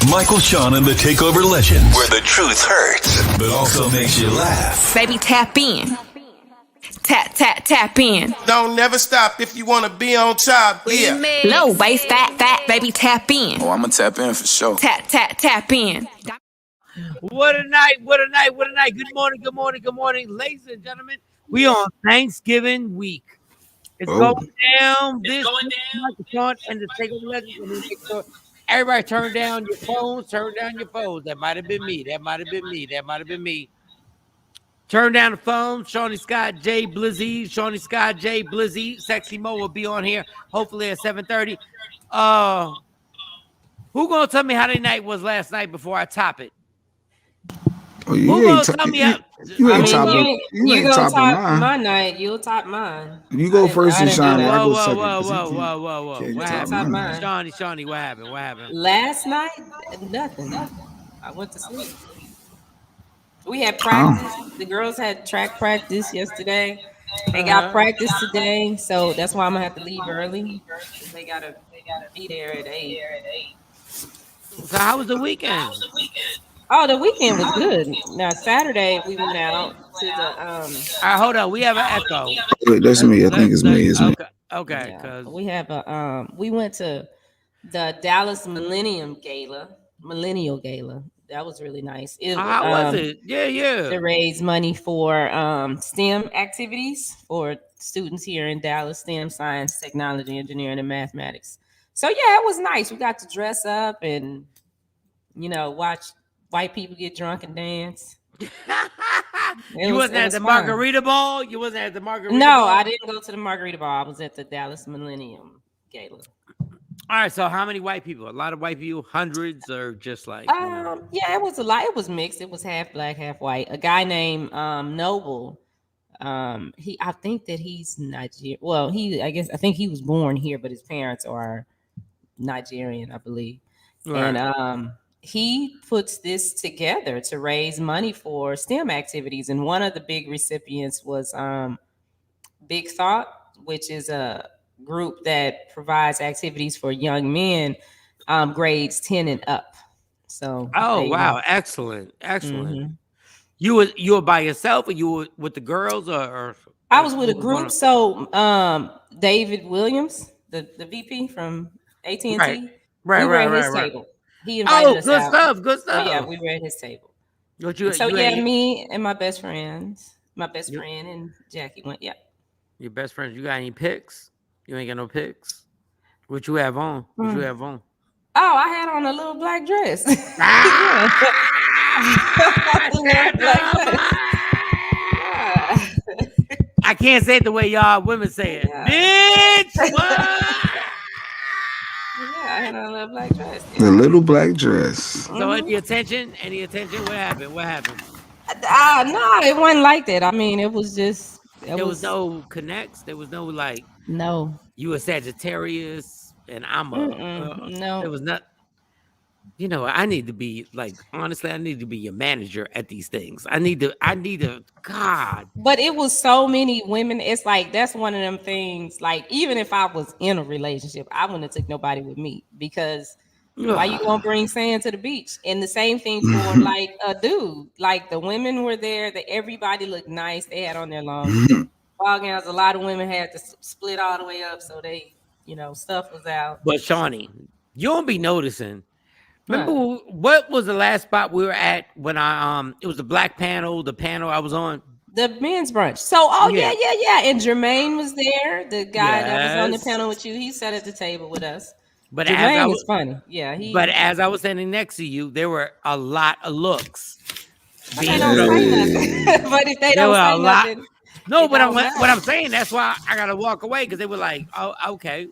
Michael, Shawn, and the Takeover Legends, where the truth hurts, but also makes you laugh. Baby, tap in. Tap in. Don't never stop if you want to be on top. Yeah. Low waist, fat, baby, tap in. Oh, I'm going to tap in for sure. Tap in. What a night. Good morning. Ladies and gentlemen, we on Thanksgiving week. It's going down. Michael, Shawn, and the Takeover Legends. Make sure everybody turn down your phones. That might have been me. Turn down the phone. Shawnee Scott J Blizzy. Sexy Mo will be on here hopefully at 7:30. Who gonna tell me how the night was last night before I top it? Oh, Who gonna tell me how? You ain't topping my night. You'll top mine. You go first and Shawnee. I go Whoa. second. What happened? Shawnee, what happened? Last night, nothing. I went to sleep. We had practice. The girls had track practice yesterday. They got practice today, so that's why I'm gonna have to leave early. They gotta be there at 8. So how was the weekend? Oh, the weekend was good. Now Saturday we went out to the All right, hold on. We have an echo. Wait, that's me. I think it's me. Okay. Yeah, we have a we went to the Dallas Millennial Gala. That was really nice. How was it? Yeah. To raise money for STEM activities for students here in Dallas, STEM, science, technology, engineering, and mathematics. So yeah, it was nice. We got to dress up and, watch white people get drunk and dance. You wasn't at the margarita ball? No, I didn't go to the margarita ball. I was at the Dallas Millennium Gala. All right, so how many white people? A lot of white people, hundreds, or just like? Yeah, it was a lot. It was mixed. It was half black, half white. A guy named Noble. I think that he's Nigerian. Well, I think he was born here, but his parents are Nigerian, I believe. Right. And he puts this together to raise money for STEM activities. And one of the big recipients was Big Thought, which is a group that provides activities for young men, grades 10 and up. So wow, excellent. Mm-hmm. You were by yourself, or you were with the girls, or I was with a group. So David Williams, the VP from AT&T, right. His table. He invited us out. Good stuff. So, yeah, we were at his table. Me and my best friends, friend and Jackie went. Yeah. Your best friends. You got any pics? You ain't got no pics. What you have on? Oh, I had on a little black dress. I can't say it the way y'all women say it. Yeah. Bitch! What? Yeah, I had on a little black dress. The little black dress. So any attention? What happened? No, it wasn't like that. I mean, it was just... There was no connects. There was no like. No. You a Sagittarius and I'm a. No. It was not. I need to be honestly. I need to be your manager at these things. I need to. God. But it was so many women. It's like that's one of them things. Like even if I was in a relationship, I wouldn't have took nobody with me because. Why you gonna bring sand to the beach? And the same thing for like a dude. Like the women were there. Everybody looked nice. They had on their long ball gowns. A lot of women had to split all the way up, so they, stuff was out. But Shawnee, you don't be noticing. Remember what was the last spot we were at when it was the black panel, the panel I was on? The men's brunch. So yeah. And Jermaine was there. The guy that was on the panel with you. He sat at the table with us. But Jermaine was funny. Yeah. But as I was standing next to you, there were a lot of looks. But they don't say nothing. But if they don't say nothing. No, but what I'm saying, that's why I gotta walk away because they were like, oh, okay.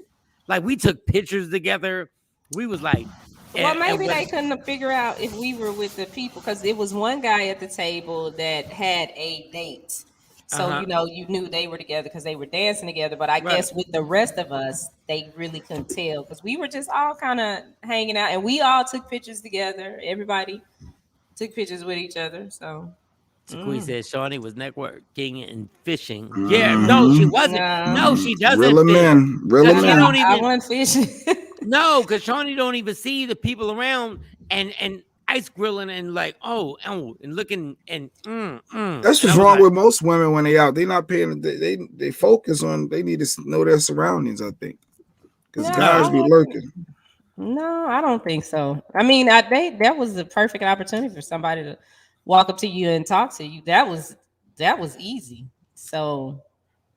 Like we took pictures together. We was like, well, maybe they couldn't figure out if we were with the people because it was one guy at the table that had a date. So, you knew they were together because they were dancing together. But I guess with the rest of us, they really couldn't tell because we were just all kind of hanging out and we all took pictures together. Everybody took pictures with each other. So Squeeze said Shawnee was networking and fishing. Yeah, no, she wasn't. No, she doesn't. Real men. I wasn't fishing. No, because Shawnee don't even see the people around and ice grilling and like, and looking and That's And I what's was wrong like, with most women when they out. They not paying. They focus on. They need to know their surroundings. I think because guys be lurking. No, I don't think so. I mean, that was the perfect opportunity for somebody to walk up to you and talk to you. That was easy. So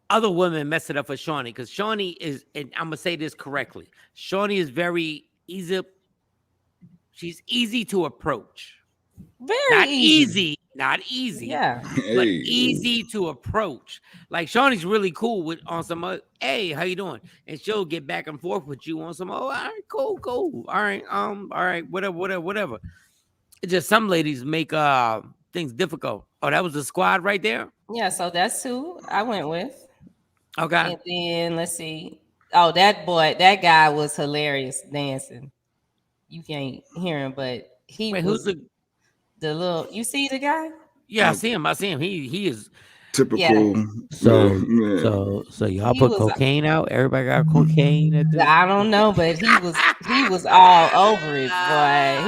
other women mess it up for Shawnee because Shawnee is, and I'm gonna say this correctly. Shawnee is very easy. She's easy to approach. very easy. Not easy, Yeah. but Hey, easy to approach. Like Shawnee's really cool with on some hey, how you doing? And she'll get back and forth with you on some, all right, cool. All right, all right, whatever. It's just some ladies make things difficult. Oh, that was the squad right there? Yeah, so that's who I went with. Okay. And then let's see. Oh, that guy was hilarious dancing. You can't hear him, but he Wait, was who's the little. You see the guy? Yeah, I see him. He is typical. so Yeah. so y'all He put was. cocaine out. Everybody got cocaine at this. I don't know, but he was all over it, boy.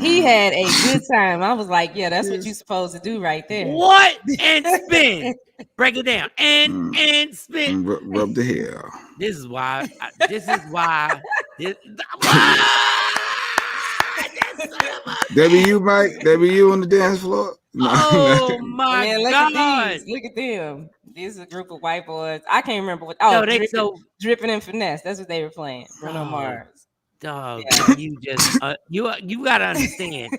He had a good time. I was like, yeah, that's what you're supposed to do right there. What? And spin. Break it down. And spin. Rub the hair. This is why. That be you, Mike? That be you on the dance floor? No. Oh my Man, look God. at these. Look at them. This is a group of white boys. I can't remember what. Oh, dripping and finesse. That's what they were playing. Bruno Mars. Dog, you just you gotta understand.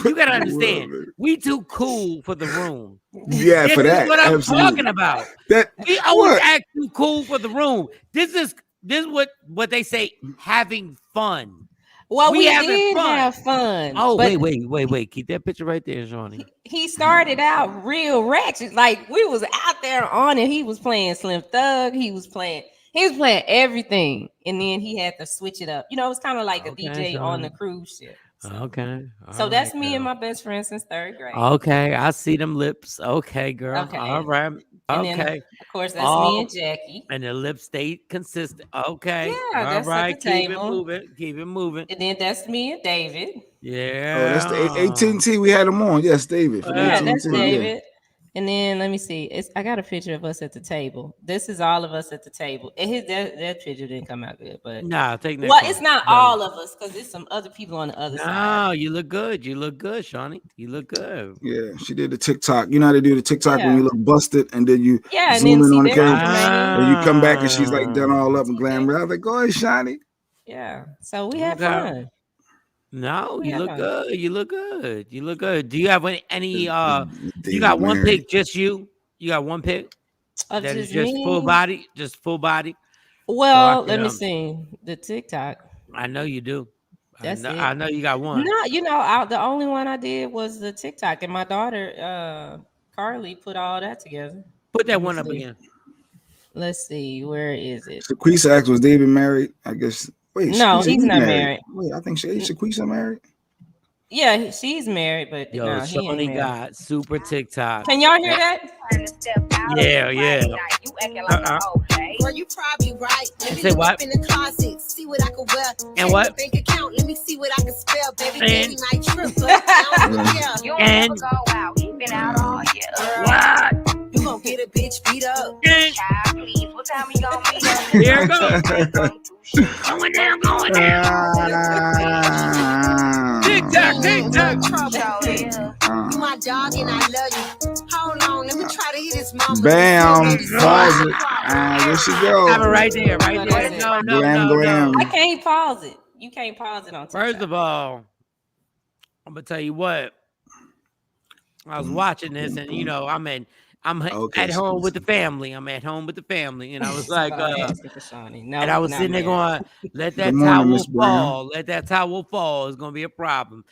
You gotta understand. We too cool for the room. Yeah, this for that. Is what I'm absolutely. talking about. That we always act too cool for the room. This is what they say. Having fun. Well, we did have fun. Oh, wait. Keep that picture right there, Shawnee. He started out real ratchet. Like we was out there on it. He was playing Slim Thug. He was playing everything. And then he had to switch it up. You know, it was kind of like a DJ Shawnee. On the cruise ship. So. Okay. So that's me and my best friend since 3rd grade. Okay. I see them lips. Okay, girl. Okay. All right. And then, of course, that's me and Jackie. And the lips stayed consistent. Okay. Yeah, that's all right. At the table. Keep it moving. And then that's me and David. Yeah. Oh, that's the AT&T. We had him on. Yes, David. Yeah, that's David. Yeah. And then let me see. I got a picture of us at the table. This is all of us at the table. And that picture didn't come out good, but take that. Well, it's not all of us because there's some other people on the other side. No, you look good. You look good, Shawnee. You look good. Yeah, she did the TikTok. You know how they do the TikTok when you look busted and then you zoom in on the camera and you come back and she's like done all up and glamorous. I was like, go ahead, Shawnee. Yeah. So we had fun. No, you look good. You look good. You look good. Do you have any you got one pick, just you? You got one pick? That is just me? Full body? Just full body? Well, let me see. The TikTok. I know you do. That's it. I know you got one. No, the only one I did was the TikTok, and my daughter, Carly, put all that together. Put that one up again. Let's see. Where is it? Shaquisa asked, was David married? I guess. Wait, no, he's not married. Wait, I think Shaquisa married. Yeah, she's married, but yo, Shawnee got super TikTok. Can y'all hear that? Yeah. You acting like an old Well, you probably right. Let me look up in the closet, see what I can wear. And what? Bank account, let me see what I can spell. Baby might trip, but you don't never go out. He been out all year. What? You gon' get a bitch beat up. Child, please. What time we gon' meet up? Here it goes. Going down. TikTok. You my dog and I love you. Hold on, let me try to hit this mama. Bam. Pause it. There she go. Have it right there. No. I can't pause it. You can't pause it on TikTok. First of all, I'm gonna tell you what. I was watching this, and I'm at home with the family. And I was like, and I was sitting there going, "Let that towel fall. Let that towel fall. It's gonna be a problem."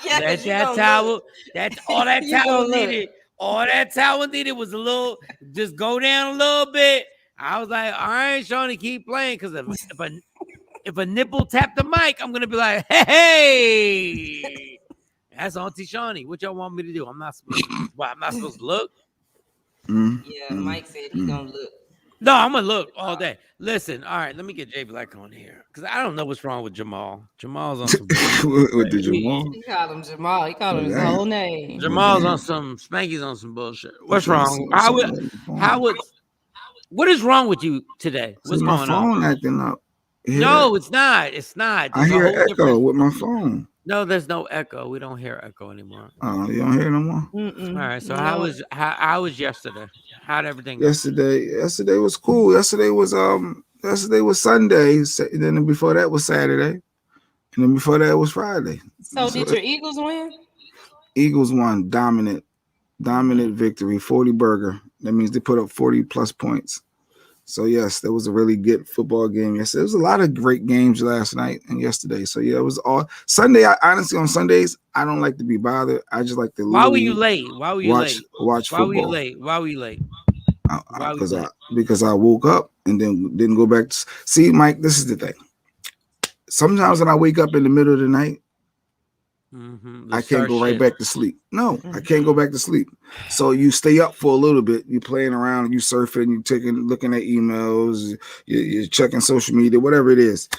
Let that towel. That's all that towel needed. All that towel needed was a little, just go down a little bit. I was like, all right, Shawnee, keep playing, because if a nipple tap the mic, I'm gonna be like, hey. That's Auntie Shawnee. What y'all want me to do? I'm not supposed to look. Yeah, Mike said he's gonna look. No, I'm gonna look all day. Listen, all right, let me get Jay Black on here because I don't know what's wrong with Jamal. Jamal's on some With the Jamal. He called him Jamal. He called Oh, him his damn. whole name. Jamal's on some Spanky's on some bullshit. What's trying to wrong? see what's on my phone. What is wrong with you today? See What's my going phone on? acting up. You hear No, that? it's not. It's not. I There's a hear whole echo different. with my phone. No, there's no echo. We don't hear echo anymore. Oh, you don't hear no more? Mm-mm. All right. So No. how was yesterday? How'd everything go? Yesterday was cool. Yesterday was Sunday. Then before that was Saturday. And then before that was Friday. So did your Eagles win? Eagles won dominant victory, 40 burger. That means they put up 40 plus points. So yes, that was a really good football game. Yes, there was a lot of great games last night and yesterday. So yeah, it was all Sunday. Honestly, on Sundays, I don't like to be bothered. I just like to. Why were you late? Why were you late? Watch Why football. were you late? Why were you late? Because I woke up and then didn't go back. See, Mike, this is the thing. Sometimes when I wake up in the middle of the night, I can't go right back to sleep. No, I can't go back to sleep. So you stay up for a little bit. You're playing around, you surfing, looking at emails, you're checking social media, whatever it is,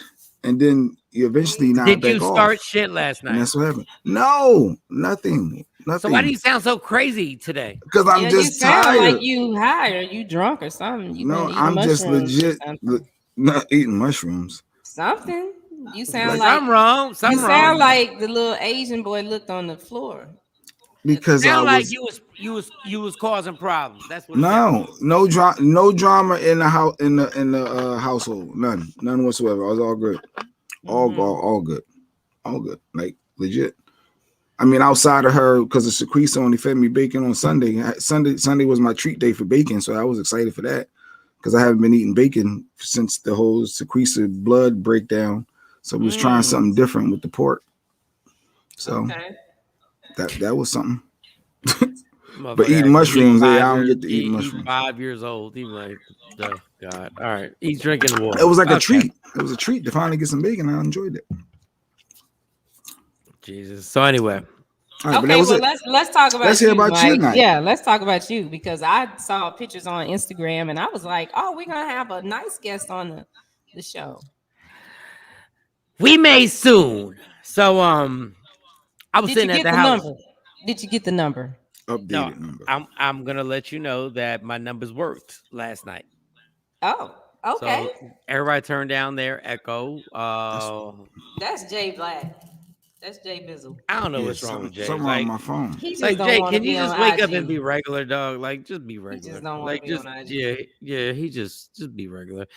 and then you eventually not. Did back you off. start shit last night? And that's what happened. No, nothing. So why do you sound so crazy today? Because I'm just you sound tired. like you high or you drunk or something. No, I'm just legit not eating mushrooms. Something. You sound I'm wrong. You sound like the little Asian boy looked on the floor. Because I was like you was causing problems. That's what. No drama in the house in the household. None whatsoever. I was all good. All good. Like legit. I mean, outside of her, because the Secresa only fed me bacon on Sunday. Sunday was my treat day for bacon, so I was excited for that because I haven't been eating bacon since the whole Secresa blood breakdown. So we was trying something different with the pork. So that was something. But eating mushrooms, I don't get to eat mushrooms. 5 years old. He's like, oh, God. All right. He's drinking water. It was like a treat. It was a treat to finally get some bacon. I enjoyed it. Jesus. So anyway. All right, let's talk about let's hear about you tonight. Yeah, let's talk about you because I saw pictures on Instagram and I was like, oh, we're gonna have a nice guest on the show. We may soon. So I was sitting at the house. Did you get the number? Updated number. I'm gonna let you know that my numbers worked last night. Oh, okay. So everybody turned down their echo. That's Jay Black. That's Jay Bizzle. I don't know what's wrong with Jay. Something wrong with my phone. Like Jay, can you just wake up and be regular, dog? Like just be regular. He just don't want to be on IG. Yeah. He just be regular.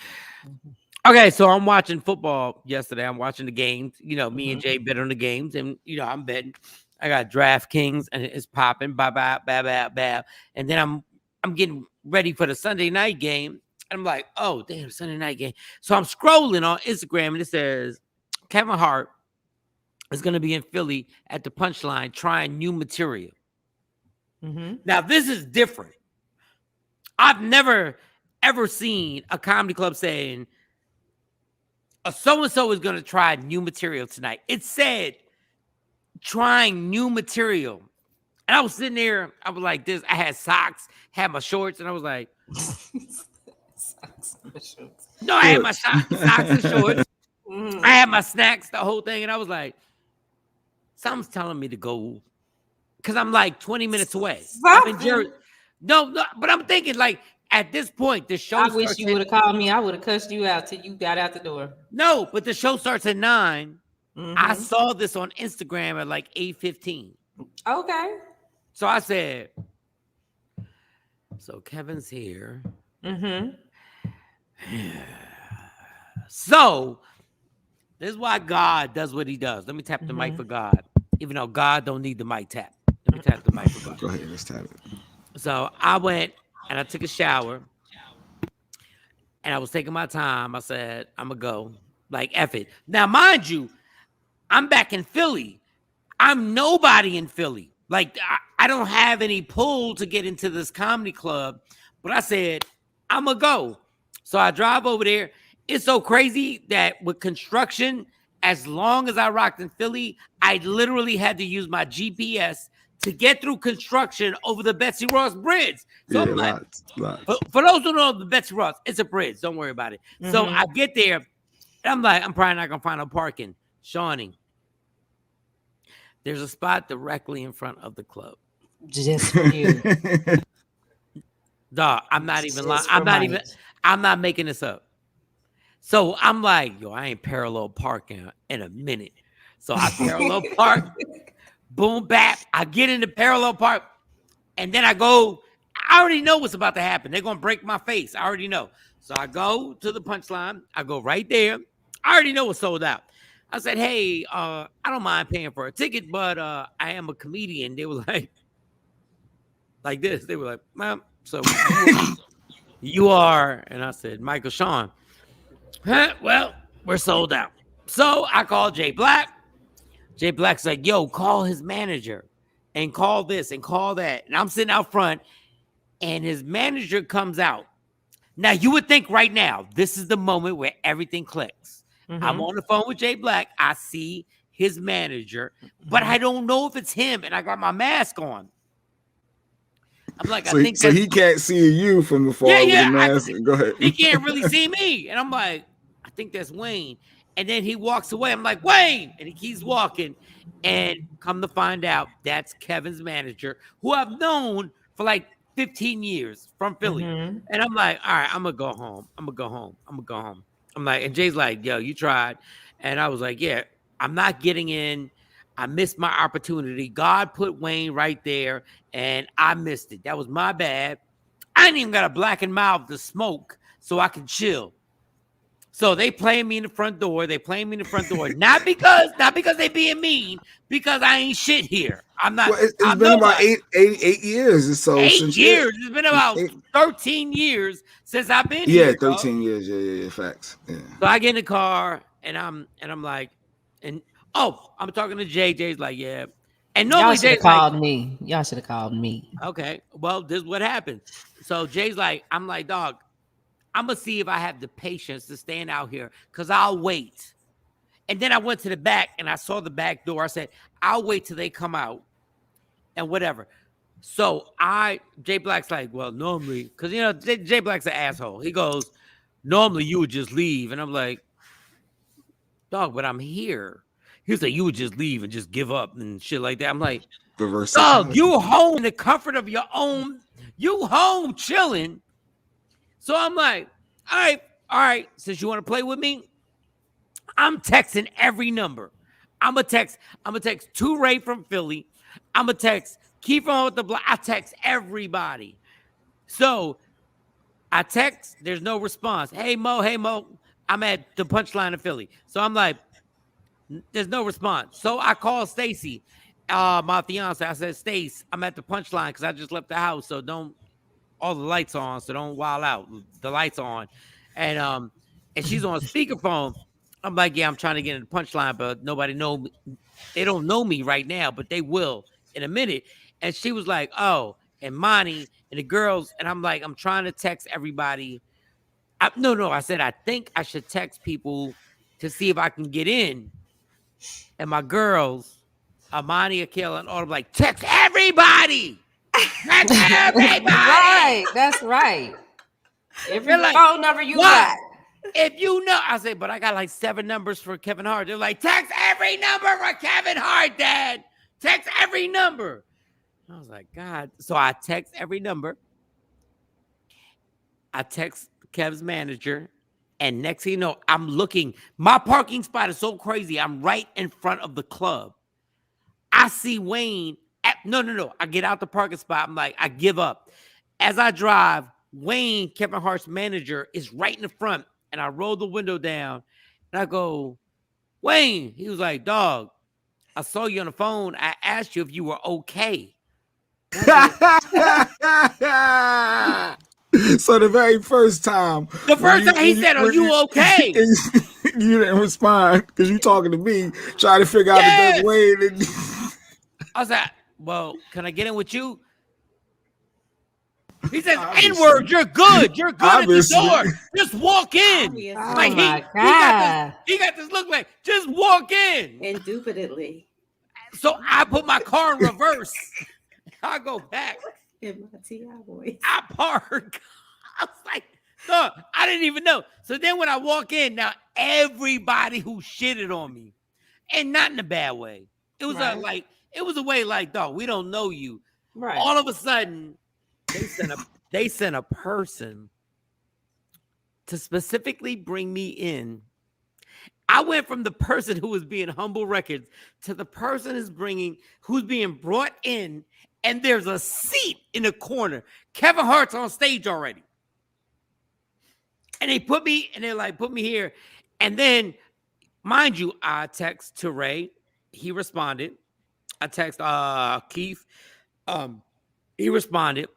Okay, so I'm watching football yesterday. I'm watching the games. You know, me and Jay bet on the games, and I'm betting. I got DraftKings, and it's popping. Bab. And then I'm getting ready for the Sunday night game. And I'm like, oh, damn, Sunday night game. So I'm scrolling on Instagram, and it says Kevin Hart is going to be in Philly at the Punchline trying new material. Now, this is different. I've never, ever seen a comedy club saying, a so-and-so is going to try new material tonight. It said trying new material. And I was sitting there, I was like this. I had socks, had my shorts, and I was like, socks and shorts. No, I had my socks and shorts. I had my snacks, the whole thing. And I was like, something's telling me to go. Because I'm like 20 minutes away. No, but I'm thinking like, at this point, the show. I wish you would have called me. I would have cussed you out till you got out the door. No, but the show starts at 9. I saw this on Instagram at like 8:15. Okay. So I said, so Kevin's here. So this is why God does what he does. Let me tap the mic for God. Even though God don't need the mic tap. Let me tap the mic for God. Go ahead, let's tap it. So I went and I took a shower. And I was taking my time. I said, I'm going to go. Like, F it. Now, mind you, I'm back in Philly. I'm nobody in Philly. Like, I don't have any pull to get into this comedy club. But I said, I'm going to go. So I drive over there. It's so crazy that with construction, as long as I rocked in Philly, I literally had to use my GPS to get through construction over the Betsy Ross Bridge. So I'm like, lots. For those who know the Betsy Ross, it's a bridge. Don't worry about it. So I get there, and I'm like, I'm probably not gonna find no parking. Shawnee, there's a spot directly in front of the club. Just for you. Dog, I'm not even lying. I'm not making this up. So I'm like, yo, I ain't parallel parking in a minute. So I parallel park, boom, bap. I get into parallel park, and then I already know what's about to happen. They're gonna break my face. I already know. So I go to the punchline. I go right there. I already know it's sold out. I said, hey, I don't mind paying for a ticket, but I am a comedian. They were like this. They were like, ma'am, so you are, and I said, Michael Shawn. Huh? Well, we're sold out. So I called Jay Black. Jay Black's like, yo, call his manager and call this and call that. And I'm sitting out front, and his manager comes out. Now, you would think right now, this is the moment where everything clicks. I'm on the phone with Jay Black. I see his manager, but I don't know if it's him, and I got my mask on. I'm like, so he can't see you from before with the mask. Go ahead. He can't really see me. And I'm like, I think that's Wayne. And then he walks away. I'm like, Wayne. And he keeps walking. And come to find out, that's Kevin's manager, who I've known for like 15 years from Philly. And I'm like, all right, I'm going to go home. I'm like, and Jay's like, yo, you tried. And I was like, yeah, I'm not getting in. I missed my opportunity. God put Wayne right there, and I missed it. That was my bad. I ain't even got a blackened mouth to smoke so I can chill. So they playing me in the front door. Not because they being mean, because I ain't shit here. I'm not. Well, it's been about eight years or so. 8 years. It's been about 13 years since I've been here. Yeah, 13 years. Yeah, facts. Yeah. So I get in the car, and I'm like, I'm talking to Jay. Jay's like, yeah. And normally Y'all should have called me. Y'all should have called me. Okay. Well, this is what happened. So Jay's like, I'm like, dog, I'm going to see if I have the patience to stand out here, because I'll wait. And then I went to the back, and I saw the back door. I said, I'll wait till they come out and whatever. So Jay Black's like, well, normally, because, Jay Black's an asshole. He goes, normally you would just leave. And I'm like, dog, but I'm here. He was like, you would just leave and just give up and shit like that. I'm like, dog, you home in the comfort of your own, you home chilling. So I'm like, all right, since you want to play with me, I'm texting every number. I'm gonna text 2 Ray from Philly. I'm gonna text Keith from the block. I text everybody. So I text, there's no response. Hey Mo, I'm at the punchline of Philly. So I'm like, there's no response. So I called Stacy, my fiance. I said, Stace, I'm at the punchline because I just left the house. So all the lights on, so don't wild out. The lights on. And she's on speakerphone. I'm like, yeah, I'm trying to get in the punchline, but nobody know me. They don't know me right now, but they will in a minute. And she was like, oh, and Monty and the girls. And I'm like, I'm trying to text everybody. No. I said, I think I should text people to see if I can get in. And my girls, Amani, Akela, and all, I'm like, text everybody. Text everybody. Right. That's right. Every phone number you got. If you know, I say, but I got like 7 numbers for Kevin Hart. They're like, text every number for Kevin Hart, Dad. Text every number. I was like, God. So I text every number. I text Kev's manager. And next thing you know, I'm looking. My parking spot is so crazy. I'm right in front of the club. I see Wayne. No. I get out the parking spot. I'm like, I give up. As I drive, Wayne, Kevin Hart's manager, is right in the front. And I roll the window down. And I go, Wayne. He was like, dog, I saw you on the phone. I asked you if you were okay. So the very first time. He said, are you okay? You didn't respond because you talking to me, trying to figure out the best way. I was like, well, can I get in with you? He says, N-word, you're good. You're good at the door. Just walk in. Oh like my God. He got this look like, just walk in. Indubitably. So I put my car in reverse. I go back. In my TI voice. I park. I was like, no, I didn't even know. So then when I walk in, now everybody who shitted on me, and not in a bad way. It was it was a way like, dog, we don't know you. Right. All of a sudden, they sent a person to specifically bring me in. I went from the person who was being humble records to the person who's being brought in, and there's a seat in the corner. Kevin Hart's on stage already. And they're like, put me here. And then, mind you, I text to Ray. He responded. I text Keith. He responded.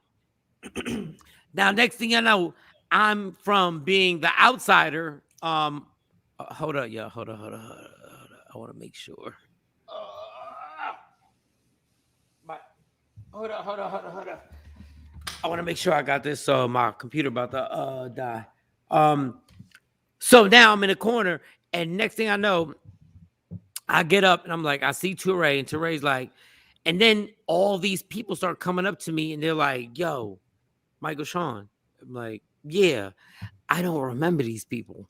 Now, next thing I know, I'm from being the outsider. Hold up, yeah. Hold on. I want to make sure. Hold on. I want to make sure I got this. So my computer about to die. So now I'm in a corner, and next thing I know, I get up and I'm like, I see Toure, and Toure's like, and then all these people start coming up to me, and they're like, "Yo, Michael Shawn." I'm like, "Yeah, I don't remember these people."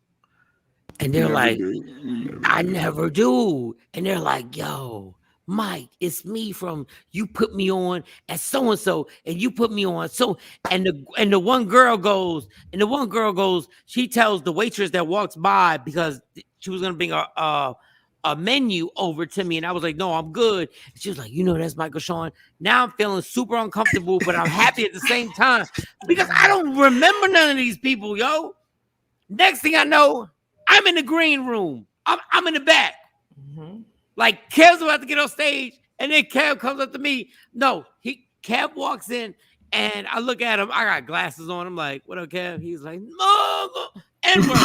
And they're like, I never do. And they're like, yo, Mike, it's me from, you put me on as so-and-so, and you put me on. So, and the one girl goes, she tells the waitress that walks by, because she was going to bring a menu over to me. And I was like, no, I'm good. And she was like, you know, that's Michael Shawn. Now I'm feeling super uncomfortable, but I'm happy at the same time, because I don't remember none of these people, yo. Next thing I know, I'm in the green room. I'm in the back. Mm-hmm. Like, Kev's about to get on stage, and then Kev comes up to me. No, Kev walks in, and I look at him. I got glasses on. I'm like, what up, Kev? He's like, no, N-word.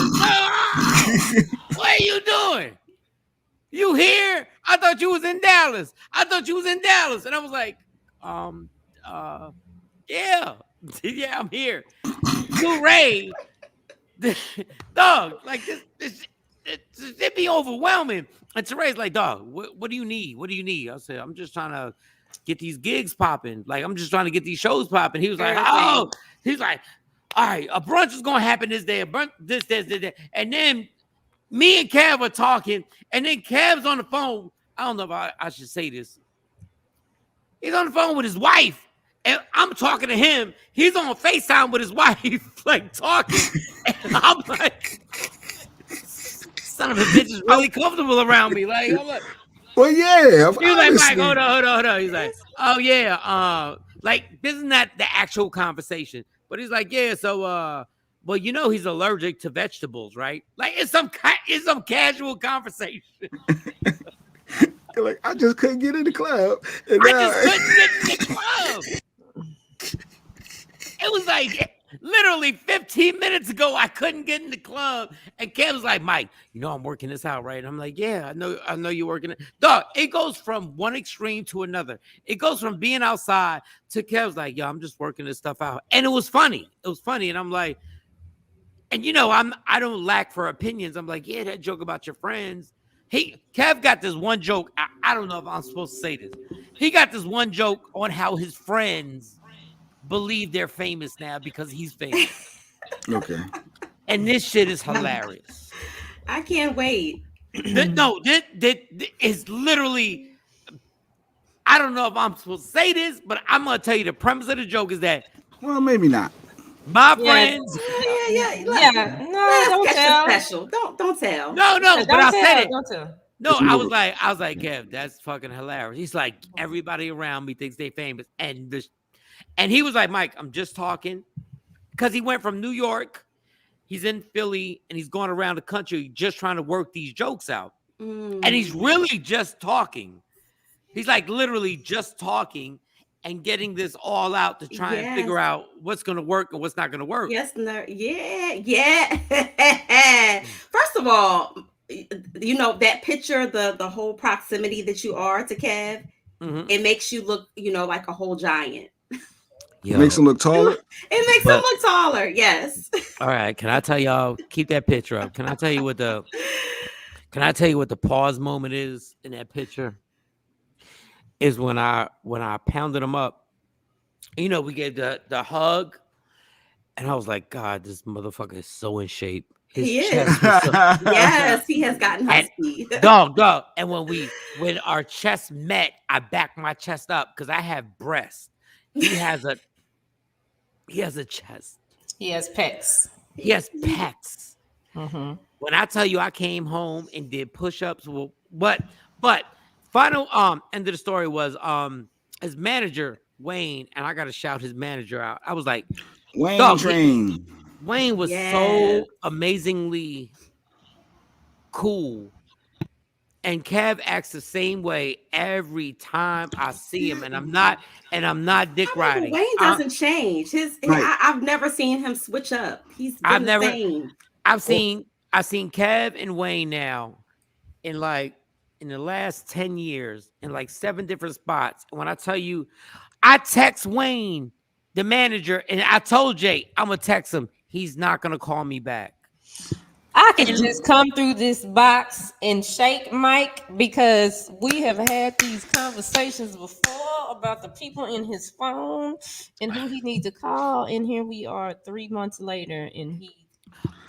What are you doing? You here? I thought you was in Dallas. And I was like, yeah. Yeah, I'm here. Ray. Dog, like this it'd be overwhelming. And Teray's like, dog, what do you need? I said, I'm just trying to get these gigs popping. Like, I'm just trying to get these shows popping. He was like, he's like, all right, a brunch is gonna happen this day, a brunch, this. And then me and Kev are talking, and then Kev's on the phone. I don't know if I should say this. He's on the phone with his wife. And I'm talking to him. He's on FaceTime with his wife, like, talking. And I'm like, son of a bitch is really comfortable around me. Like, I'm like, well, yeah. He was like, Mike, hold on. He's like, oh, yeah. Like, this is not the actual conversation. But he's like, yeah, so, well, you know he's allergic to vegetables, right? Like, it's some casual conversation. Like, I just couldn't get in the club. And it was like literally 15 minutes ago, I couldn't get in the club. And Kev was like, Mike, you know I'm working this out, right? And I'm like, yeah, I know you're working it. Dog, it goes from one extreme to another. It goes from being outside to Kev's like, yo, I'm just working this stuff out. And it was funny. And I'm like, and you know, I don't lack for opinions. I'm like, yeah, that joke about your friends. Kev got this one joke. I don't know if I'm supposed to say this. He got this one joke on how his friends believe they're famous now because he's famous. Okay. And this shit is hilarious. I can't wait. This is literally, I don't know if I'm supposed to say this, but I'm going to tell you the premise of the joke is that. Well, maybe not. My friends. Yeah. No, don't tell. Special. Don't tell. No, but I said it. Don't tell. No, I was like, Kev, that's fucking hilarious. He's like, everybody around me thinks they famous. And he was like, Mike, I'm just talking. Because he went from New York, he's in Philly, and he's going around the country just trying to work these jokes out. And he's really just talking. He's like literally just talking and getting this all out to try and figure out what's going to work and what's not going to work. Yes, no, yeah. First of all, you know, that picture, the whole proximity that you are to Kev, it makes you look, you know, like a whole giant. It makes him look taller? It makes him look taller, yes. All right, can I tell y'all, keep that picture up. Can I tell you what the pause moment is in that picture? is when I pounded him up. You know, we gave the hug, and I was like, God, this motherfucker is so in shape. His He is. chest was so, Yes, he has gotten and husky. dog. And when our chests met, I backed my chest up because I have breasts. He has a chest. He has pecs. He has pecs. Mm-hmm. When I tell you I came home and did push-ups, but final end of the story was his manager, Wayne, and I gotta shout his manager out. I was like, Wayne Train. Wayne was so amazingly cool. And Kev acts the same way every time I see him, and I'm not dick riding. Wayne doesn't change. I've never seen him switch up. He's been the same. I've seen Kev and Wayne now in the last 10 years in like 7 different spots. And when I tell you, I text Wayne, the manager, and I told Jay I'm gonna text him. He's not gonna call me back. I could just come through this box and shake Mike because we have had these conversations before about the people in his phone and who he needs to call. And here we are 3 months later, and he.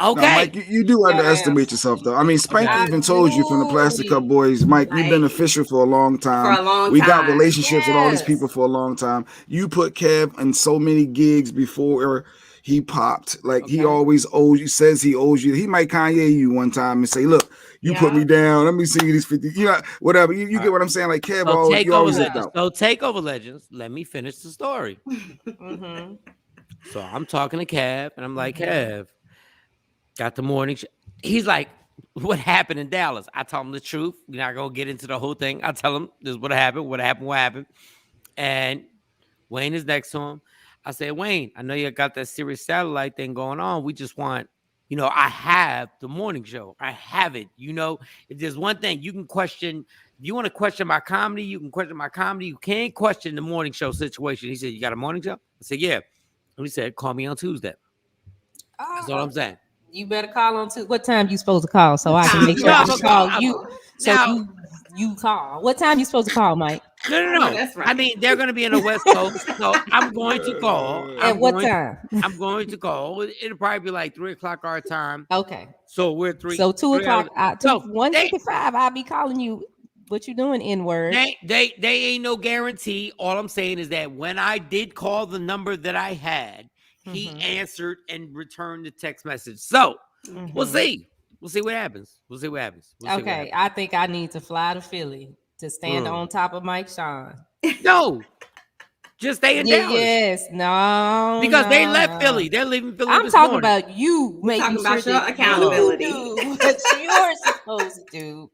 Okay, no, Mike, you do underestimate yourself, though. I mean, Spank even told you from the Plastic Cup Boys, Mike, you've been official for a long time. We got relationships with all these people for a long time. You put Kev in so many gigs before he popped. Like he always owes you, says he owes you. He might Kanye you one time and say, look, you put me down. Let me see you these 50. You know, whatever. You get what I'm saying? Like Kev always looked out. So Takeover Legends, let me finish the story. Mm-hmm. So I'm talking to Kev, and I'm like, Kev, got the morning show. He's like, what happened in Dallas? I tell him the truth. We're not going to get into the whole thing. I tell him this is what happened. And Wayne is next to him. I said, Wayne, I know you got that Sirius satellite thing going on. We just want, I have the morning show. I have it. If there's one thing you can question, if you want to question my comedy, you can question my comedy. You can't question the morning show situation. He said, you got a morning show? I said, yeah. And he said, call me on Tuesday. That's all I'm saying. You better call on Tuesday. What time you supposed to call so I can make sure I call you? So you call. What time you supposed to call, Mike? No. That's right. I mean, they're going to be in the West Coast, so I'm going to call. At what time? I'm going to call. It'll probably be like 3:00 our time. Okay. So we're 3. So 2:00. 1:55. I'll be calling you. What you doing, N-word? They ain't no guarantee. All I'm saying is that when I did call the number that I had, he answered and returned the text message. So we'll see. We'll see what happens. Okay, I think I need to fly to Philly to stand on top of Mike Shawn. No, just stay in Dallas. Yes, no, because they left Philly. They're leaving Philly. I'm talking about you making sure your accountability. You do what you're supposed to do.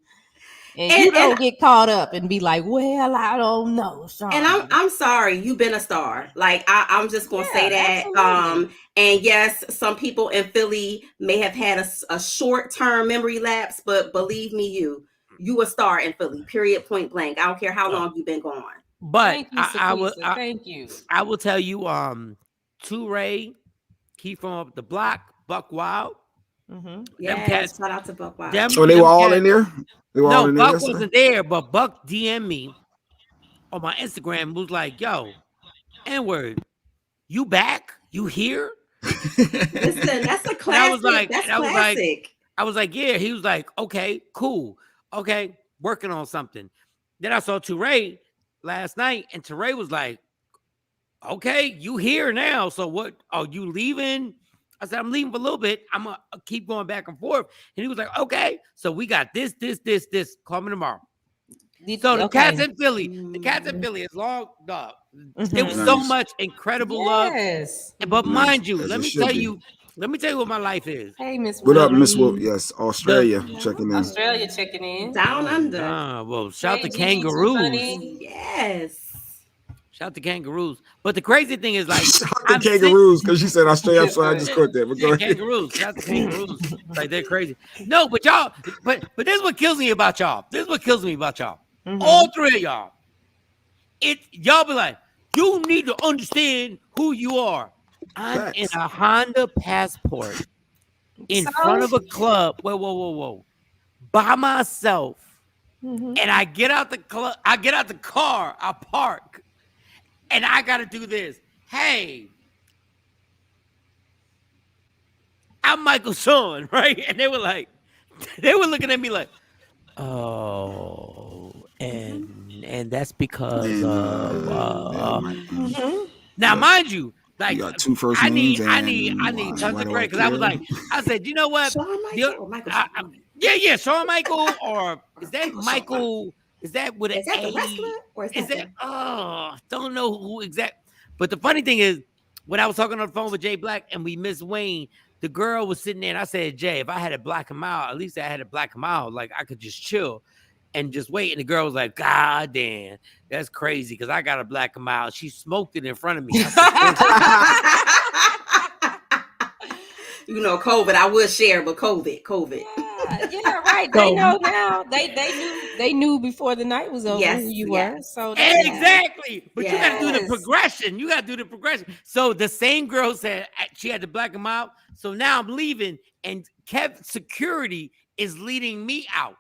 And you don't get caught up and be like, well, I don't know, Shawn. And I'm sorry, you've been a star. Like I'm just gonna say that. Absolutely. And yes, some people in Philly may have had a short-term memory lapse, but believe me, you a star in Philly. Period. Point blank. I don't care how long you've been gone. But thank you. I will tell you, Toure, he from up the block, Buck Wild. Yes, shout out to Buck Wild. They were all in there. No, Buck wasn't there, but Buck DM'd me on my Instagram. Was like, "Yo, N-word, you back? You here?" Listen, that's a classic. I was like, yeah. He was like, okay, cool, okay, working on something. Then I saw Toure last night, and Toure was like, okay, you here now? So what? Are you leaving? I said, I'm leaving for a little bit. I'm going to keep going back and forth. And he was like, okay. So we got this. Call me tomorrow. So the Cats in Philly, is long, dog. It was so much incredible love. But mind you, let me tell you what my life is. Hey, Miss What up, Miss Wolf? Yes, Australia checking in. Down under. Well, shout to Kangaroos. Yes. Shout to Kangaroos. But the crazy thing is, like, shout to Kangaroos, because she said Australia, so I just caught that. But go ahead. Kangaroos. Shout to Kangaroos. Like, they're crazy. No, but y'all, but this is what kills me about y'all. All 3 of y'all. Y'all be like, you need to understand who you are. I'm in a Honda Passport in front of a club. Whoa. By myself. and I get out the car, I park, and I got to do this. Hey, I'm Michael Shawn, right? And they were looking at me like, oh, and that's because now, mind you, like, you got two first I names. need tons of credit, because I was like, I said, you know what? Shawn Michael or Michael Shawn? Yeah, Shawn Michael, or is that Michael? Is that with an Is that the A? wrestler or is that Don't know who exact. But the funny thing is, when I was talking on the phone with Jay Black and we missed Wayne, the girl was sitting there and I said, Jay, if I had to black him out, at least I had to black him out. Like, I could just chill and just wait. And the girl was like, God damn, that's crazy, because I got to black him out. She smoked it in front of me. You know, COVID. I would share, but COVID. Yeah, right. They know now. They knew before the night was over who you were. So exactly. But you got to do the progression. So the same girl said she had to black him out. So now I'm leaving, and Kev security is leading me out.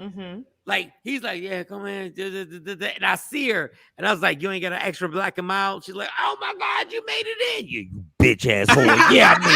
Mm-hmm. Like, he's like, yeah, come in. And I see her, and I was like, you ain't got an extra black him out? She's like, oh my God, you made it in. You bitch asshole. Yeah, I made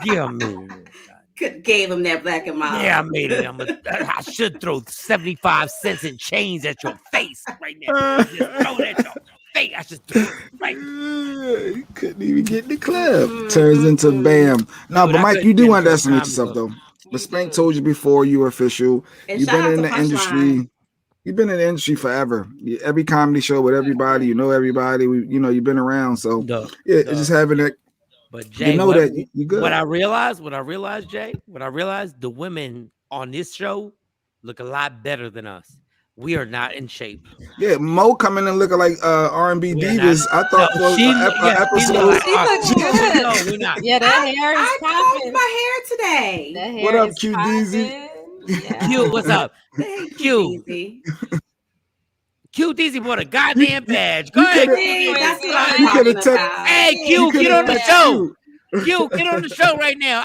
it in. Yeah, I made it in. Gave him that black and mild. Yeah, I made it. I should throw 75 cents in change at your face right now. Just throw it at your face. I should throw it right. You couldn't even get in the club. Turns into bam. No, but Mike, you do underestimate yourself though. But Spank told you before you were official. And you've been in the industry. You've been in the industry forever. Every comedy show with everybody, you know everybody. You've been around. So it's just having that. But Jay, that you're good. What I realized, Jay, the women on this show look a lot better than us. We are not in shape. Yeah, Mo coming and looking like R&B divas. I thought episode. She looks good. No, we're not. Yeah, that hair is popping. My hair today. That hair what up, QDZ? Yeah. Q, what's up? Q. QDZ bought a goddamn badge. Go ahead, Q. That's what I'm talking about. Hey, Q, get on the show. Q, get on the show right now.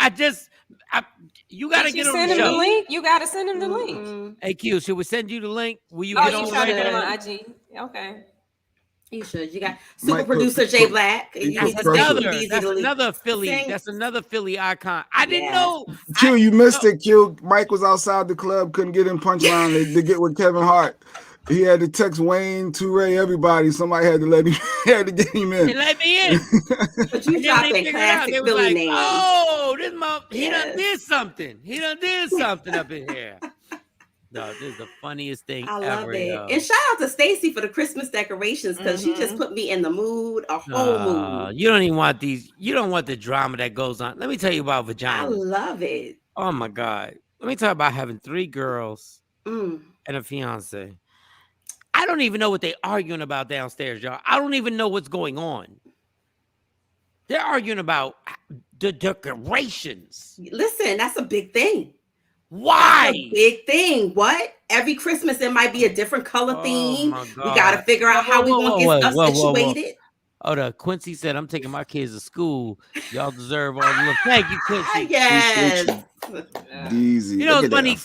You gotta get on the show. The link? You gotta send him the link. Hey, Q, should we send you the link? Will you get on right now? IG. Okay. You should. You got super producer Jay Black. That's another Philly. That's another Philly icon. I didn't know. Q, you missed it. Q, Mike was outside the club, couldn't get in punchline to get with Kevin Hart. He had to text Wayne, Touré, everybody. Somebody had to had to get him in. They let me in. But you dropped that classic Philly name. Oh, this he done did something. He done did something up in here. No, this is the funniest thing I love ever. it. And shout out to Stacy for the Christmas decorations, because she just put me in the mood, a whole mood. You don't even want these. You don't want the drama that goes on. Let me tell you about vagina. I love it. Oh my God. Let me talk about having 3 girls and a fiance. I don't even know what they're arguing about downstairs, y'all. I don't even know what's going on. They're arguing about the decorations. Listen, that's a big thing. Why? That's a big thing. What? Every Christmas it might be a different color theme. We got to figure out how we want to get stuff situated. Oh, the Quincy said, I'm taking my kids to school. Y'all deserve all the love. Thank you, Quincy. Yes. Easy. You know, it's funny.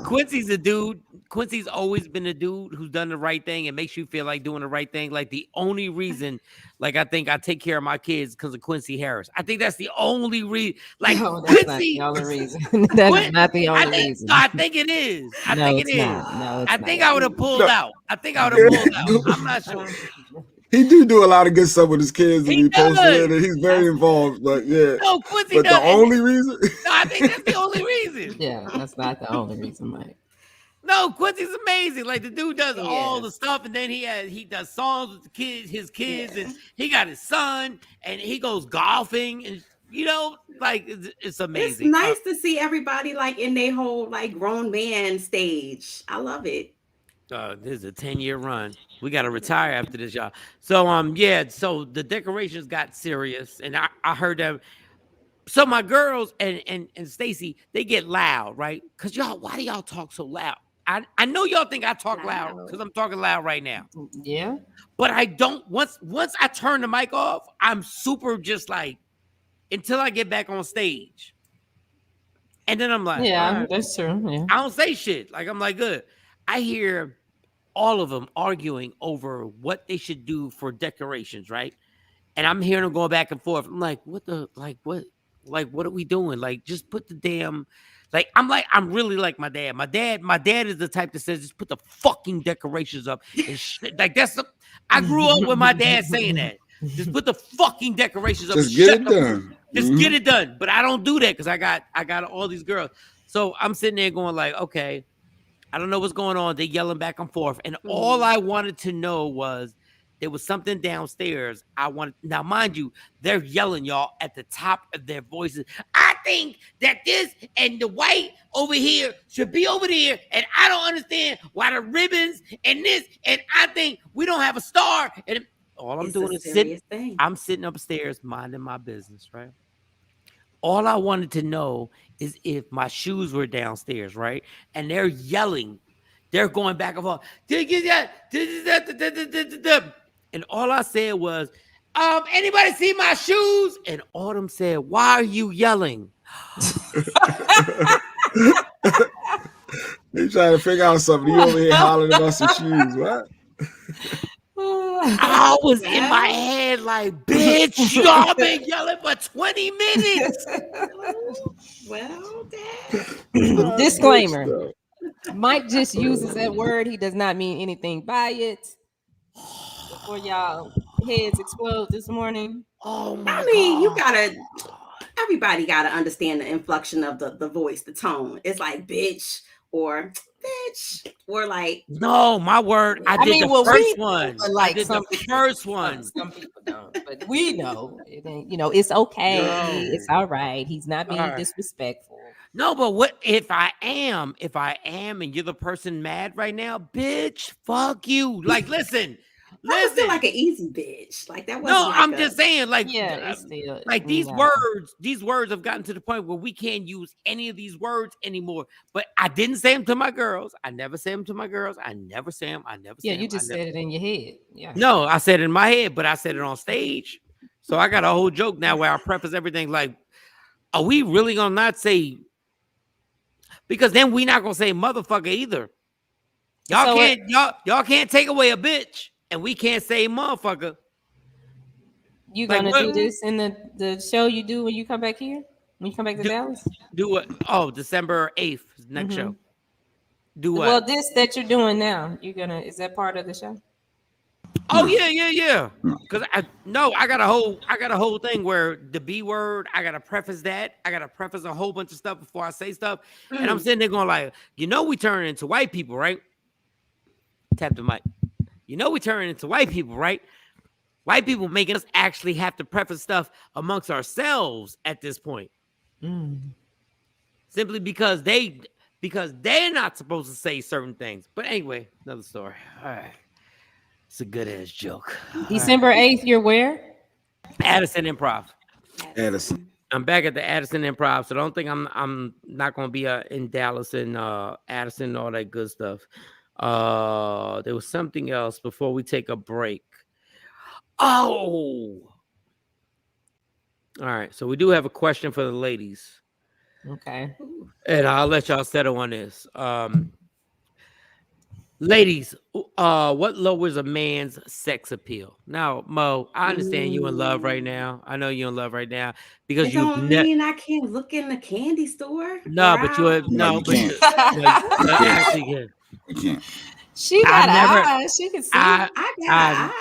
Quincy's a dude. Quincy's always been a dude who's done the right thing and makes you feel like doing the right thing. Like, the only reason, like, I think I take care of my kids because of Quincy Harris. I think that's the only reason. Like, no, that's Quincy, not the only reason. That's not the only reason. I think it is. I think it is. No, I think I would have pulled out. I'm not sure. He do a lot of good stuff with his kids, and he posted it, and he's very involved. But yeah, no, Quincy but does. The only reason? No, I think that's the only reason. Yeah, that's not the only reason, Mike. No, Quincy's amazing. Like, the dude does all the stuff, and then he does songs with his kids, and he got his son, and he goes golfing, and like, it's amazing. It's nice to see everybody like in their whole like grown man stage. I love it. This is a 10-year run. We got to retire after this, y'all. So, so the decorations got serious, and I heard them. So my girls and Stacy, they get loud, right? Because y'all, why do y'all talk so loud? I know y'all think I talk loud because I'm talking loud right now. Yeah. But I don't. Once I turn the mic off, I'm super just like, until I get back on stage. And then I'm like, Yeah, all right. that's true. Yeah. I don't say shit. Like, I'm like, good. I hear all of them arguing over what they should do for decorations, right? And I'm hearing them going back and forth. I'm like, what are we doing? Like, just put the damn, I'm really like my dad. My dad is the type that says, just put the fucking decorations up. And like, I grew up with my dad saying that. Just put the fucking decorations up. Just get it done. Just get it done. But I don't do that because I got all these girls. So I'm sitting there going like, okay, I don't know what's going on. They're yelling back and forth. And all I wanted to know was there was something downstairs. Now, mind you, they're yelling, y'all, at the top of their voices. I think that this and the white over here should be over there. And I don't understand why the ribbons and this. And I think we don't have a star. And all I'm doing is sitting upstairs minding my business, right? All I wanted to know is if my shoes were downstairs, right? And they're yelling. They're going back and forth. And all I said was, anybody see my shoes? And Autumn said, why are you yelling? They trying to figure out something. You over here hollering about some shoes, what? I was in my head like, bitch, y'all been yelling for 20 minutes. Well, Dad. Disclaimer. Mike just uses that word. He does not mean anything by it. Before y'all heads explode this morning. Oh my God. Everybody gotta understand the inflection of the voice, the tone. It's like bitch or bitch or like. No, my word. I did the first one. Like I did the first one. Some people don't, but we know it ain't. It's okay. No. It's all right. He's not being disrespectful. No, but what if I am, and you're the person mad right now, bitch, fuck you. Like, listen. That was still like an easy bitch. Like that wasn't. No, I'm just saying, like, it's still, like these words have gotten to the point where we can't use any of these words anymore. But I didn't say them to my girls. I never say them to my girls. I never say them. Yeah, you just said it in your head. Yeah. No, I said it in my head, but I said it on stage. So I got a whole joke now where I preface everything like, are we really gonna not say? Because then we not gonna say motherfucker either. Y'all can't take away a bitch, and we can't say motherfucker. You gonna do this in the show you do when you come back here? When you come back to Dallas? Do what? Oh, December 8th, next show. Do what? Well, this that you're doing now, is that part of the show? Oh yeah. Because I got a whole thing where the B word, I gotta preface that. I gotta preface a whole bunch of stuff before I say stuff. And I'm sitting there going like, we turn into white people, right? Tap the mic. We turn into white people, right? White people making us actually have to preface stuff amongst ourselves at this point. Simply because they're not supposed to say certain things. But anyway, another story. All right. It's a good ass joke. December 8th, you're where? Addison Improv. Addison. I'm back at the Addison Improv, so don't think I'm not gonna be in Dallas and Addison and all that good stuff. There was something else before we take a break. Oh, all right. So we do have a question for the ladies. Okay. And I'll let y'all settle on this. Ladies, what lowers a man's sex appeal? Now, Mo, I understand you in love right now. I know you're in love right now because you mean I can't look in the candy store. No, but you actually can. You can't. She got eyes. She can see. I got eyes.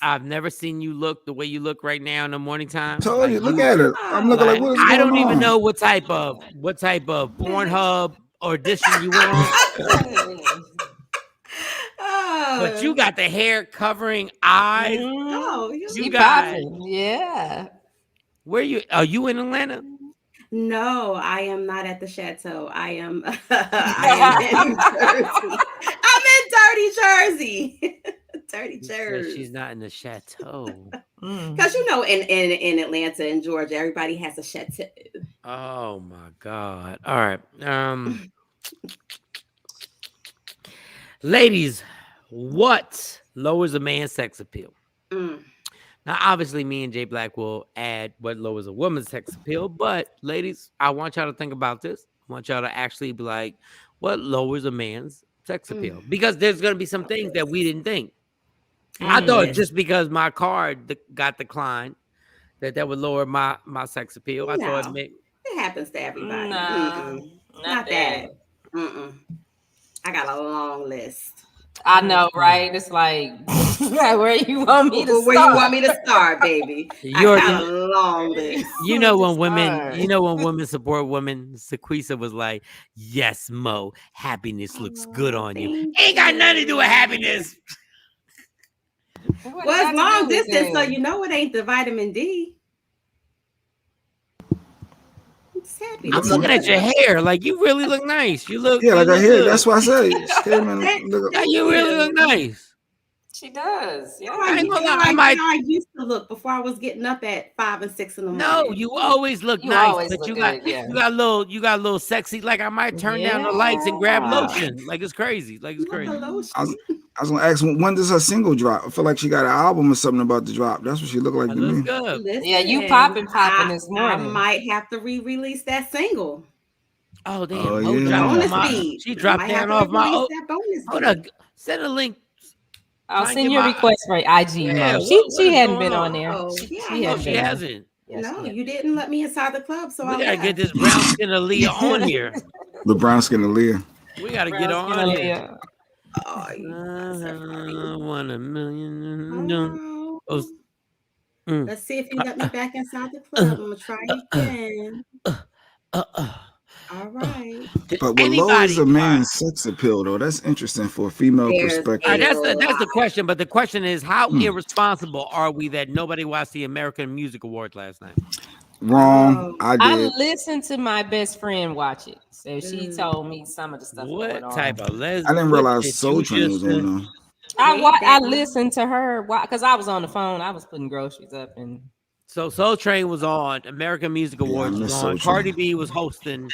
I've never seen you look the way you look right now in the morning time. Told you, look at her. I'm looking like what is going on? I don't even know what type of Pornhub audition you were on. But you got the hair covering eyes. Oh, you got yeah. Where are you in Atlanta? No, I am not at the chateau. I am in Jersey. I'm in dirty Jersey. Dirty Jersey. She's not in the chateau. Because in Atlanta and Georgia, everybody has a chateau. Oh my God. All right. Ladies, what lowers a man's sex appeal? Now, obviously, me and Jay Black will add what lowers a woman's sex appeal. But, ladies, I want y'all to think about this. I want y'all to actually be like, what lowers a man's sex appeal? Because there's going to be some things that we didn't think. I thought just because my card got declined, that would lower my sex appeal. I thought it happens to everybody. Nah, Not that. I got a long list. I know, right? It's like where you want me to start? Where you want me to start, baby? I got a long list. You know when women support women, Sequisa was like, "Yes, Mo, happiness looks good on you." Ain't got nothing to do with happiness. Well, it's long distance, so you know it ain't the vitamin D. I'm looking at your hair. Like, you really look nice. You look. Yeah, like her hair. Good. That's why I say. You really look nice. She does. Yeah. I used to look before I was getting up at 5 and 6 in the morning. No, you always look nice, but you got a little sexy. Like, I might turn down the lights and grab lotion. Like, it's crazy. Like, it's crazy. I was gonna ask, when does her single drop? I feel like she got an album or something about to drop. That's what she looked like to me. Good. Listen, yeah, you popping this morning. I might have to re-release that single. Oh damn! She dropped down off my. Hold on, send a link. I'll send you a request for IG. Mo. She hadn't been on there. She hasn't. No, you didn't let me inside the club, so we gotta get this brown skin Aaliyah on here. The brown skin Aaliyah. We gotta get on here. Oh, want a million. Let's see if you let me back inside the club. I'm gonna try again. All right. But what lowers a man's sex appeal, though? That's interesting for a female perspective. That's the question. But the question is, how irresponsible are we that nobody watched the American Music Awards last night? Wrong. I did. I listened to my best friend watch it, so she told me some of the stuff. What type of lesbian? I didn't realize Soul Train was on there. I listened to her because I was on the phone. I was putting groceries up, and so Soul Train was on. American Music Awards was on. Cardi B was hosting.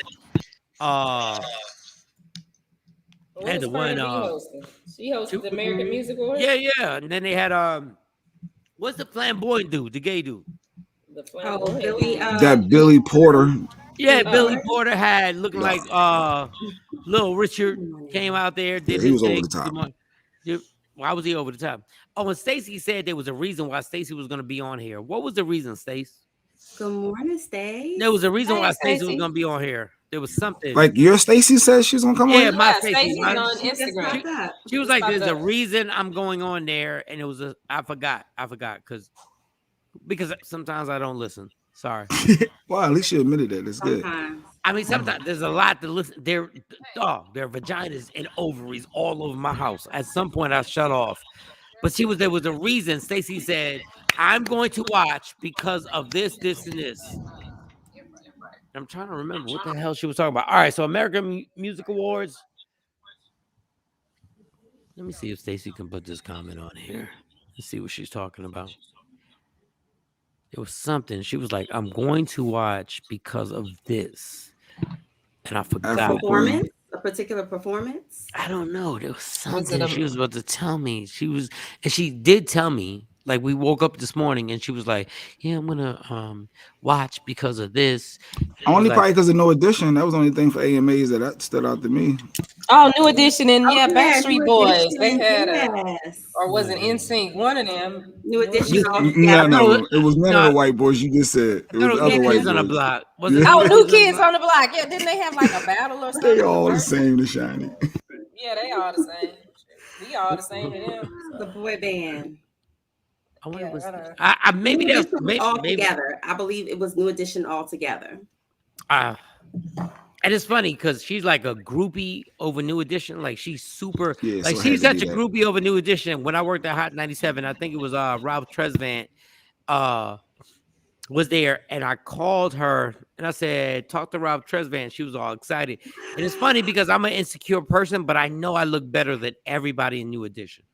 And the one she hosted the American Music Awards. Yeah. And then they had what's the flamboyant dude? The gay dude. That Billy Porter. Yeah, Billy Porter had looking like Little Richard came out there. Did he was over the top. Why was he over the top? Oh, and Stacey said there was a reason why Stacey was going to be on here. What was the reason, Stace? Good morning, Stace. There was a reason why Stacey was going to be on here. There was something. Like your Stacey says she's going to come on? Yeah, my Stacey on Instagram. She was like, there's a reason I'm going on there. And it was I forgot because sometimes I don't listen. Sorry. Well, at least you admitted that. It's good. I mean, sometimes there's a lot to listen. There are vaginas and ovaries all over my house. At some point, I shut off. But there was a reason. Stacey said, I'm going to watch because of this, this, and this. I'm trying to remember what the hell she was talking about. All right, so American Music Awards. Let me see if Stacey can put this comment on here. Let's see what she's talking about. It was something. She was like, I'm going to watch because of this. And I forgot. A particular performance? I don't know. There was something she was about to tell me. She did tell me. Like, we woke up this morning and she was like, yeah, I'm gonna watch because of this. Only probably because of No Edition. That was the only thing for AMAs that stood out to me. Oh, New Edition and Backstreet Boys. They had or was it NSYNC? One of them. New Edition. No. It was none of the white boys you just said. It was other white boys on the block. New Kids on the Block. Yeah, didn't they have like a battle or something? They all the same to Shiny. Yeah, they all the same. We all the same to them. The boy band. Maybe that's all together. I believe it was New Edition all together. And it's funny because she's like a groupie over New Edition. Like, she's super. Like, she's such a groupie over New Edition. When I worked at Hot 97, I think it was Ralph Tresvant was there, and I called her and I said, "Talk to Ralph Tresvant." She was all excited, and it's funny because I'm an insecure person, but I know I look better than everybody in New Edition.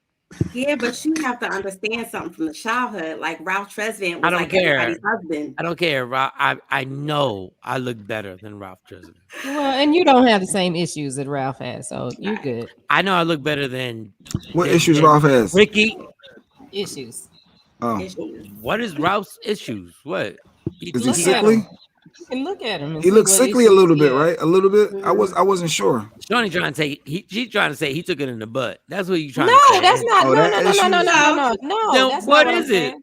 Yeah, but you have to understand something from the childhood. Like Ralph Tresvant was everybody's husband. I don't care. I know I look better than Ralph Tresvant. Well, and you don't have the same issues that Ralph has, so you're good. I know I look better than. What issues Ralph has? Ricky. Issues. Oh. What is Ralph's issues? What? Is he sickly? You can look at him. And He see looks what sickly a issues little he bit, has. right? A little bit. I wasn't sure. Shawnee trying to take. She's trying to say he took it in the butt. That's what you trying No, to say. that's not. Oh, No, that no, no, no, no, issue? no, no, no. Then That's what not is I'm it? saying.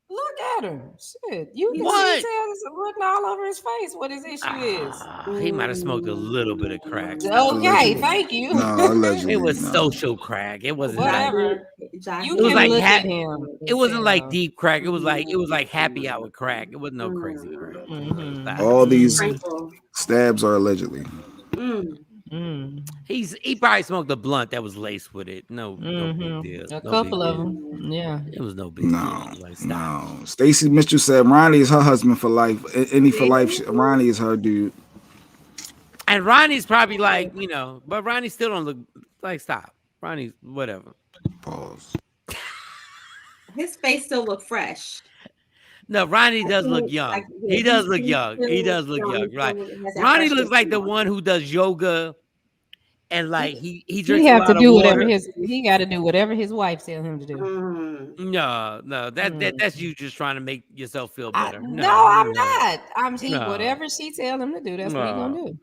Look at him. Shit, you can What? see tell there's written all over his face what his issue is. He might have smoked a little bit of crack. Okay, Allegedly. thank you. No, allegedly. It was no. social crack. It wasn't like Whatever. You It was can like look ha- at him. it wasn't like Yeah. deep crack. It was like happy hour crack. It wasn't no crazy crack. Mhm. All these Sprinkle. stabs are allegedly. He probably smoked a blunt that was laced with it. No big deal. A No couple big of deal. them. Yeah. It was no big No, deal. Like, stop. no. Stacy Mitchell said Ronnie is her husband for life. Any for life. Ronnie is her dude. And Ronnie's probably like, but Ronnie still don't look like, stop. Ronnie's whatever. Pause. His face still look fresh. No, Ronnie does look young. He does look young. He does look young. Right. Ronnie looks like the one who does yoga and like he drinks He a have lot to of do water. whatever he got to do whatever his wife tell him to do. No, that's you just trying to make yourself feel better. No, I'm not. Whatever she tell him to do, that's what he gonna do.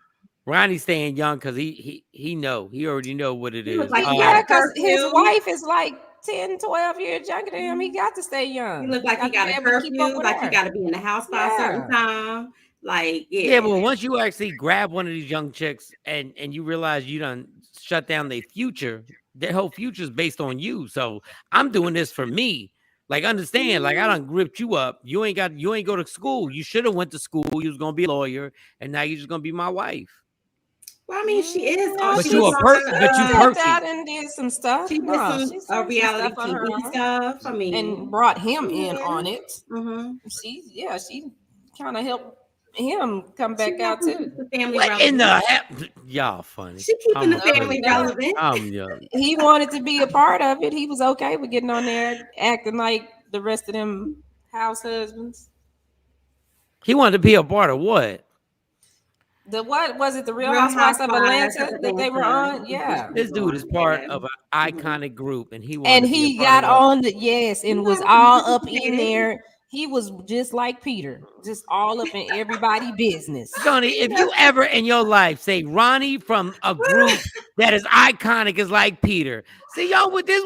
Ronnie's staying young because he already know what it is. like Yeah, because his wife is like 10, 12 years younger than him. He got to stay young. He look like he got a curfew, like he got to be in the house by a certain time. Like, yeah, but once you actually grab one of these young chicks and you realize you done shut down their future, their whole future is based on you. So I'm doing this for me. Like, understand, like I done gripped you up. You ain't go to school. You should have went to school. You was gonna be a lawyer, and now you're just gonna be my wife. Well, I mean, she is. But you perky. Out and did some stuff. She did some reality stuff TV stuff. I mean, and brought him in on it. She kind of helped him come back out too. The family what in the y'all funny? She keeping the family relevant. I'm young. He wanted to be a part of it. He was okay with getting on there acting like the rest of them house husbands. He wanted to be a part of what? What was it? The Real Housewives of Atlanta that they were on? Yeah. This dude is part of an iconic group, and he got on and was all up in there. He was just like Peter, just all up in everybody's business. Sonny, if you ever in your life say Ronnie from a group that is iconic is like Peter, see y'all with this.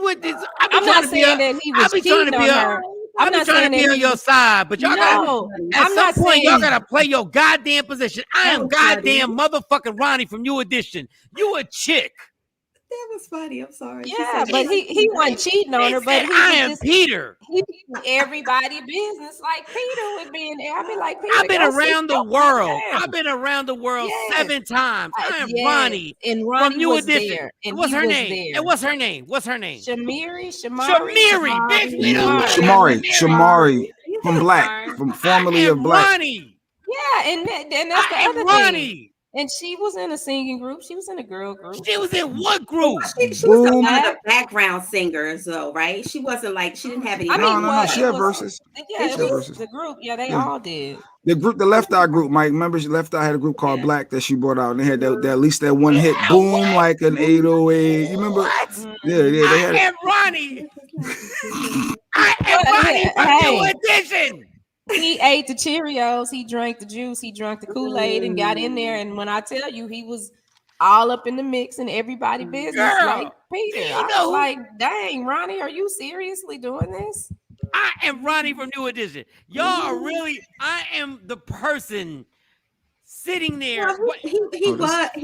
I'm not saying that he was cheating on her. I'm not trying to be on your side, but y'all at some point y'all gotta play your goddamn position. I am goddamn motherfucking Ronnie from New Edition. You a chick. That was funny. I'm sorry. Yeah, but he wasn't cheating on her. But I am Peter. He everybody business like Peter would be in there. I'd be like, Peter, I've been around the world. I've been around the world 7 times. I am Ronnie. And Ronnie from New was Edition. there. And what's her name? And what's her name? What's her name? Shamari, bitch. We don't Shamari from Black, from formerly of Black. Ronnie. Yeah, and that's the other Ronnie. thing. And she was in a singing group. She was in a girl group. She was in what group? She was one of the background singers, though, right? She wasn't like she didn't have any. No. She had verses. Yeah, it was the group. Yeah, they all did. The group, the Left Eye group, Mike. Remember, Left Eye had a group called Black that she brought out, and they had that at least that one hit, boom, like an 808. You remember? What? Yeah, they had. I am Ronnie. I am Ronnie from New Edition. He ate the Cheerios, he drank the juice, he drank the Kool-Aid and got in there. And when I tell you, he was all up in the mix and everybody business like Peter. I was like, dang, Ronnie, are you seriously doing this? I am Ronnie from New Edition. Y'all are really, I am the person sitting there. Well, he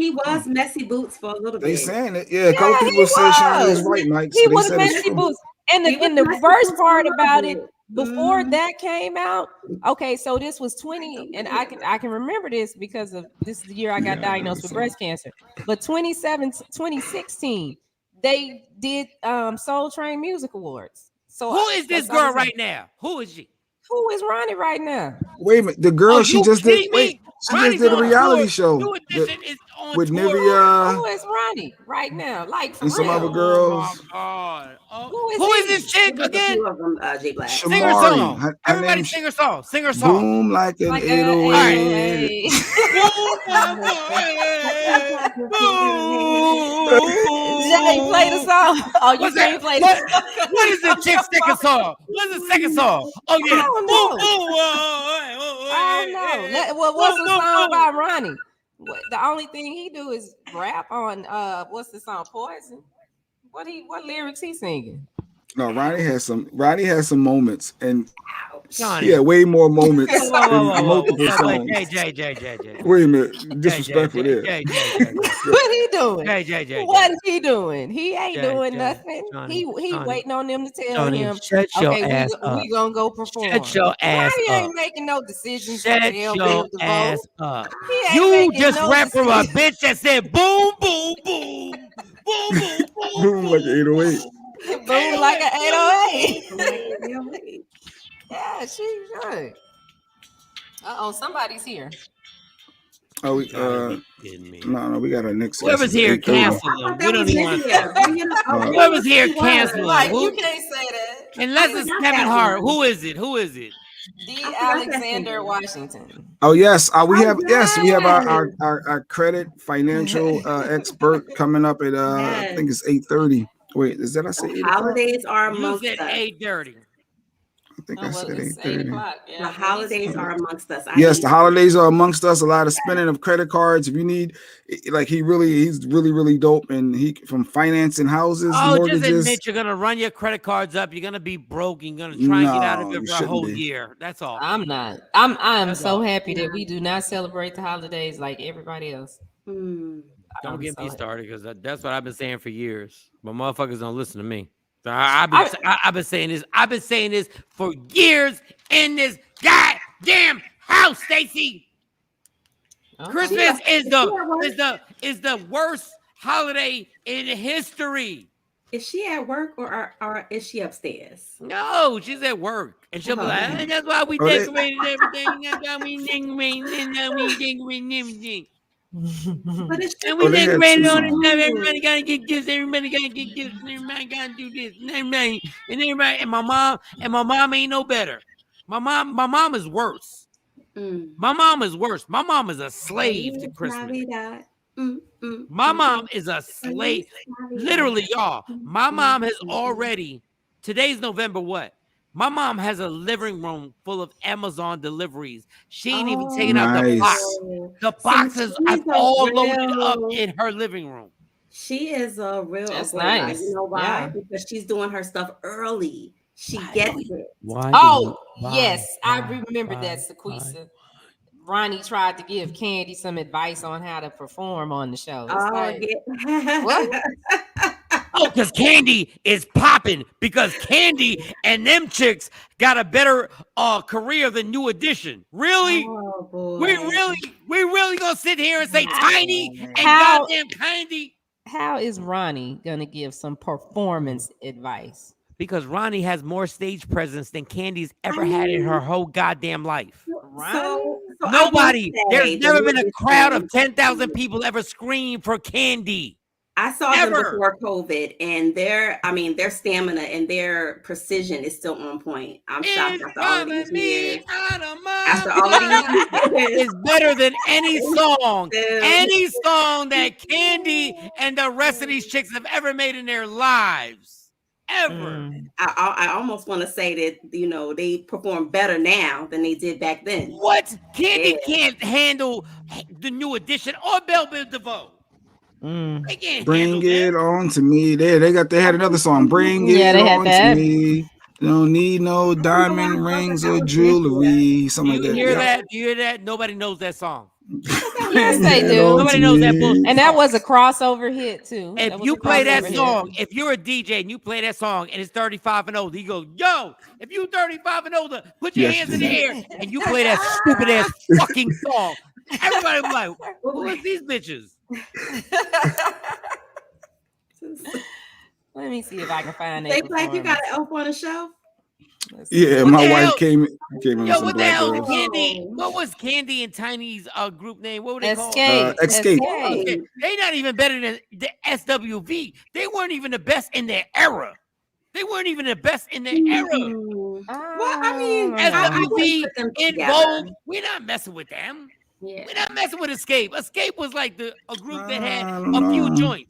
was Messy Boots for a little bit. They saying it. Yeah, a couple people said Shawn was right, Mike. He was Messy Boots. And the worst part about it, before that came out, okay, so this was 20, and I can remember this because of this is the year I got diagnosed with breast cancer. But 2016, they did Soul Train Music Awards. So who is this girl right now? Who is she? Who is Ronnie right now? Wait a minute, the girl she just did. Wait, she just did a reality show with Nivea. Who is Ronnie right now? Like for and some real. other girls. Who is this chick again? Sing her song. Everybody sing her song. Sing her song. Boom like an 808. DJ play the song. Oh, you What's can't that? play What, the song. what is the chick's second song? What's the second song? Oh yeah. I don't Boom, know. boom, whoa, I don't know. Well, what's the song by Ronnie? The only thing he do is rap on what's the song? Poison. What lyrics he singing? No, Ronnie has some moments, and Johnny. he had way more moments in multiple Wait, songs. Jay. Wait a minute, disrespectful there. What he doing? Jay. What is he doing? He ain't doing Jay, nothing. Johnny, he waiting on them to tell Johnny, him. shut your Okay, ass up. we gonna go perform. Shut your ass He up. ain't making no decisions. Shut to tell your them to ass vote. up. He ain't You making just no rap from a decisions. bitch that said boom, boom, boom, boom, boom, boom, Boom like an 808. Boom like an 808. Like 808. Yeah, she's good. Uh-oh, somebody's here. Oh, we, kidding me. no, we got our next. Whoever's guest. here, 8:30. cancel them. We don't even want to. Oh, Whoever's here, cancel Like, them. you can't say that. Unless it's Kevin Hart. Who is it? D. Alexander Washington. Oh yes, we have yes. our credit financial expert coming up at I think it's 8:30. Wait, is that I say 8 o'clock? Holidays are You amongst said us. 8:30. I think Oh, I said it's 8:30. 8:00. Yeah, The holidays are amongst us. Yes, the holidays are amongst us. A lot of spending of credit cards. If you need, like, he's really dope, and he from financing houses, mortgages. Just admit you're gonna run your credit cards up. You're gonna be broke. You're gonna try and get out of it for a whole year. That's all. I'm not. I'm so happy that we do not celebrate the holidays like everybody else. Don't get me started, because that's what I've been saying for years. But motherfuckers don't listen to me. So I've been saying this. I've been saying this for years in this goddamn house, Stacy. Christmas is the worst holiday in history. Is she at work or is she upstairs? No, she's at work, and she'll be like, "And that's why we decorated everything. That's why we decorated everything." And we decorated on it. Everybody gotta get gifts. Everybody gotta get gifts. And everybody gotta do this. And everybody, and my mom ain't no better. My mom is worse. My mom is worse. My mom is a slave to Christmas. My mom is a slave. Literally, y'all. My mom has already. Today's November what? My mom has a living room full of Amazon deliveries. She ain't even taken out the box. The boxes are all loaded up in her living room. She is a real. That's nice. You know why? Yeah. Because she's doing her stuff early. She gets it. Why? Yes, I remember that, Sequisa. Ronnie tried to give Candy some advice on how to perform on the show. What? Oh, because Candy is popping, because Candy and them chicks got a better career than New Edition. Really? Oh, boy. We really gonna sit here and say Tiny and goddamn Candy? How is Ronnie gonna give some performance advice? Because Ronnie has more stage presence than Candy's ever had in her whole goddamn life. So Nobody. There's never been a crowd of 10,000 people ever scream for Candy. I saw them before COVID, and their stamina and their precision is still on point. I'm shocked after all these years. After all of these years, it's better than any song, any song that Candy and the rest of these chicks have ever made in their lives, ever. I almost want to say that they perform better now than they did back then. What? Candy can't handle the New Edition or Belle Biv DeVoe. Bring it on to me. They had another song. Bring it on to me. Don't need no diamond rings or jewelry. Something like that. Do you hear that? Nobody knows that song. Yes, they do. Nobody knows that bullshit. And that was a crossover hit too. If you play that song, if you're a DJ and you play that song and it's 35 and older, you go, yo, if you 35 and older, put your hands in the air and you play that stupid ass fucking song. Everybody was like, who is these bitches? Let me see if I can find it. They like you got an elf on the shelf. Yeah, my wife came in. Yo, what the hell was Candy? What was Candy and Tiny's group name? What were they called? Escape. Okay. They not even better than the SWV. They weren't even the best in their era. Well, I mean, SWV in Vogue. We're not messing with them. Yeah. We're not messing with Escape. Escape was like a group that had a few joints.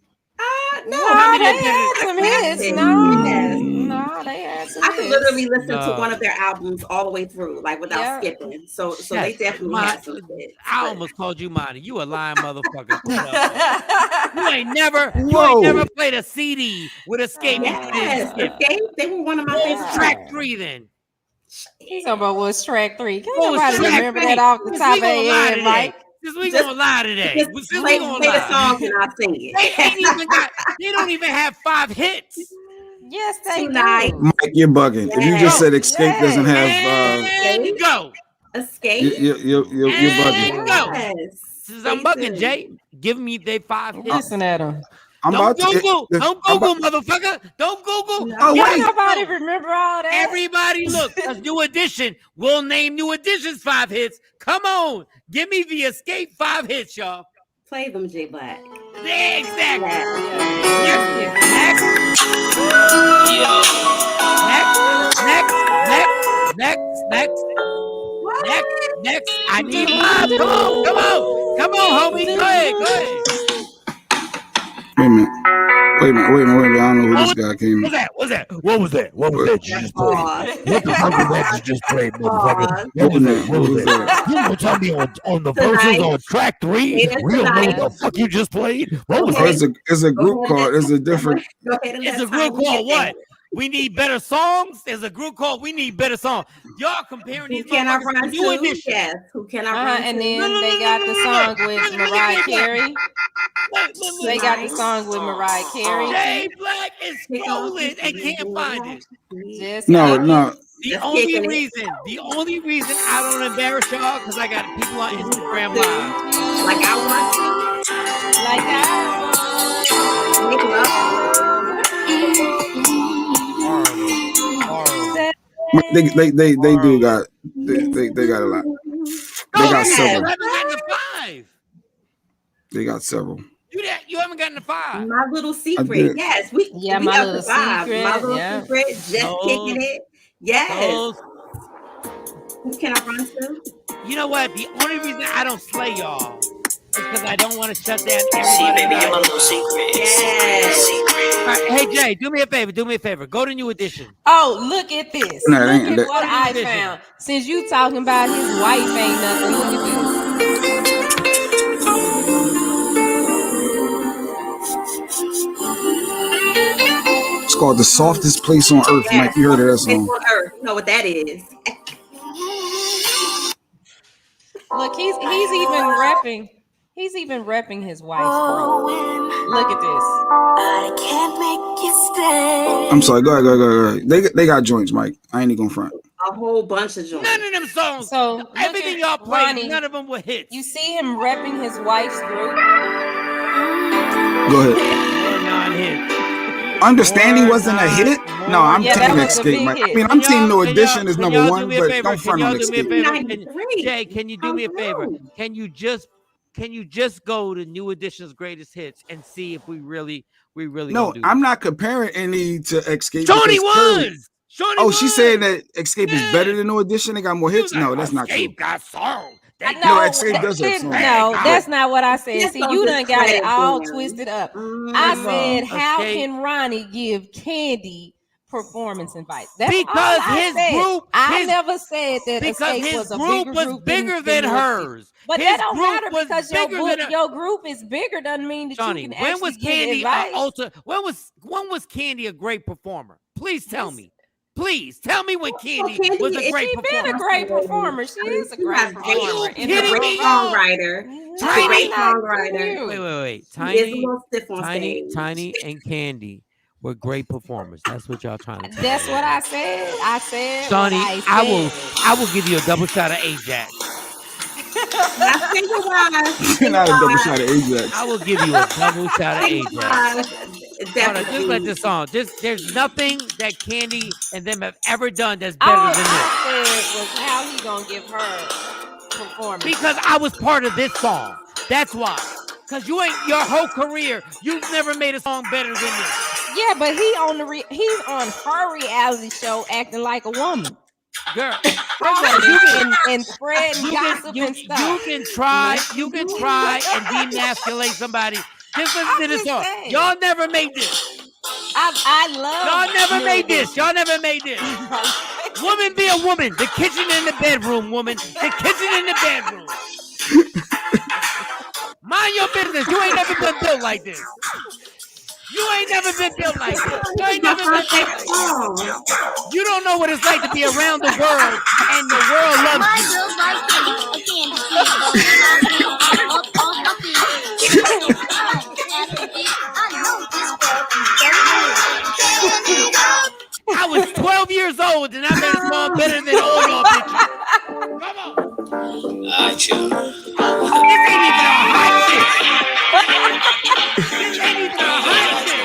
No, they had some hits. Yes. No, they had some I could hits. literally listen to one of their albums all the way through, like without Yeah. skipping. So they definitely have some hits. I almost called you Monty. You a lying motherfucker. Shut up, man. You ain't never played a CD with Escape. Yes, Escape. They were one of my favorites. Track 3 then. He's talking about what's track 3. Can't What was nobody track remember 3? that off the top of Since we their gonna lie head, today. Mike. Since we gonna lie today. Just play the song and I'll sing it. They don't even have 5 hits. Yes, they Tonight. do. Mike, you're bugging. If you just said Escape doesn't have And go. Escape. You're bugging. Go. Yes. Since I'm bugging, Jay, give me they 5 hits. Listen at him. Don't Google, motherfucker. Don't Google. Oh, wait. Nobody remember all that. Everybody, look, a New Edition. We'll name New Edition's 5 hits. Come on. Give me the Escape 5 hits, y'all. Play them, J Black. Yeah, exactly. Yes. Next. I need mine. Come on, homie. Go ahead. Wait a minute. I don't know who this guy came. What's that? What was that you just played? What the fuck was that you just played, motherfucker? What was that? You gonna tell me on the verses on track 3? We don't know what the fuck you just played? What was that? It's a group called. It's a different. It's a group called what? We need better songs. There's a group called We Need Better Songs. Y'all comparing these motherfuckers to New Edition. Yes. Who can I run And to? then they got the song with Mariah Carey. They got the song with Mariah Carey. Jay Black is stolen and can't find it. No. The only reason I don't embarrass y'all because I got people on Instagram Live. Like I want They do got they got a lot. They got several. They got several. You haven't gotten the 5. My Little Secret. Yes, we My got Little the 5. Secret. My Little Secret. Just kicking it. Yes. Who can I run to? You know what? The only reason I don't slay y'all is because I don't want to shut down everybody. Baby, I'm a little secret. Yes. Right, hey Jay, do me a favor. Go to New Edition. Oh, look at this. No, Look at what I found. Since you talking about his wife ain't nothing, look at this. It's called The Softest Place on Earth. Yes. Mike, you heard of that song? On Earth. You know what that is? Look, he's even repping. He's even repping his wife. Look at this. I can't make you stay. I'm sorry. Go ahead. They got joints, Mike. I ain't even gonna front. A whole bunch of joints. None of them songs. So Everything y'all played, Ronnie, none of them were hits. You see him repping his wife's group. Go ahead. More non-hits. Understanding wasn't a hit. No, I'm team Escape, Mike. I mean, I'm team New Edition is number 1, but don't front on Escape. Jay, can you do me a favor? Can you just go to New Edition's greatest hits and see if we really No, I'm not comparing any to Escape. Shawnee was. She said that Escape is better than New Edition. They got more hits. No, that's not true. Escape got songs. No, Escape does have songs. No, that's not what I said. See, you done got it all twisted up. I said, how can Ronnie give Candy performance advice? That's because his group. I never said that Escape his was a group bigger was group bigger than hers. But his that don't group matter was because your group is bigger. Doesn't mean that Johnny, you can when actually was give Candy advice. when was Candy a great performer? Please tell me. Please tell me when Candy Candy was a great performer. She's been a great performer. She is a great performer. She's a great songwriter. Tiny songwriter. Wait. Tiny and Candy were great performers. That's what y'all trying to tell That's what I said. I said, Johnny, I will give you a double shot of Ajax. You're not a double shot of Ajax. I will give you a double shot of Ajax. Definitely. Just like this song. There's nothing that Candy and them have ever done that's better than this. I said was how he gonna give her performance. Because I was part of this song. That's why. Because you ain't your whole career, you've never made a song better than this. Yeah, but he's on her reality show acting like a woman. Girl, and spread gossip and stuff. You can try and demasculate somebody. Just listen to this song. saying. Y'all never made this. I love. Y'all never made this. Y'all never made this. Woman be a woman. The kitchen and the bedroom, woman. The kitchen and the bedroom. Mind your business. You ain't never been built like this. You ain't never been built like this. You ain't never been built like this. You don't know what it's like to be around the world and the world loves you. I was 12 years old and I made a song better than all y'all bitches. Come on. This ain't even a hot shit. This ain't even a hot shit.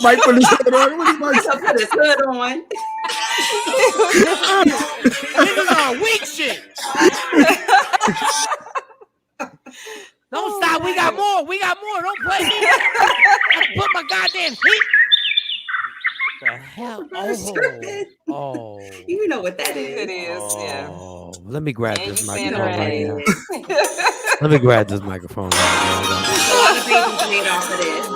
Mike put his hood on. What is Mike? Put his hood on. This is all weak shit. Don't stop. We got more. We got more. Don't play me. I put my goddamn heat. The hell? Oh. You know what that is. It is, yeah. Oh. Let me grab this saying microphone right right. now. Let me grab this microphone right now. A lot of babies made off of this.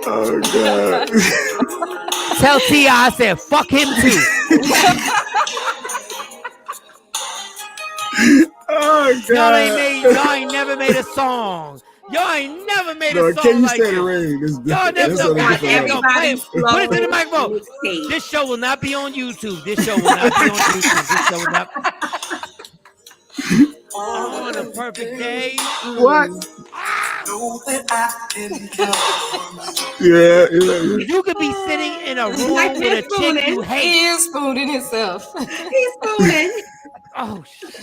Oh God. Tell T.I. I said, fuck him too. Oh Y'all God. ain't never made a song. Y'all ain't never made No, a song can you like say this. the ring? This is Y'all different. never That's a different level. Put it to the microphone. This show will not be on YouTube. This show will not be on YouTube. This show will not. On a perfect day. What? Yeah. You could be sitting in a room with a chick you hate. He is spooning himself. He's spooning. Oh shit.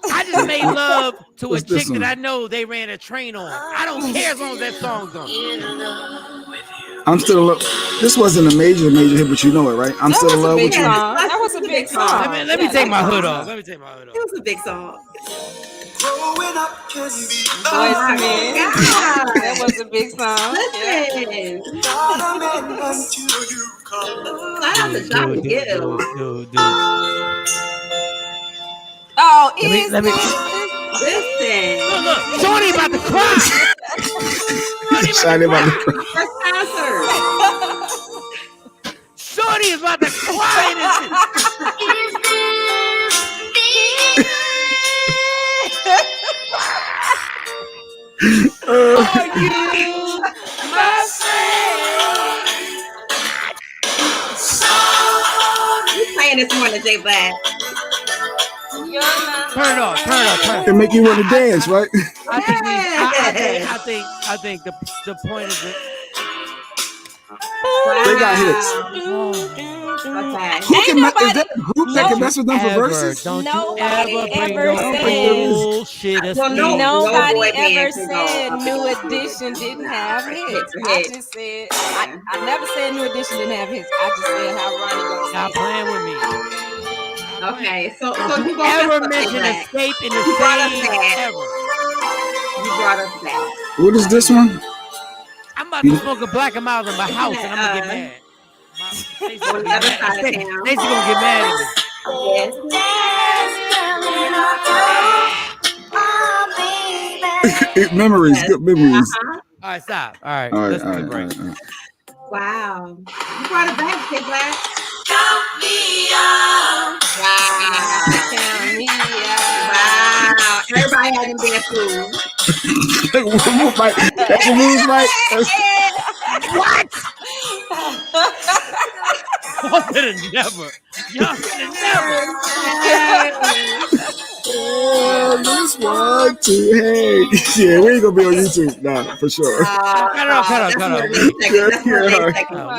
I just made love to What's a this chick that one? I know they ran a train on. I don't care as long as that song's on. I'm still. This wasn't a major hit, but you know it, right? I'm That still in was a love big with you. song. That was a big song. Let me take my hood off. Let me take my hood off. It was a big song. Boys to Men. God. That was a big song. Listen. Shout out to Johnny Gill. Oh, Let me. Listen. Look. Shorty about to cry. Shorty about to cry. First concert. Shorty is about to cry in this shit. Are you my friend? You playing this morning, J Black. Turn it off. It make you want to dance, right? I think the point of it. They got hits. Okay. Who can mess with them for verses? Nobody ever said. Well, Nobody boy ever band can go said up New against Edition didn't have hits. Hits. I just said I never said New Edition didn't have hits. I just said how Ronnie gonna Stop say playing with me. Okay, so you Ever mention Escape in the same ever? You brought us back. What is this one? I'm about to smoke a black and mild in my house, and I'm gonna get mad. Stacey gonna get mad at me. Yes. Memories, good memories. All right, stop. All right, All let's right. Wow. You brought it back, J Black. Wow. Everybody had them dance moves. That's your moves, Mike. What? Y'all could have never. This one too. Hey, yeah, we ain't gonna be on YouTube, nah, for sure. Cut off.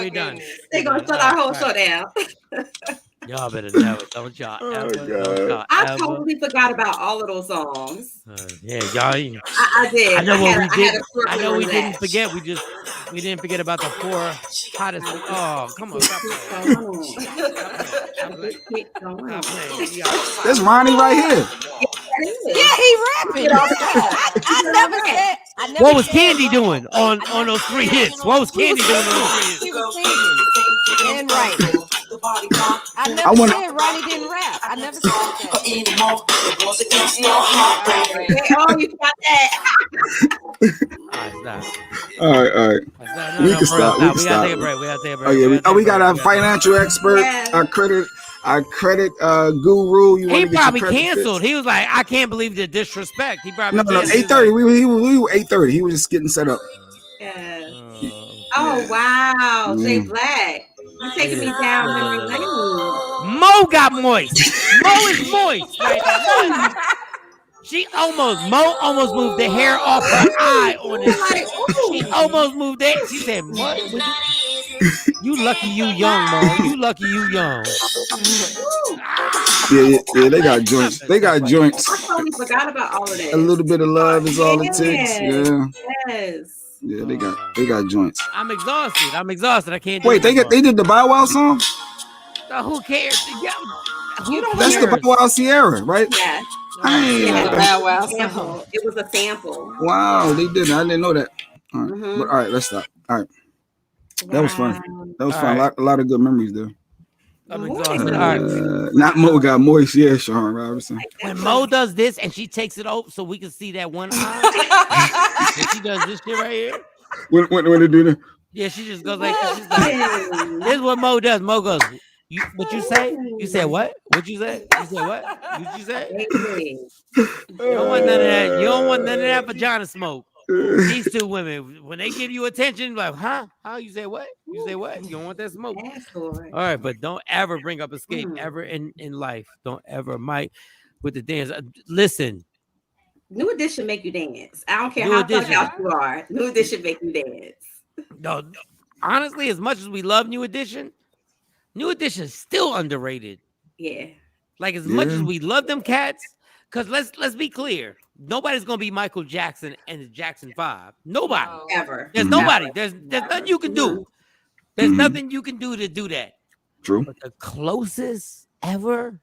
We done. They're gonna shut our whole show down. Y'all better never. Don't y'all ever. I totally forgot about all of those songs. Yeah, y'all. I did. I know what we did. I know we didn't forget. We didn't forget about the 4 hottest. Oh, come on. Stop playing. There's Ronnie right here. Yeah, he rapping. I never said. What was Candy doing on those 3 hits? What was Candy doing on those 3 hits? She was singing and writing. I never said Ronnie didn't rap. I never said that. Oh, you got that. All right. We can stop. We gotta take a break. Oh yeah. We got our financial expert. Yeah. Our credit guru. You He want to probably get your credit canceled. fixed? He was like, I can't believe the disrespect. He probably No. canceled. 8:30. We were 8:30. He was just getting set up. Yeah. Oh wow, Jay Black. You're taking me down memory lane. Mo got moist. Mo is moist. Right now. Mo almost moved the hair off her eye on his face. She almost moved it. She said, what? You lucky you young, Mo. You lucky you young. Yeah, they got joints. They got joints. I totally forgot about all of that. A little bit of love is all it takes. Yeah. Yes. Yeah, they got joints. I'm exhausted. I can't do Wait, they did the Bow Wow song? Who cares? Yeah. That's the Bow Wow Sierra, right? Yeah. Bow Wow Sample. It was a sample. Wow, they did. I didn't know that. All right, Mm-hmm. but all right, let's stop. All right, that was fun. That was All fun. right. A lot of good memories there. I'm exhausted. All right. Not Mo got moist. Yeah, Shawn Robinson. When Mo does this and she takes it off so we can see that one eye, and she does this shit right here. When they do that? Yeah, she just goes like, this is what Mo does. Mo goes, what you say? You said what? What you say? You said what? What you say? You don't want none of that. You don't want none of that vagina smoke. These two women, when they give you attention, like, huh? How you say what? You say what? You don't want that smoke. All right, but don't ever bring up escape ever in life. Don't ever, Mike, with the dance. Listen. New Edition make you dance. I don't care how fucked out you are. New Edition make you dance. No, honestly, as much as we love New Edition is still underrated. Yeah. Like as much as we love them cats, because let's be clear, nobody's gonna be Michael Jackson and the Jackson 5. Nobody. Ever. There's nobody. There's nothing you can do. There's nothing you can do to do that. True. But the closest ever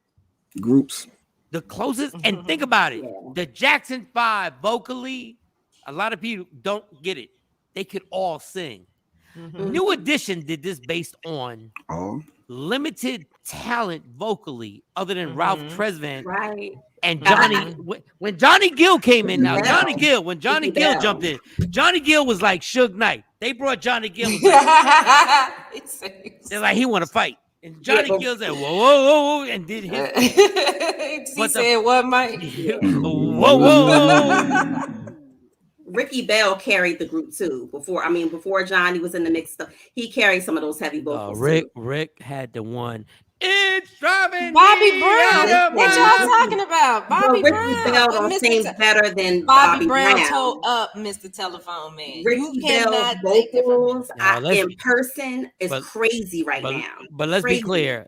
groups. The closest, and think about it. The Jackson 5 vocally, a lot of people don't get it. They could all sing. New Edition did this based on limited talent vocally, other than Ralph Tresvant. Right. And Johnny, when Johnny Gill came in, when Johnny Gill jumped in, Johnny Gill was like Suge Knight. They brought Johnny Gill. They're like, he want to fight. And Johnny Gill said, whoa, and did his. He said, what, Mike? Whoa. Ricky Bell carried the group too. Before Johnny was in the mix, he carried some of those heavy vocals. Rick had the one. It's driving Bobby Brown. What y'all talking about? Bobby Brown. Ricky Bell don't sing better than Bobby Brown. Told up Mr. Telephone Man. Ricky Bell's vocals in person is crazy right now. But let's be clear.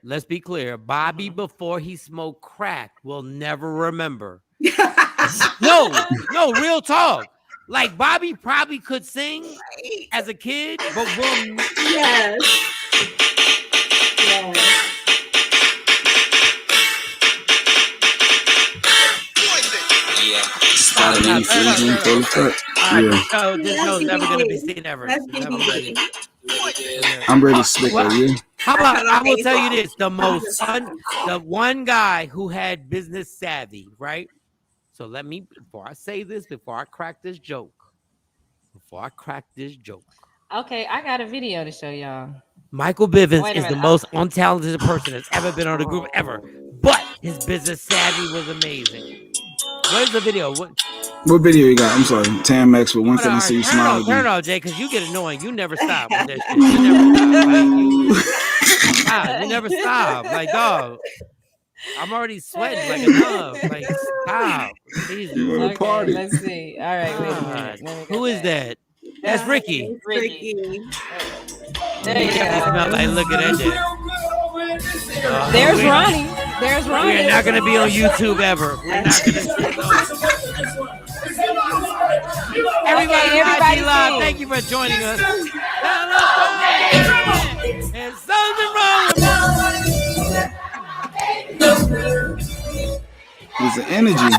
Bobby, before he smoked crack, will never remember. No, real talk. Like Bobby probably could sing as a kid, but will yes. This show's never gonna be seen ever. I'm ready to stick with you. How about I will tell you this: the one guy who had business savvy, right? So before I say this, before I crack this joke. Okay, I got a video to show y'all. Michael Bivins is the most untalented person that's ever been on the group ever, but his business savvy was amazing. Where's the video? What video you got? I'm sorry, Tam X with one couldn't see you smile. Turn it off, Jay, because you get annoying. You never stop with that shit. You never stop. Like, dog. I'm already sweating like a dog. Like, stop. Okay, party. Let's see. All right, wait a minute. Who is that? That's Ricky. Ricky. There you go. Like, look at that. There's Ronnie. There's Ronnie. We're not going to be on YouTube ever. We're not going to. Everybody live, thank you for joining us. There's something wrong with There's an energy.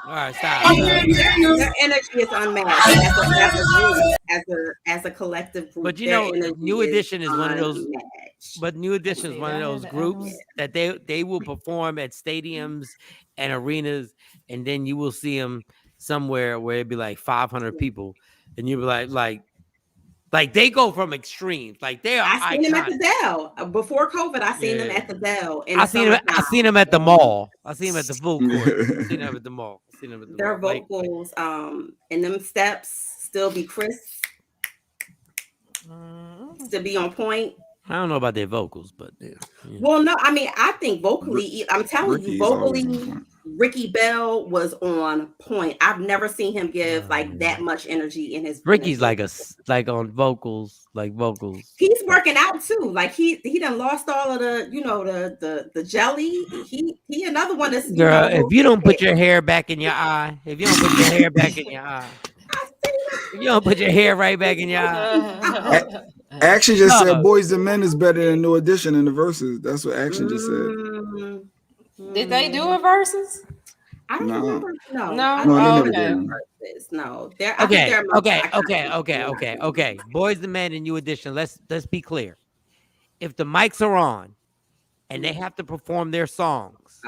All right, stop. Their energy is unmatched as a collective group. But you know, New Edition is one of those. But New Edition is see, one of I those had- groups that they will perform at stadiums and arenas, and then you will see them somewhere where it'd be like 500 people, and you'd be like they go from extremes. Like they are I seen them at the iconic. Dell before COVID. I seen them Yeah. at the Dell in I the seen them summertime. at the mall. I seen them at the full court. I seen them at the mall. I seen them at the Their mall. Like, vocals, and them steps still be crisp, to be on point. I don't know about their vocals, but yeah. Well, no, I mean, I think vocally, I'm telling you, Ricky's always on vocally, point. Ricky Bell was on point. I've never seen him give like that much energy in his. Ricky's like on vocals, He's working out too. Like he done lost all of the, the jelly. He another one that's Girl, if you don't put your hair back in your eye, if you don't put your hair back in your eye, if you don't put your hair right back in your eye. Action just said Boys and Men is better than New Edition in the verses. That's what Action just said. Did they do a verses? I don't remember. No, No? I No, don't they never remember did. verses. No, I think they're Okay. Boys and Men in New Edition. Let's be clear. If the mics are on and they have to perform their songs,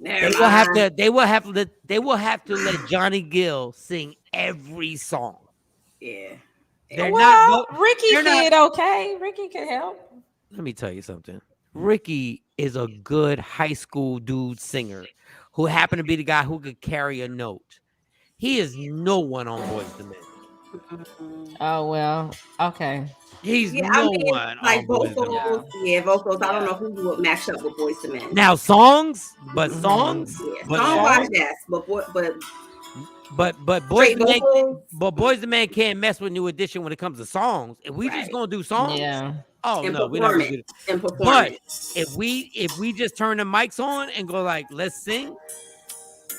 they will have to let Johnny Gill sing every song. Yeah. Ricky did okay. Ricky could help. Let me tell you something. Ricky is a good high school dude singer who happened to be the guy who could carry a note. He is no one on Boys II Men. Oh well, okay. He's no one like on Boys II Men. vocals. Yeah, vocals. I don't know who would match up with Boys II Men. Now songs, but songs, Yeah, but song-wise, songs, yes, but Boys straight II Men, vocals. but Boys II Men can't mess with New Edition when it comes to songs. If we just gonna do songs, oh And no, we're not gonna do performance. And But performance. if we just turn the mics on and go like, let's sing,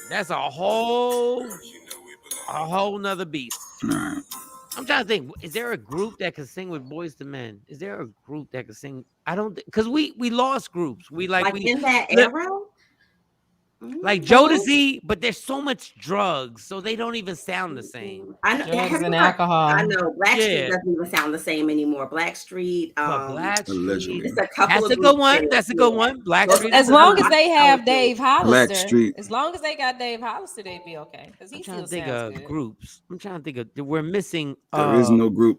that's a whole nother beast. Nah. I'm trying to think. Is there a group that can sing with Boys II Men? Is there a group that can sing? I don't, because we lost groups. We in that era. Like Jodeci, but there's so much drugs, so they don't even sound the same. I know, Drugs and alcohol. I know Blackstreet Yeah. doesn't even sound the same anymore. Blackstreet, Allegedly. it's a couple. That's of a good groups one. that- That's a good one. Blackstreet. As long as they have Dave Hollister, Blackstreet. as long as they got Dave Hollister, they'd be okay. Because he I'm trying still to think sounds of good. groups. I'm trying to think of. We're missing. There is no group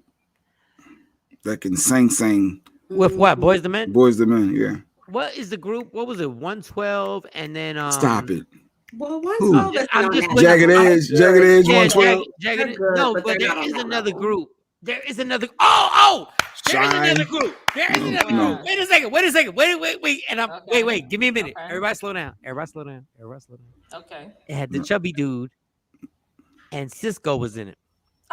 that can sing With what? Boys II Men. Boys the Men. Yeah. What is the group? What was it? 112 and then Stop it. Well, Who? 112 is I'm not just that putting- Jagged Edge. Jagged Edge. Yeah, 112. Jagged. They're good, No, but but they're there not on is that another level. group. There is another. Oh, there is Shine. another group. There is another No. group. Wait a second. Wait. And I'm Okay. wait. Give me a minute. Okay. Everybody slow down. Okay. It had the chubby dude, and Cisco was in it.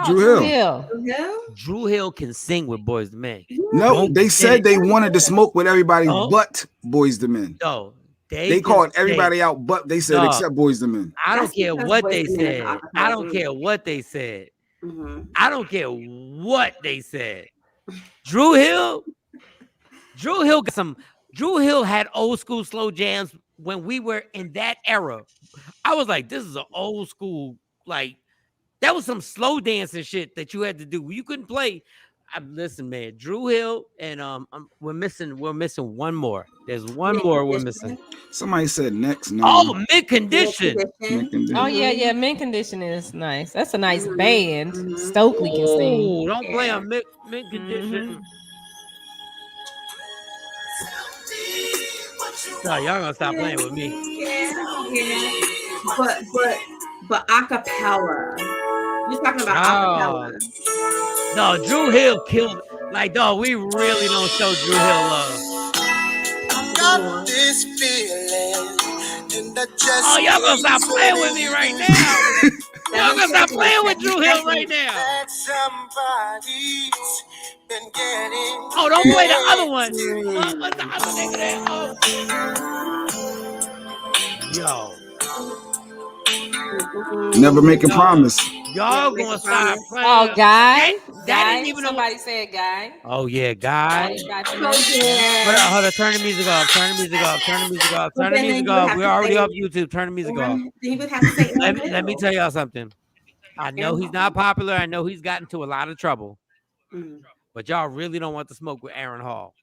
Drew Hill. Yeah. Drew Hill can sing with Boys II Men. No, Don't they get said it. they wanted to smoke with everybody Oh. but Boys the Men. No, They just called said- everybody out, but they said No. except Boys the Men. I don't That's care because what Boyz they II Men said. are I don't alcohol. care what they said. Mm-hmm. I don't care what they said. Drew Hill got some. Drew Hill had old school slow jams when we were in that era. I was like, this is an old school, like that was some slow dancing shit that you had to do. You couldn't play. Listen, man, Drew Hill and we're missing one more. There's one more we're missing. Somebody said next. No. Oh, mid condition. Oh yeah. Mint Condition is nice. That's a nice band. Stokely can sing. Oh, don't play on mid condition. No, y'all gonna stop playing with me. Yeah. But acapella. You're talking about acapella. No, Drew Hill killed. Like, dog, we really don't show Drew Hill love. Got this feeling, and I just Oh, y'all gonna stop playing with me right now. Y'all gonna stop playing with Drew Hill right now. that somebody's been getting. Oh, don't play the other one. What's the other nigga there? Oh. Yo, Never make a promise. y'all gonna stop playing. Oh, Guy. That Guy. didn't even know. Somebody said Guy. Oh yeah, guy. Hold on, turn the music off. Turn the music off. We're already off YouTube. Turn the music off. He would have to say Let me tell y'all something. I know he's not popular. I know he's gotten into a lot of trouble. But y'all really don't want to smoke with Aaron Hall.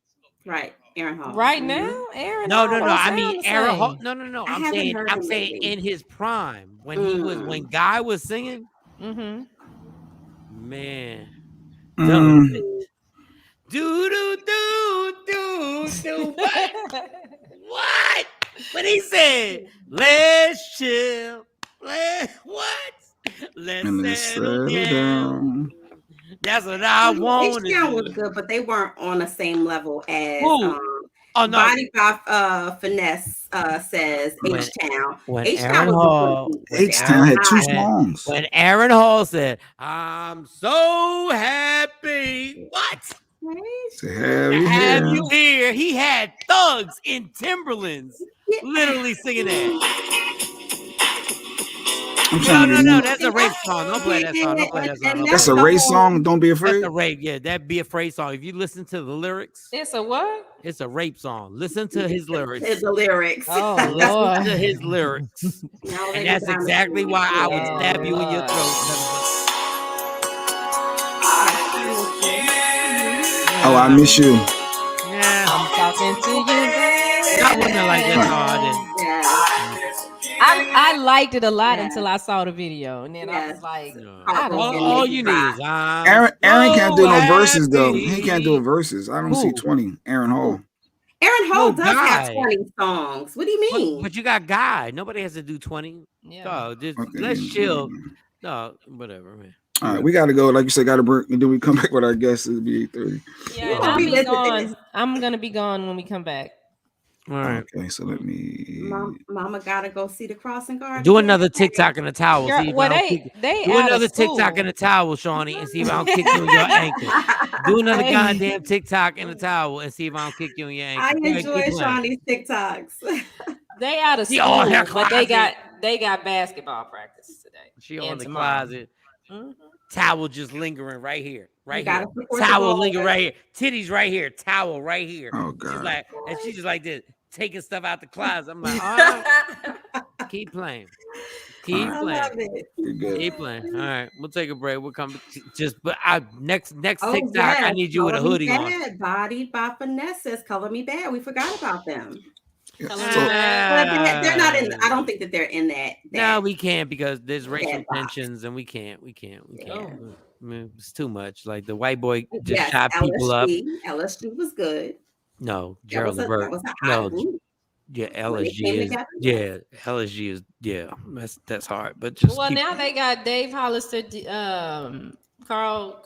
Right, Aaron Hall. Right now, Aaron. No. Hall don't I sound mean the Aaron Hall. same. No. I I'm haven't saying heard him lately. in his prime when Guy was singing. Mm-hmm. Man. Mm. Do what? What? When he said, let's chill. Let's settle down. That's what I want to H-Town do. was good, but they weren't on the same level as No. Body by Finesse says H-Town. When H-Town Aaron was Hall, H-Town had 2 songs. When Aaron Hall said, I'm so happy. What? To have you here? He had thugs in Timberlands literally singing that. No, that's a rape song. Don't play that song. That's a race song. Don't be afraid. That's a rape. Yeah, that Be Afraid song. If you listen to the lyrics, it's a what? It's a rape song. Listen to his lyrics. The lyrics. Oh Lord. Listen to his lyrics. And that's exactly why I would stab you in your throat. Oh, I miss you. Yeah, I'm talking to you. Not women like that. I liked it a lot until I saw the video, and then I was like, all you need is Aaron can't do no verses though. He can't do a verses. I don't see 20. Aaron Hall. Aaron Hall does have 20 songs. What do you mean? But you got Guy. Nobody has to do 20. Yeah. Let's chill. No, whatever, man. All right, we got to go. Like you said, got to break. And then we come back with our guests. It'll be 8:30. Yeah, I'm gonna be gone when we come back. All right. Okay, so let me. Mama gotta go see the crossing guard. Do another TikTok in the towel. Girl, see if well, do another TikTok in the towel, Shawnee, and see if I don't kick you in your ankle. Do another goddamn TikTok in the towel and see if I don't kick you in your ankle. I enjoy Shawnee's TikToks. They out of school, but they got basketball practice today. She on the closet. Mm-hmm. Towel just lingering right here. Towel lingering right here. Titties right here. Towel right here. Oh God. She's just like this, taking stuff out the closet. I'm like, all right. Keep playing. Keep playing. All right. We'll take a break. We'll come next TikTok. I need you with a hoodie on. Body by Finesse says Color Me Bad. We forgot about them. They're not in. I don't think that they're in that. No, we can't because there's racial tensions, and we can't. I mean, it's too much. Like the white boy just shot people up. LSG was good. No, Gerald Levert. No, yeah, LSG is. Yeah, LSG is. That's hard. But just now they got Dave Hollister, Carl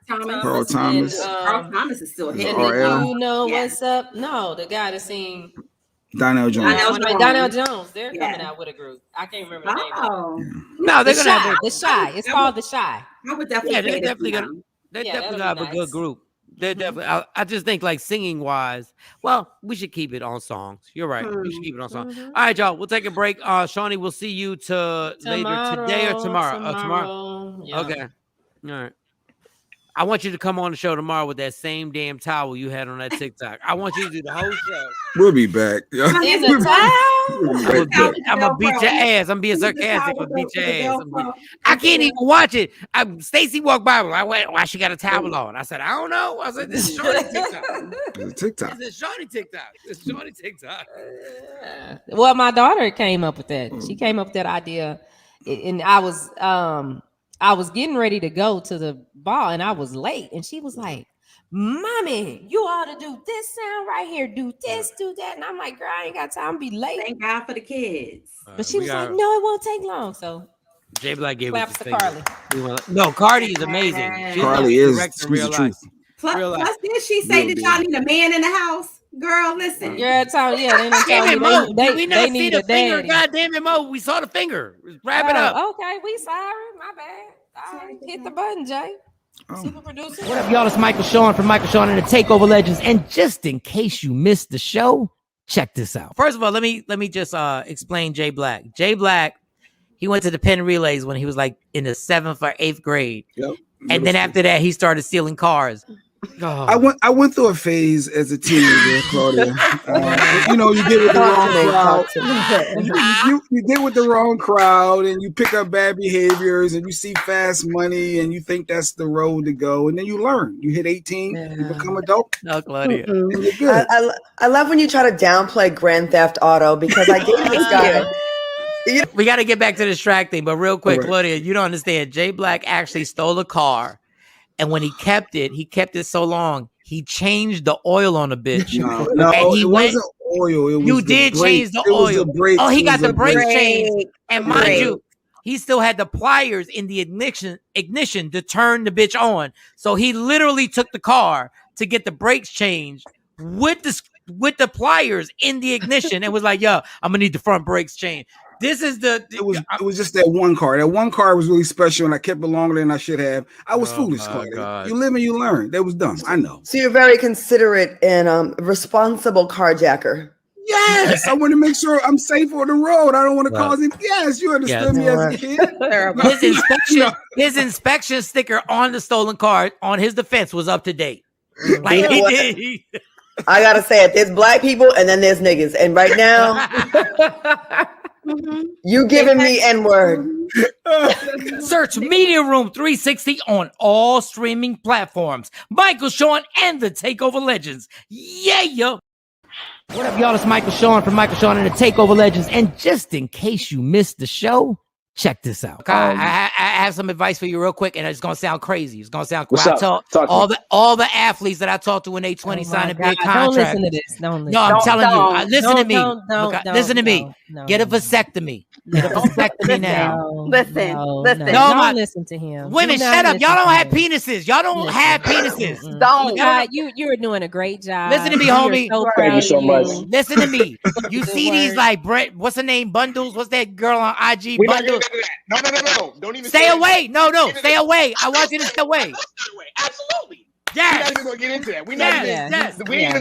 Thomas. Carl Thomas is still hitting. You know what's up? No, the guy that sing Donnell Jones. Donnell Jones. They're coming out with a group. I can't remember the name. No, they're gonna have the Shy. It's called the Shy. I would definitely. They're definitely gonna have a good group. They're definitely. I just think like singing wise. Well, we should keep it on songs. You're right. We should keep it on songs. All right, y'all. We'll take a break. Shawnee, we'll see you later today or tomorrow. Tomorrow. Yeah. Okay. All right. I want you to come on the show tomorrow with that same damn towel you had on that TikTok. I want you to do the whole show. We'll be back. In the towel? I'm gonna beat your ass. I'm being sarcastic. I'm gonna beat your ass. I can't even watch it. Stacy walked by. I went, why she got a towel on? I said, I don't know. I said, this is Shawnee TikTok. It's a TikTok. It's Shawnee TikTok. It's Shawnee TikTok. Well, my daughter came up with that. She came up with that idea, and I was getting ready to go to the bar and I was late. And she was like, Mommy, you ought to do this sound right here. Do this, do that. And I'm like, girl, I ain't got time to be late. Thank God for the kids. But she was like, no, it won't take long. So J Black gave claps to Carly. No, Cardi is amazing. Carly is she's the truth. Plus, did she say that y'all need a man in the house? Girl, listen. Yeah, they need a daddy. God damn it, Mo. We saw the finger. Wrap it up. Okay, we sorry. My bad. All right, hit the button, Jay. Super producer. What up, y'all? It's Michael Shawn from Michael Shawn and the Takeover Legends. And just in case you missed the show, check this out. First of all, let me just explain J Black. J Black, he went to the Penn Relays when he was like in the 7th or 8th grade. Yep. And then after that, he started stealing cars. I went through a phase as a teenager, Claudia. You know, you get with the wrong crowd. You get with the wrong crowd, and you pick up bad behaviors, and you see fast money, and you think that's the road to go, and then you learn. You hit 18, you become adult. No, Claudia. And you're good. I love when you try to downplay Grand Theft Auto because I dated this guy. We got to get back to the track thing, but real quick, Right. Claudia, you don't understand. Jay Black actually stole a car, and when he kept it so long, he changed the oil on the bitch. No, and he it wasn't oil. It was you the did brake. change the It was oil. the brakes. Oh, he It got was the brakes brake. changed, and mind you, he still had the pliers in the ignition to turn the bitch on. So he literally took the car to get the brakes changed with the pliers in the ignition, and was like, "Yo, I'm gonna need the front brakes changed." This is It was just that one car. That one car was really special, and I kept it longer than I should have. I was foolish, Claudia. God. You live and you learn. That was dumb. I know. So you're very considerate and responsible carjacker. Yes, I want to make sure I'm safe on the road. I don't want to cause it. Yes, you understood me as a kid. His inspection sticker on the stolen car, on his defense, was up to date. Like You know he did. I gotta say it. There's black people and then there's niggas, and right now you giving me N-word. Search Media Room 360 on all streaming platforms. Michael Shawn and the Takeover Legends. Yeah. What up, y'all? It's Michael Shawn from Michael Shawn and the Takeover Legends. And just in case you missed the show, check this out. I have some advice for you real quick, and it's gonna sound crazy. It's gonna sound all the athletes that I talked to when they 20 signed a big contract. Don't listen to this. Don't listen. No, I'm telling you. Listen to me. Listen to me. No, Get a vasectomy. Get a vasectomy now. Listen. Don't listen to him. Women, shut up. Y'all don't have penises. Y'all don't have penises. Don't. God, you're doing a great job. Listen to me, homie. Thank you so much. Listen to me. You see these like what's her name? Bundles? What's that girl on IG? We're not Bundles. gonna do that. No. Don't even Stay away. No. Stay away. I want you to stay away. Absolutely. Yes. We're not even gonna get into that. We ain't Yeah. even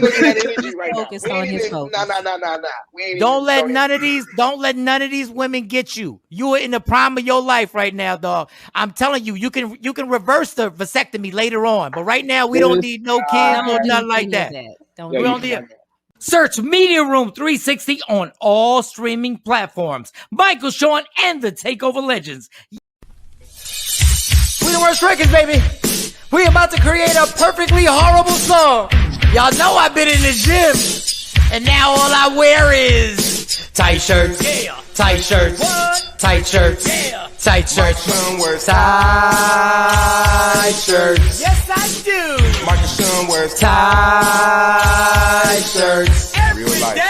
gonna get that energy right Focus now. on his focus. Nah. Don't let none of these women get you. You are in the prime of your life right now, dog. I'm telling you, you can reverse the vasectomy later on, but right now we don't need no kids or nothing like that. Don't We don't need. Search Media Room 360 on all streaming platforms. Michael Shawn and the Takeover Legends. We the worst records, baby. We about to create a perfectly horrible song. Y'all know I've been in the gym, and now all I wear is tight shirts, tight shirts, tight shirts, tight shirts, tight shirts. Yes, I do. Michael Shawn wears Tight shirts every day.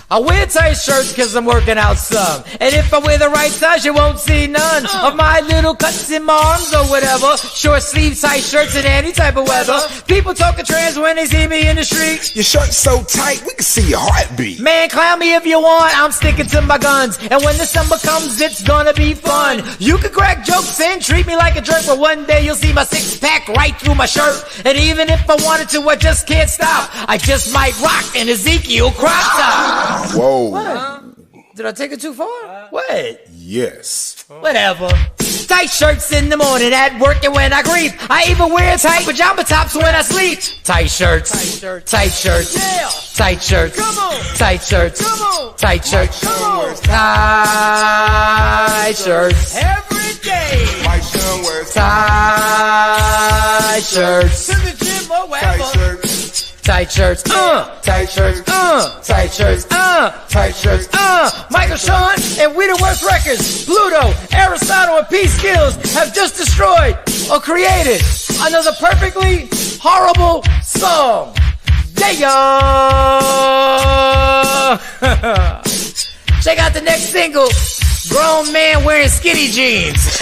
I wear tight shirts because I'm working out some. And if I wear the right size, you won't see none of my little cuts in my arms or whatever. Short sleeve tight shirts in any type of weather. People talking trans when they see me in the street. Your shirt's so tight, we can see your heartbeat. Man, clown me if you want, I'm sticking to my guns. And when the summer comes, it's gonna be fun. You can crack jokes and treat me like a jerk, but one day you'll see my six-pack right through my shirt. And even if I wanted to, I just can't stop. I just might rock an Ezekiel crop top. Whoa. Did I take it too far? What? Yes. Whatever. Tight shirts in the morning at work and when I grieve. I even wear tight pajama tops when I sleep. Tight shirts. Tight shirts. Yeah. Tight shirts. Come on. Tight shirts. Come on. Tight shirts. Come on. Tight shirts. Every day. Mike Shawn wears Tight shirts. To the gym or wherever. tight shirts. Tight shirts, tight shirts, tight shirts, tight shirts, Michael Shawn and We the Worst Records, Pluto, Aristotle, and P Skills have just destroyed or created another perfectly horrible song. Yeah. Check out the next single, Grown Man Wearing Skinny Jeans.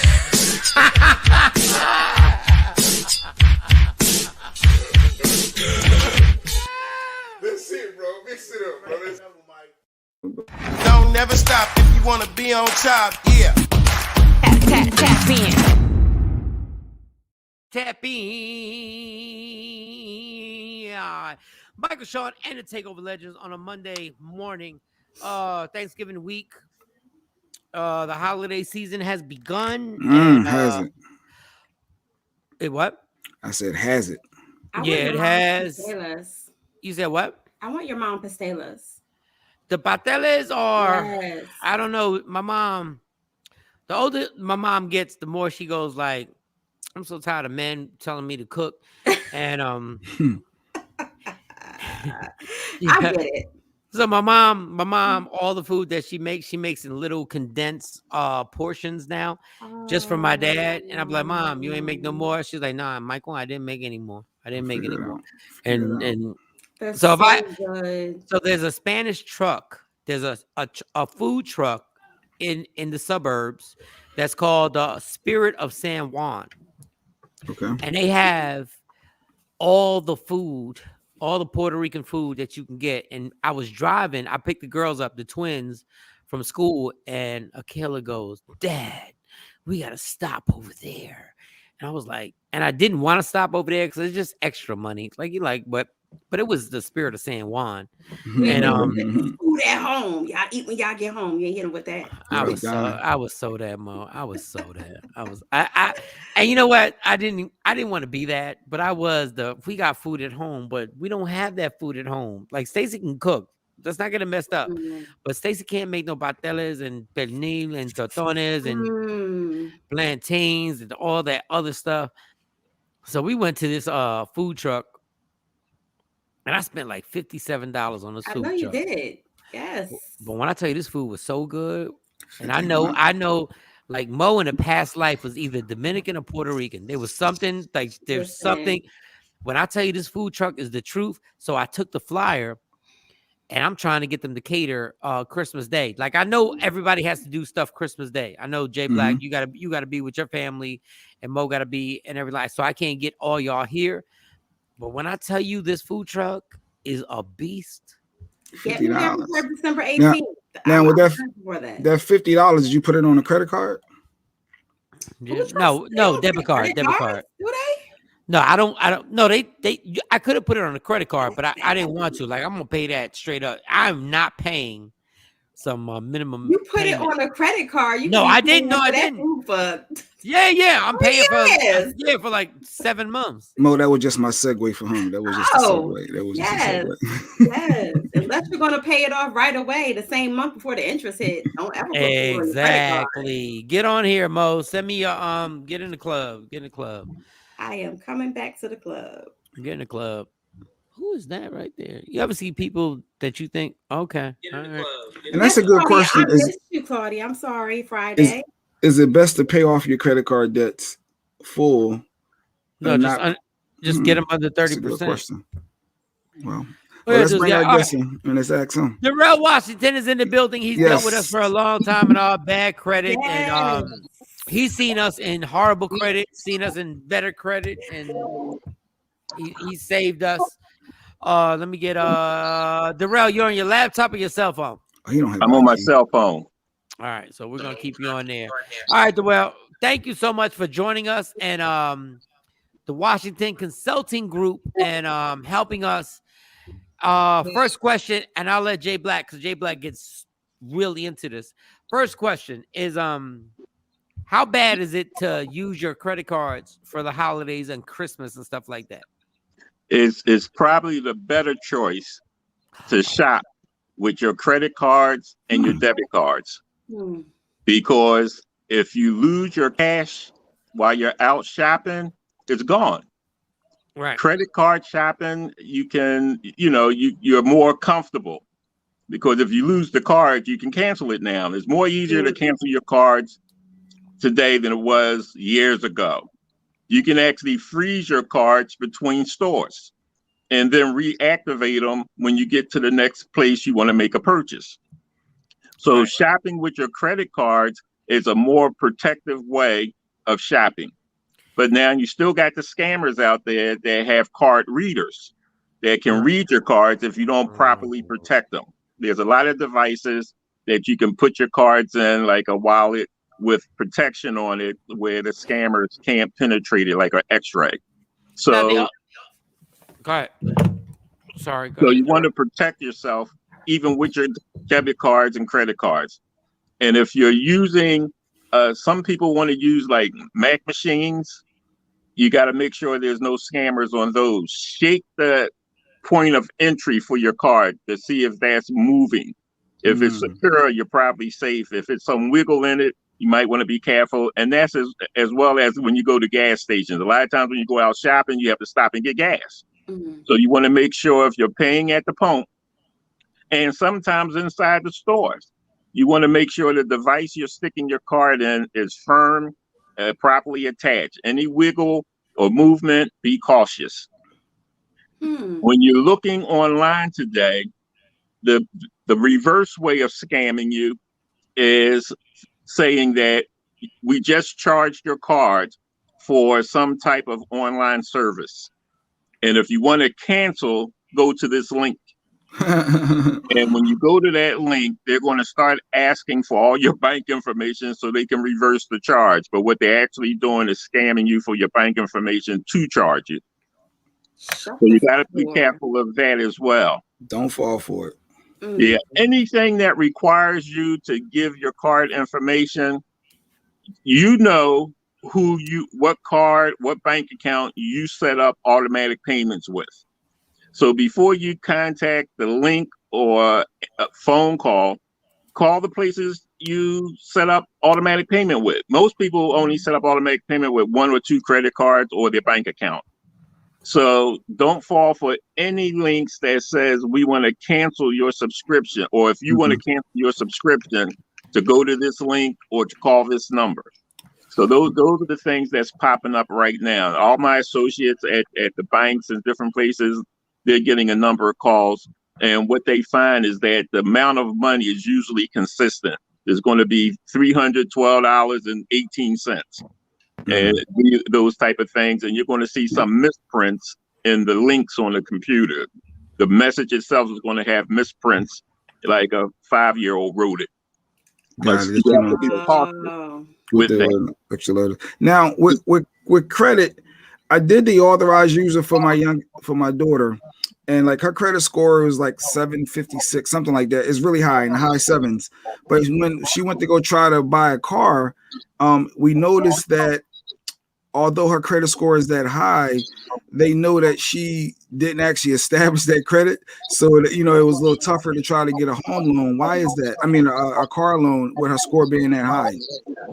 That's it, bro. Mix it up, bro. Don't never stop if you wanna be on top, yeah. Tap in. Tap in. Michael Shawn and the Takeover Legends on a Monday morning. Thanksgiving week. The holiday season has begun. Has it? What? I said, has it? Yeah, it has. Pastelas. You said what? I want your mom pastelas. The pateles are, Yes. I don't know. My mom, the older my mom gets, the more she goes like, I'm so tired of men telling me to cook. And I get it. So my mom, all the food that she makes in little condensed portions now, just for my dad. And I'm like, Mom, you ain't make no more. She's like, Nah, Michael, I didn't make any more. I didn't make any more. And That's so good. So there's a Spanish truck. There's a food truck in the suburbs that's called the Spirit of San Juan. Okay. And they have all the food, all the Puerto Rican food that you can get. And I was driving, I picked the girls up, the twins, from school, and Akela goes, Dad, we got to stop over there. And I was like, and I didn't want to stop over there because it's just extra money. But it was the Spirit of San Juan. And food at home. Y'all eat when y'all get home. You ain't hitting with that. I was so that Mo. I was so that. And you know what? I didn't want to be that, but I was we got food at home, but we don't have that food at home. Like Stacey can cook. Let's not get it messed up. But Stacey can't make no pateles and pernil and totones and plantains and all that other stuff. So we went to this food truck, and I spent like $57 on this food truck. I know you did. Yes. But when I tell you this food was so good, and I know, like Mo in a past life was either Dominican or Puerto Rican. There was something there's something. When I tell you this food truck is the truth, so I took the flyer, and I'm trying to get them to cater Christmas Day. Like I know everybody has to do stuff Christmas Day. I know Jay Black, you gotta be with your family, and Mo gotta be and everything. So I can't get all y'all here. But when I tell you this food truck is a beast, $50. December 18th. Now with that $50, did you put it on a credit card? No, debit card. Do they? No, I don't. No, I could have put it on a credit card, but I didn't want to. Like I'm gonna pay that straight up. I'm not paying some minimum. You put it on a credit card. I didn't. No, I didn't. Yeah. I'm paying for like 7 months. Mo, that was just my segue for him. That was just a segue. That was just a segue. Yes. Unless you're gonna pay it off right away, the same month before the interest hit. Don't ever put it on your credit card. Get on here, Mo. Send me your get in the club. Get in the club. I am coming back to the club. Get in the club. Who is that right there? You ever see people that you think, okay, all right. And that's a good question. I missed you, Claudia. I'm sorry, Friday. Is it best to pay off your credit card debts full? No, just get them under 30%. Well, let's bring our guest in and let's ask him. Darrell Washington is in the building. He's dealt with us for a long time in our bad credit. And he's seen us in horrible credit, seen us in better credit, and he saved us. Let me get Darrell, you're on your laptop or your cell phone? I'm on my cell phone. All right, so we're gonna keep you on there. All right, Darrell, thank you so much for joining us and the Washington Consulting Group and helping us. First question, and I'll let Jay Black, because Jay Black gets really into this. First question is how bad is it to use your credit cards for the holidays and Christmas and stuff like that? It's probably the better choice to shop with your credit cards and your debit cards. Because if you lose your cash while you're out shopping, it's gone. Right. Credit card shopping, you can, you're more comfortable because if you lose the card, you can cancel it now. It's more easier to cancel your cards today than it was years ago. You can actually freeze your cards between stores and then reactivate them when you get to the next place you want to make a purchase. So shopping with your credit cards is a more protective way of shopping. But now you still got the scammers out there that have card readers that can read your cards if you don't properly protect them. There's a lot of devices that you can put your cards in, like a wallet with protection on it where the scammers can't penetrate it like an X-ray. So go ahead. Sorry. So you want to protect yourself even with your debit cards and credit cards. And if you're using, some people want to use like Mac machines You got to make sure there's no scammers on those. Shake the point of entry for your card to see if that's moving. If it's secure, you're probably safe. If it's some wiggle in it, you might want to be careful. And that's as well as when you go to gas stations. A lot of times when you go out shopping, you have to stop and get gas. So you want to make sure if you're paying at the pump, and sometimes inside the stores, you want to make sure the device you're sticking your card in is firm, properly attached. Any wiggle or movement, be cautious. When you're looking online today, the reverse way of scamming you is saying that we just charged your card for some type of online service. And if you want to cancel, go to this link. And when you go to that link, they're going to start asking for all your bank information so they can reverse the charge. But what they're actually doing is scamming you for your bank information to charge you. So you got to be careful of that as well. Don't fall for it. Yeah, anything that requires you to give your card information, you know what card, what bank account you set up automatic payments with. So before you contact the link or a phone call the places you set up automatic payment with. Most people only set up automatic payment with 1 or 2 credit cards or their bank account. So don't fall for any links that says we want to cancel your subscription, or if you want to cancel your subscription, to go to this link or to call this number. So those are the things that's popping up right now. All my associates at the banks and different places, they're getting a number of calls. And what they find is that the amount of money is usually consistent. There's going to be $312.18. And those type of things. And you're going to see some misprints in the links on the computer. The message itself is going to have misprints, like a 5-year-old wrote it. With that. Now with credit, I did the authorized user for my daughter, and like her credit score was like 756, something like that. It's really high in the high sevens. But when she went to go try to buy a car, we noticed that although her credit score is that high, they know that she didn't actually establish that credit. So that, it was a little tougher to try to get a home loan. Why is that? I mean, a car loan with her score being that high.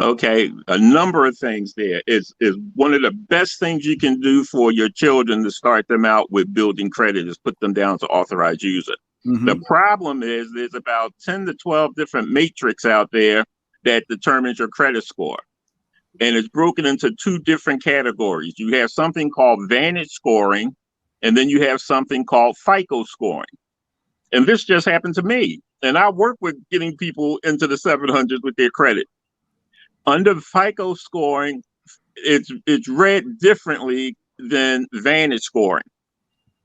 Okay, a number of things there. Is one of the best things you can do for your children to start them out with building credit is put them down to authorized user. The problem is there's about 10 to 12 different matrix out there that determines your credit score. And it's broken into 2 different categories. You have something called Vantage Scoring, and then you have something called FICO Scoring. And this just happened to me. And I work with getting people into the 700s with their credit. Under FICO Scoring, it's read differently than Vantage Scoring.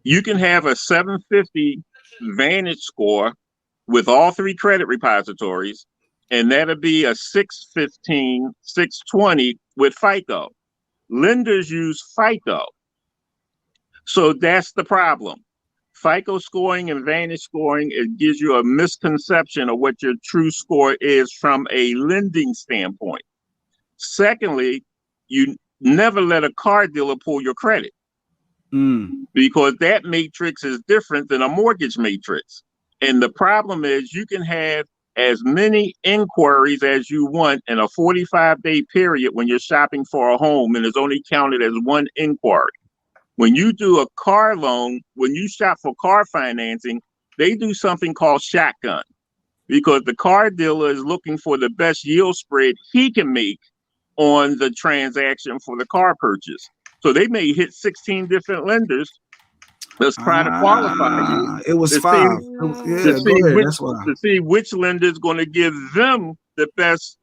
You can have a 750 Vantage score with all 3 credit repositories, and that'll be a 615, 620 with FICO. Lenders use FICO. So that's the problem. FICO scoring and Vantage scoring, it gives you a misconception of what your true score is from a lending standpoint. Secondly, you never let a car dealer pull your credit because that matrix is different than a mortgage matrix. And the problem is you can have as many inquiries as you want in a 45-day period when you're shopping for a home, and it's only counted as 1 inquiry. When you do a car loan, when you shop for car financing, they do something called shotgun, because the car dealer is looking for the best yield spread he can make on the transaction for the car purchase. So they may hit 16 different lenders. Let's try to qualify you. It was 5. To see which lender is going to give them the best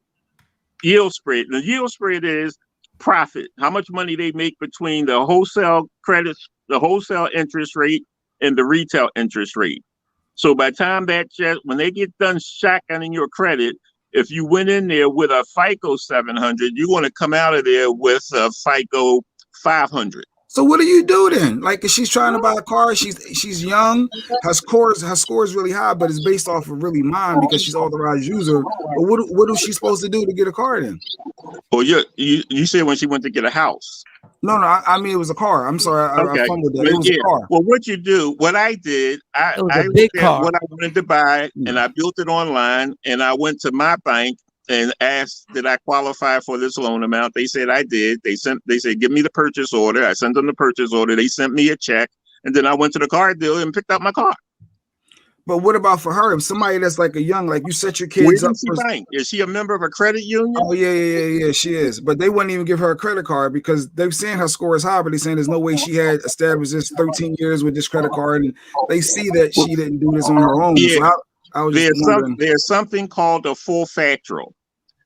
yield spread. The yield spread is profit, how much money they make between the wholesale credits, the wholesale interest rate, and the retail interest rate. So by the time when they get done shotgunning your credit, if you went in there with a FICO 700, you're going to come out of there with a FICO 500. So what do you do then? Like, if she's trying to buy a car, she's young, her score is really high, but it's based off of really mine because she's authorized user. But what is she supposed to do to get a car then? Well, you said when she went to get a house. No, I mean it was a car. I'm sorry, I Okay. fumbled that. Well, It was yeah. a car. Well, what you do, what I did, It was I a big looked at car. what I wanted to buy, and I built it online, and I went to my bank and asked, did I qualify for this loan amount? They said I did. They said, give me the purchase order. I sent them the purchase order. They sent me a check, and then I went to the car dealer and picked up my car. But what about for her? If somebody that's like a young, like you set your Where kids up does she for. bank? Is she a member of a credit union? Oh yeah, she is. But they wouldn't even give her a credit card because they're saying her score is high, but they're saying there's no way she had established this 13 years with this credit card, and they see that she didn't do this on her own. Yeah. So I was just wondering. There's something called a full factorial,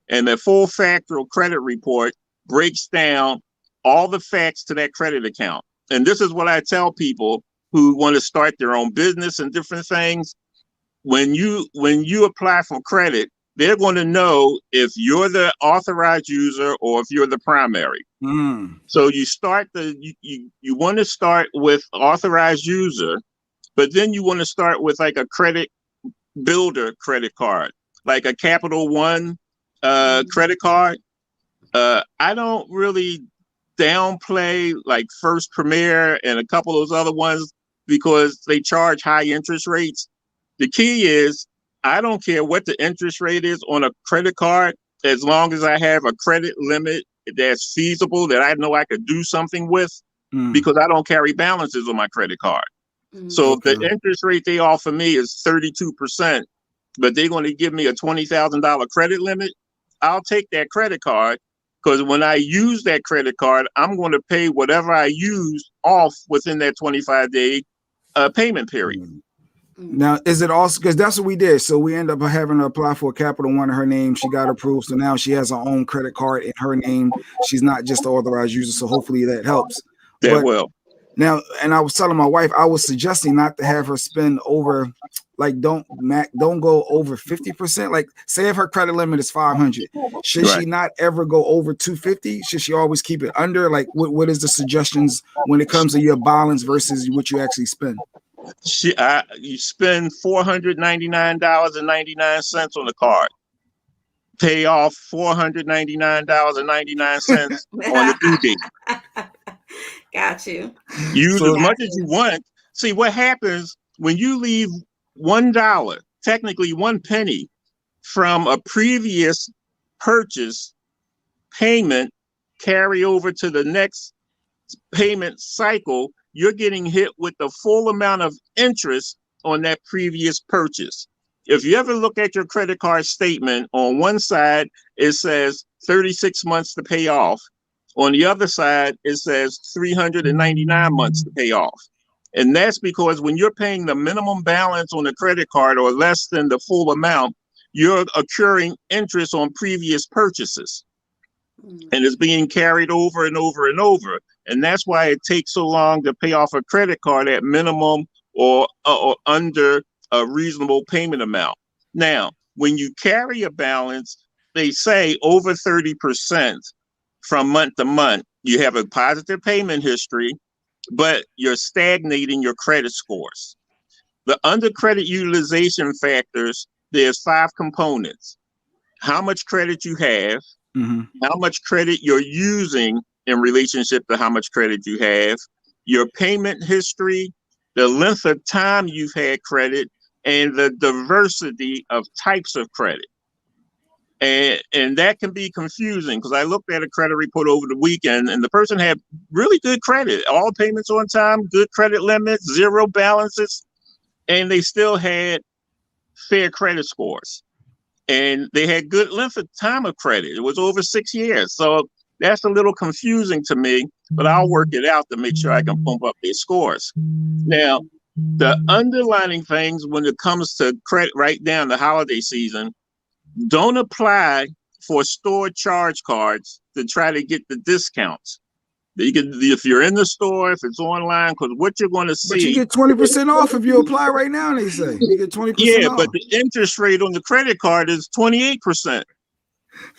and the full factorial credit report breaks down all the facts to that credit account. And this is what I tell people who want to start their own business and different things. When you apply for credit, they're going to know if you're the authorized user or if you're the primary. So you start you want to start with authorized user, but then you want to start with like a credit builder credit card, like a Capital One credit card. I don't really downplay like First Premier and a couple of those other ones because they charge high interest rates. The key is I don't care what the interest rate is on a credit card, as long as I have a credit limit that's feasible, that I know I could do something with, because I don't carry balances on my credit card. So if the interest rate they offer me is 32%, but they're going to give me a $20,000 credit limit, I'll take that credit card, because when I use that credit card, I'm going to pay whatever I use off within that 25-day payment period. Now, is it also because that's what we did? So we end up having to apply for a Capital One in her name. She got approved, so now she has her own credit card in her name. She's not just the authorized user, so hopefully that helps. That will. Now, and I was telling my wife, I was suggesting not to have her spend over, like don't go over 50%. Like say if her credit limit is 500, should she not ever go over 250? Should she always keep it under? Like what is the suggestions when it comes to your balance versus what you actually spend? You spend $499.99 on the card. Pay off $499.99 on the due date. Got you. Use as much as you want. See what happens when you leave $1, technically 1 penny, from a previous purchase payment carry over to the next payment cycle. You're getting hit with the full amount of interest on that previous purchase. If you ever look at your credit card statement, on one side, it says 36 months to pay off. On the other side, it says 399 months to pay off. And that's because when you're paying the minimum balance on the credit card or less than the full amount, you're accruing interest on previous purchases. And it's being carried over and over and over. And that's why it takes so long to pay off a credit card at minimum or under a reasonable payment amount. Now, when you carry a balance, they say over 30% from month to month, you have a positive payment history, but you're stagnating your credit scores. The under credit utilization factors, there's 5 components. How much credit you have, how much credit you're using in relationship to how much credit you have, your payment history, the length of time you've had credit, and the diversity of types of credit. And that can be confusing because I looked at a credit report over the weekend and the person had really good credit, all payments on time, good credit limits, 0 balances, and they still had fair credit scores. And they had good length of time of credit. It was over 6 years. So that's a little confusing to me, but I'll work it out to make sure I can pump up their scores. Now, the underlining things when it comes to credit right now in the holiday season, don't apply for store charge cards to try to get the discounts. You can, if you're in the store, if it's online, because what you're going to see. But you get 20% off if you apply right now, they say. You get 20% off. But the interest rate on the credit card is 28%.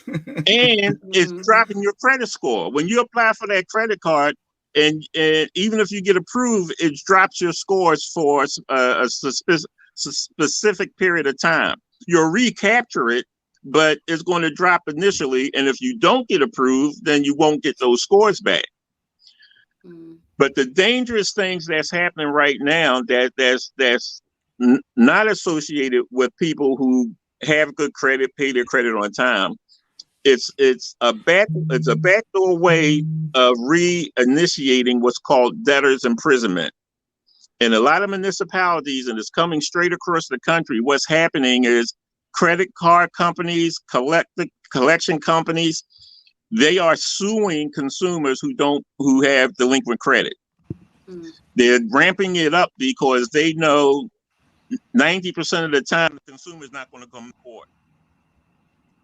And it's dropping your credit score. When you apply for that credit card, and even if you get approved, it drops your scores for a specific period of time. You'll recapture it, but it's going to drop initially. And if you don't get approved, then you won't get those scores back. But the dangerous things that's happening right now that's not associated with people who have good credit, pay their credit on time. It's a backdoor way of reinitiating what's called debtors imprisonment. In a lot of municipalities, and it's coming straight across the country, what's happening is credit card companies, collection companies, they are suing consumers who have delinquent credit. They're ramping it up because they know 90% of the time the consumer is not going to come to court.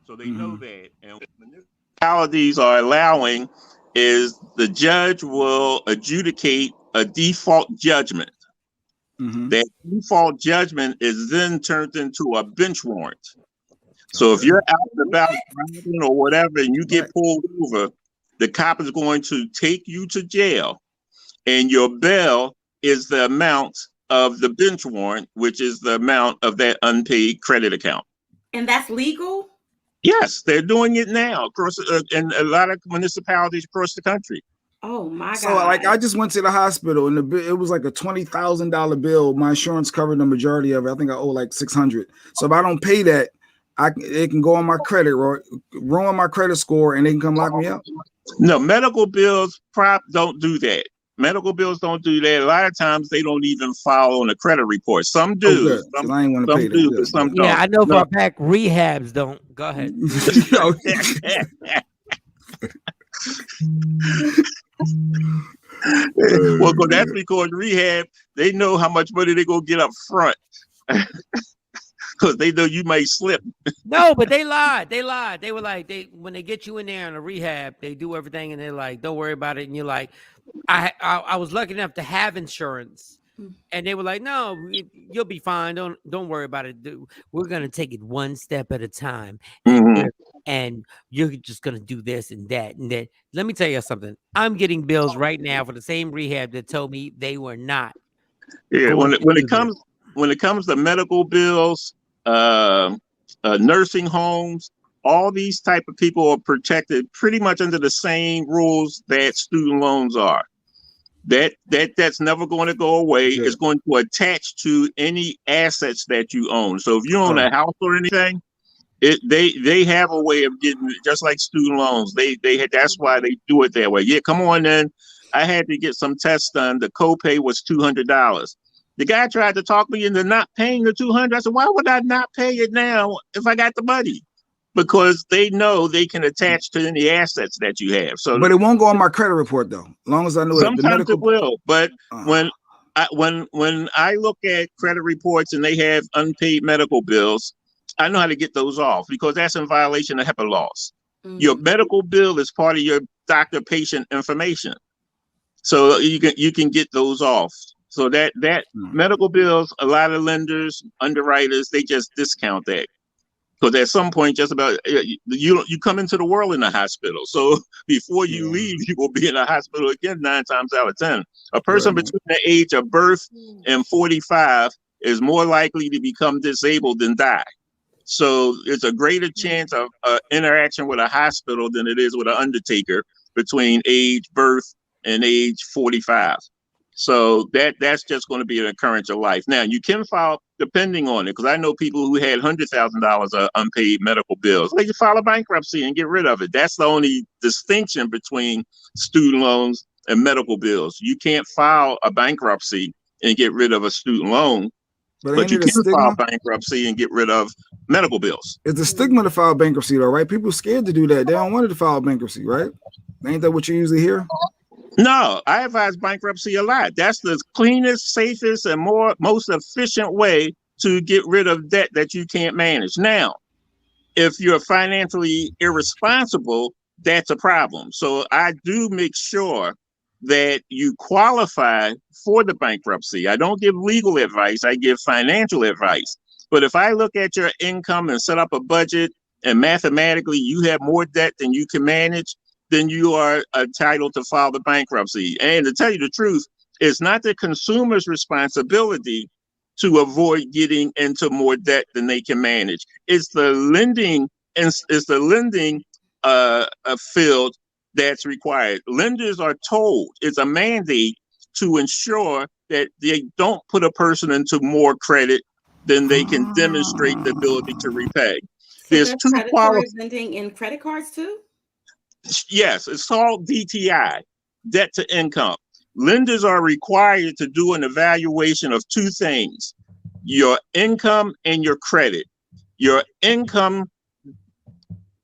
So they know that. And what municipalities are allowing is the judge will adjudicate a default judgment. That default judgment is then turned into a bench warrant. So if you're out and about driving or whatever and you get pulled over, the cop is going to take you to jail, and your bail is the amount of the bench warrant, which is the amount of that unpaid credit account. And that's legal? Yes, they're doing it now across in a lot of municipalities across the country. Oh my God! So like, I just went to the hospital, and it was like a $20,000 bill. My insurance covered the majority of it. I think I owe like $600. So if I don't pay that, it can go on my credit, or ruin my credit score, and they can come lock me up. No, medical bills don't do that. Medical bills don't do that. A lot of times they don't even file on the credit report. Some do. Some I ain't want to pay do, that. But some don't. Yeah, I know for a fact rehabs don't. Go ahead. Well, that's because rehab, they know how much money they're going to get up front. Because they know you may slip. No, but they lied. They lied. They were like, when they get you in there in a rehab, they do everything, and they're like, don't worry about it. And you're like, I was lucky enough to have insurance, and they were like, no, you'll be fine. Don't worry about it. We're gonna take it one step at a time, and you're just gonna do this and that and that. Let me tell you something. I'm getting bills right now for the same rehab that told me they were not. Yeah, when it comes to medical bills, nursing homes, all these type of people are protected pretty much under the same rules that student loans are. That's never going to go away. It's going to attach to any assets that you own. So if you own a house or anything, they have a way of getting it, just like student loans. That's why they do it that way. Yeah, come on in. I had to get some tests done. The copay was $200. The guy tried to talk me into not paying the $200. I said, why would I not pay it now if I got the money? Because they know they can attach to any assets that you have. So, but it won't go on my credit report though. As long as I know sometimes it will. But when I look at credit reports and they have unpaid medical bills, I know how to get those off because that's in violation of HIPAA laws. Your medical bill is part of your doctor-patient information, so you can get those off. So that medical bills, a lot of lenders, underwriters, they just discount that. Because at some point, just about you come into the world in a hospital. So before you leave, you will be in a hospital again 9 times out of 10. A person between the age of birth and 45 is more likely to become disabled than die. So it's a greater chance of interaction with a hospital than it is with an undertaker between age birth and age 45. So that's just going to be an occurrence of life. Now, you can file, depending on it, because I know people who had $100,000 of unpaid medical bills. They can file a bankruptcy and get rid of it. That's the only distinction between student loans and medical bills. You can't file a bankruptcy and get rid of a student loan, but you can file bankruptcy and get rid of medical bills. It's a stigma to file bankruptcy, though, right? People are scared to do that. They don't want to file bankruptcy, right? Ain't that what you usually hear? No, I advise bankruptcy a lot. That's the cleanest, safest, and most efficient way to get rid of debt that you can't manage. Now, if you're financially irresponsible, that's a problem. So I do make sure that you qualify for the bankruptcy. I don't give legal advice. I give financial advice. But if I look at your income and set up a budget and mathematically you have more debt than you can manage, then you are entitled to file the bankruptcy. And to tell you the truth, it's not the consumer's responsibility to avoid getting into more debt than they can manage. It's the lending field that's required. Lenders are told, it's a mandate to ensure that they don't put a person into more credit than they can demonstrate the ability to repay. So There's there's two predatory lending in credit cards too? Yes, it's called DTI, debt to income. Lenders are required to do an evaluation of two things: your income and your credit. Your income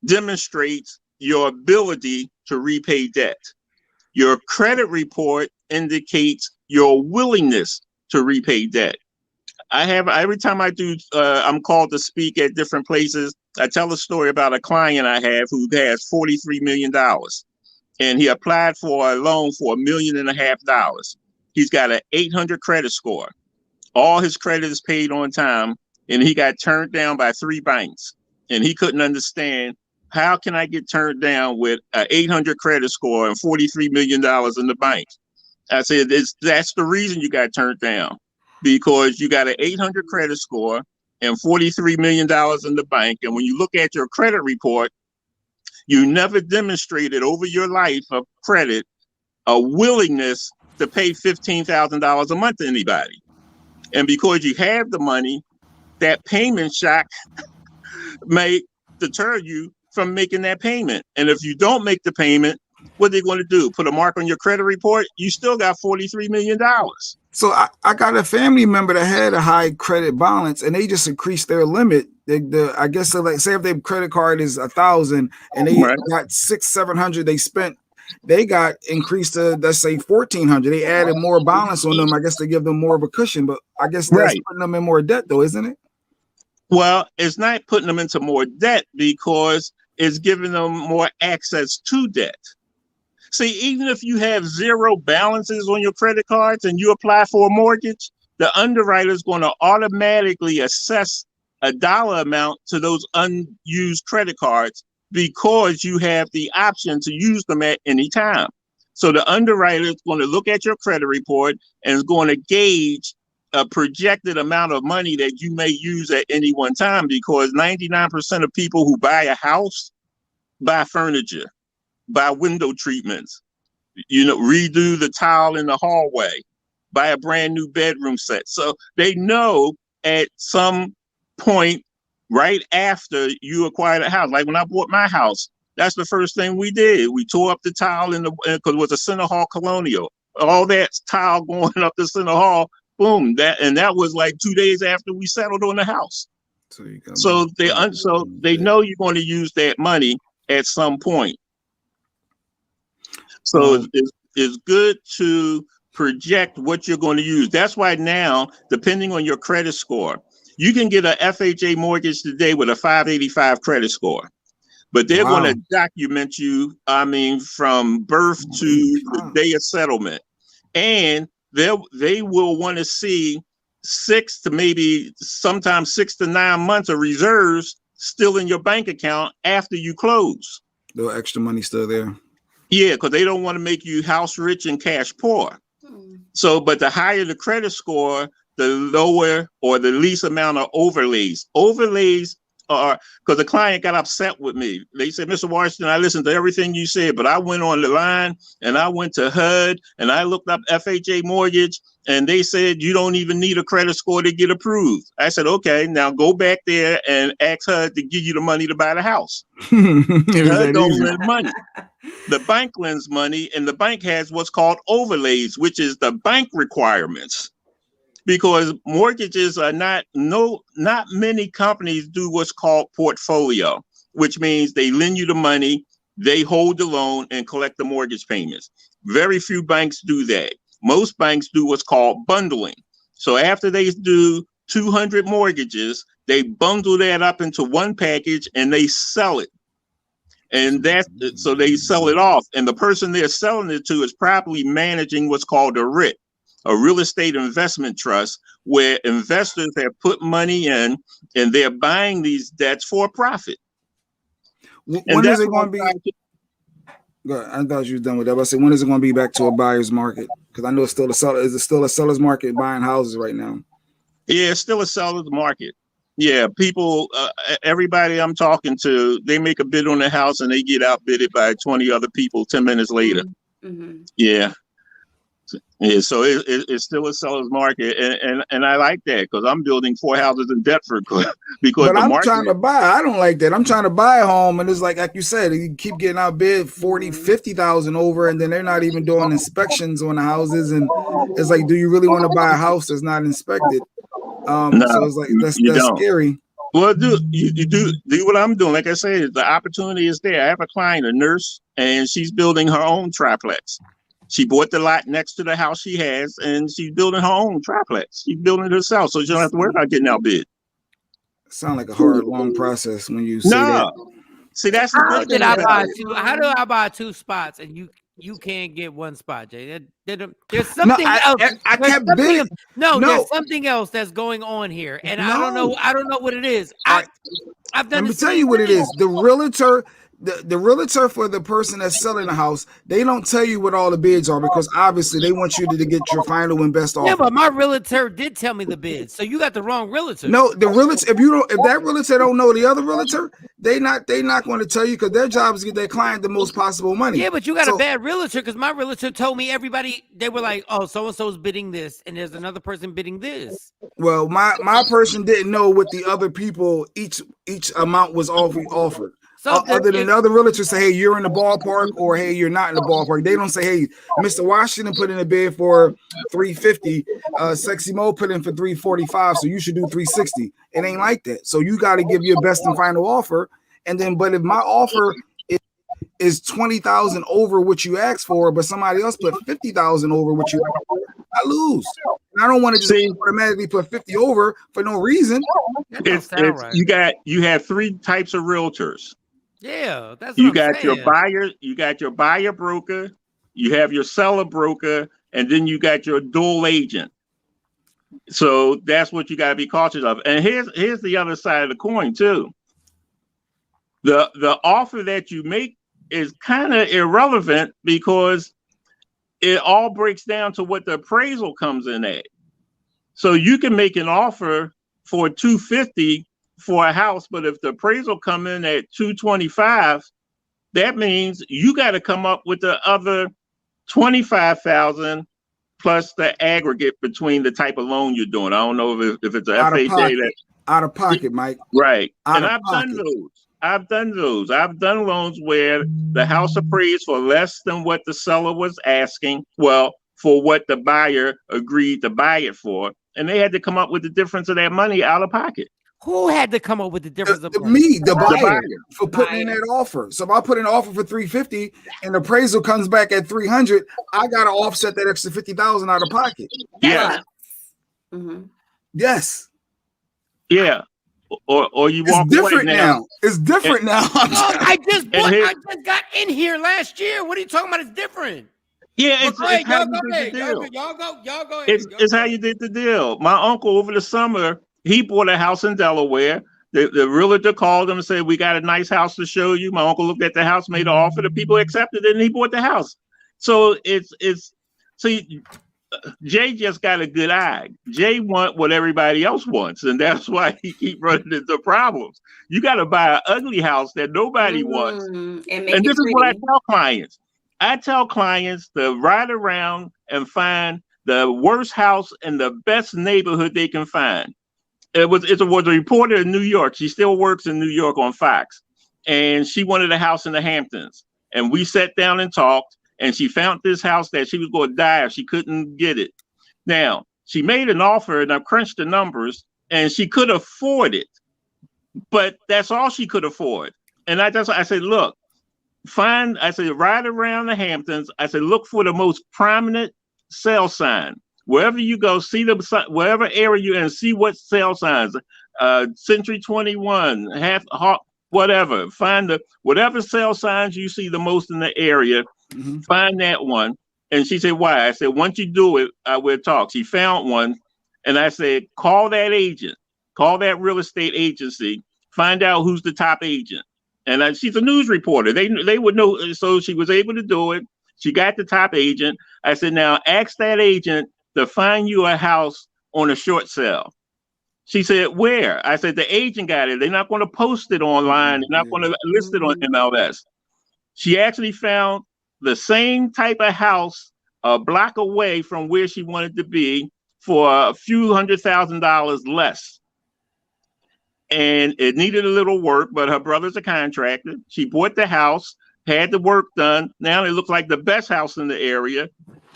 demonstrates your ability to repay debt. Your credit report indicates your willingness to repay debt. Every time I do, I'm called to speak at different places. I tell a story about a client I have who has $43 million, and he applied for a loan for $1.5 million. He's got an 800 credit score. All his credit is paid on time, and he got turned down by 3 banks. And he couldn't understand, how can I get turned down with an 800 credit score and $43 million in the bank? I said, that's the reason you got turned down, because you got an 800 credit score and $43 million in the bank. And when you look at your credit report, you never demonstrated over your life of credit a willingness to pay $15,000 a month to anybody. And because you have the money, that payment shock may deter you from making that payment. And if you don't make the payment, what are they going to do? Put a mark on your credit report? You still got $43 million. So I got a family member that had a high credit balance, and they just increased their limit. I guess so, like, say if their credit card is 1,000 and they got 600-700 they spent, they got increased to, let's say, 1,400. They added more balance on them. I guess to give them more of a cushion, but I guess that's putting them in more debt, though, isn't it? Well, it's not putting them into more debt, because it's giving them more access to debt. See, even if you have 0 balances on your credit cards and you apply for a mortgage, the underwriter is going to automatically assess a dollar amount to those unused credit cards, because you have the option to use them at any time. So the underwriter is going to look at your credit report and is going to gauge a projected amount of money that you may use at any one time, because 99% of people who buy a house buy furniture, buy window treatments, redo the tile in the hallway, buy a brand new bedroom set. So they know at some point right after you acquired a house, like when I bought my house, that's the first thing we did. We tore up the tile because it was a Center Hall Colonial. All that tile going up the Center Hall, boom, that was like 2 days after we settled on the house. So they know you're going to use that money at some point. So it's good to project what you're going to use. That's why now, depending on your credit score, you can get an FHA mortgage today with a 585 credit score, but they're going to document you, from birth to the day of settlement. And they will want to see 6 to maybe sometimes 6 to 9 months of reserves still in your bank account after you close. No extra money still there. Yeah, because they don't want to make you house rich and cash poor. So, but the higher the credit score, the lower or the least amount of overlays. Overlays are, because the client got upset with me. They said, Mr. Washington, I listened to everything you said, but I went on the line and I went to HUD and I looked up FHA mortgage, and they said you don't even need a credit score to get approved. I said, okay, now go back there and ask HUD to give you the money to buy the house. HUD don't lend money. The bank lends money, and the bank has what's called overlays, which is the bank requirements. Because mortgages are not many companies do what's called portfolio, which means they lend you the money, they hold the loan and collect the mortgage payments. Very few banks do that. Most banks do what's called bundling. So after they do 200 mortgages, they bundle that up into one package and they sell it. And so they sell it off. And the person they're selling it to is probably managing what's called a RIT, a real estate investment trust, where investors have put money in and they're buying these debts for a profit. When is it going to be? Good. I thought you were done with that. But I said, when is it going to be back to a buyer's market? Because I know it's still a seller. Is it still a seller's market buying houses right now? Yeah, it's still a seller's market. Yeah, people, everybody I'm talking to, they make a bid on the house and they get outbidded by 20 other people 10 minutes later. Yeah. Yeah, so it's still a seller's market, and I like that because I'm building 4 houses in Deptford because But the I'm market. trying to buy. I don't like that. I'm trying to buy a home, and it's like you said, you keep getting outbid 40, 50,000 over, and then they're not even doing inspections on the houses, and it's like, do you really want to buy a house that's not inspected? No, So it's like that's you don't. scary. Well, you do what I'm doing. Like I said, the opportunity is there. I have a client, a nurse, and she's building her own triplex. She bought the lot next to the house she has, and she's building her own triplex. She's building it herself, so she don't have to worry about getting outbid. Sound like a hard, long process when you say that. See, that's the good thing. How do I buy 2 spots and you can't get 1 spot, Jay? There's something else. I kept bidding. There's something else that's going on here, and I don't know what it is. I've done. Let me tell you what it is. The realtor. The realtor for the person that's selling the house, they don't tell you what all the bids are because obviously they want you to get your final and best offer. Yeah, but my realtor did tell me the bids, so you got the wrong realtor. No, the realtor. If that realtor don't know the other realtor, they not going to tell you because their job is to get their client the most possible money. Yeah, but you got a bad realtor because my realtor told me they were like, oh, so and so's bidding this, and there's another person bidding this. Well, my person didn't know what the other people each amount was offered. So other than the other realtors say, hey, you're in the ballpark, or hey, you're not in the ballpark. They don't say, hey, Mr. Washington put in a bid for $350, Sexy Mo put in for $345, so you should do $360. It ain't like that. So you got to give your best and final offer. And then, but if my offer is 20,000 over what you asked for, but somebody else put 50,000 over what you asked for, I lose. And I don't want to just automatically put 50 over for no reason. You have 3 types of realtors. Yeah, that's you got your buyer, you got your buyer broker, you have your seller broker, and then you got your dual agent. So that's what you got to be cautious of. And here's the other side of the coin too. The offer that you make is kind of irrelevant because it all breaks down to what the appraisal comes in at. So you can make an offer for $250 for a house, but if the appraisal come in at $225, that means you got to come up with the other $25,000 plus the aggregate between the type of loan you're doing. I don't know if it's an FHA out of pocket, Mike. Right. And I've done those. I've done loans where the house appraised for less than what the seller was asking. Well, for what the buyer agreed to buy it for, and they had to come up with the difference of that money out of pocket. Who had to come up with the difference of me, the buyer, for putting in that offer? So if I put in an offer for $350 and the appraisal comes back at $300, I gotta offset that extra $50,000 out of pocket. Yeah. Mm-hmm. Yes. Yeah. Or you walk different away now. It's different now. I just got in here last year. What are you talking about? It's different. Yeah, it's how you did the deal. Y'all go. It's how you did the deal. My uncle over the summer, he bought a house in Delaware. The realtor called him and said, we got a nice house to show you. My uncle looked at the house, made an offer. The people accepted it, and he bought the house. So Jay just got a good eye. Jay want what everybody else wants, and that's why he keep running into problems. You got to buy an ugly house that nobody wants. And this is what I tell clients. I tell clients to ride around and find the worst house in the best neighborhood they can find. It was a reporter in New York. She still works in New York on Fox. And she wanted a house in the Hamptons. And we sat down and talked. And she found this house that she was going to die if she couldn't get it. Now, she made an offer, and I crunched the numbers, and she could afford it. But that's all she could afford. And I said, look, ride around the Hamptons. I said, look for the most prominent sale sign. Wherever you go, see wherever area you're in, see what sale signs, Century 21, whatever. Find whatever sale signs you see the most in the area. Mm-hmm. Find that one. And she said, why? I said, once you do it, we'll talk. She found one. And I said, call that agent, call that real estate agency, find out who's the top agent. And she's a news reporter. They would know. So she was able to do it. She got the top agent. I said, now ask that agent to find you a house on a short sale. She said, where? I said, the agent got it. They're not going to post it online. They're not going to list it on MLS. She actually found the same type of house a block away from where she wanted to be for a few $100,000 less. And it needed a little work, but her brother's a contractor. She bought the house, had the work done. Now it looks like the best house in the area,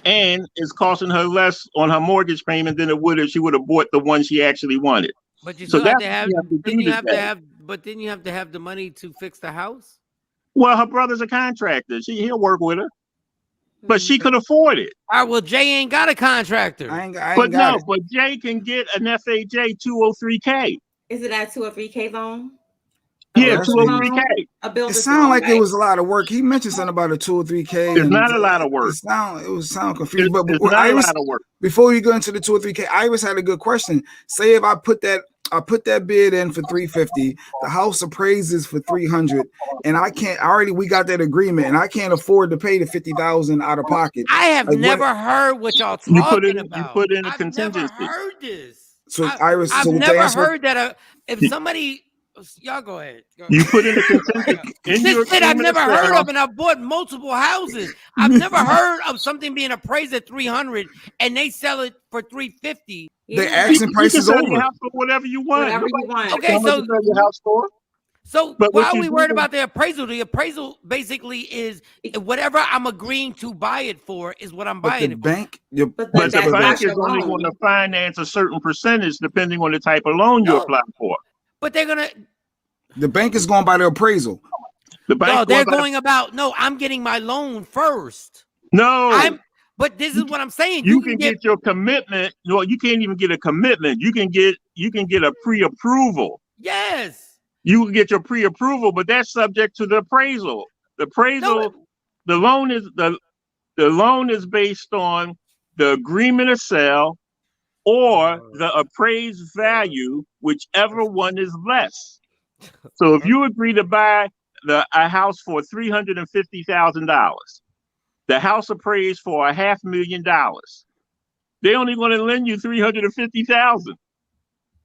and it's costing her less on her mortgage payment than it would if she would have bought the one she actually wanted. But you So still have that's to have. what you have to Then do you have to today. have. But then you have to have the money to fix the house. Well, her brother's a contractor. He'll work with her, but she could afford it. All right. Well, Jay ain't got a contractor. I ain't But got no, it. but Jay can get an FHA 203K. Is it at 203K loan? Yeah, that's 203K. A It builder's sounded loan, like right? it was a lot of work. He mentioned something about a 2 or 3K. It's not a lot of work. It was sound confused. But It's not Iris, a lot of work. before you go into the 2 or 3K, Iris had a good question. Say if I put that bid in for 350, the house appraises for 300, and we got that agreement, and I can't afford to pay the 50,000 out of pocket. I have never heard what y'all talking about. You put in a I've contingency. never heard this. So Iris, I've so to never answer- heard that. If somebody, y'all go ahead. You put in a contingency. This shit I've never heard of, and I've bought multiple houses. I've never heard of something being appraised at 300 and they sell it for 350. The asking price is over. Your house for whatever you want. Whatever you want. Okay, so your house for? So But why what are you we worried do- about the appraisal? The appraisal basically is whatever I'm agreeing to buy it for is what I'm But buying the it for. bank, But the bank is only going to finance a certain percentage depending on the type of loan you apply for. But they're gonna. The bank is going by the appraisal. The bank. No, they're going about. No, I'm getting my loan first. No. But this is what I'm saying. You can get your commitment. No, you can't even get a commitment. You can get a pre-approval. Yes. You can get your pre-approval, but that's subject to the appraisal. The appraisal, the loan is based on the agreement to sell or the appraised value, whichever one is less. So if you agree to buy a house for $350,000, the house appraised for $500,000, they're only going to lend you $350,000.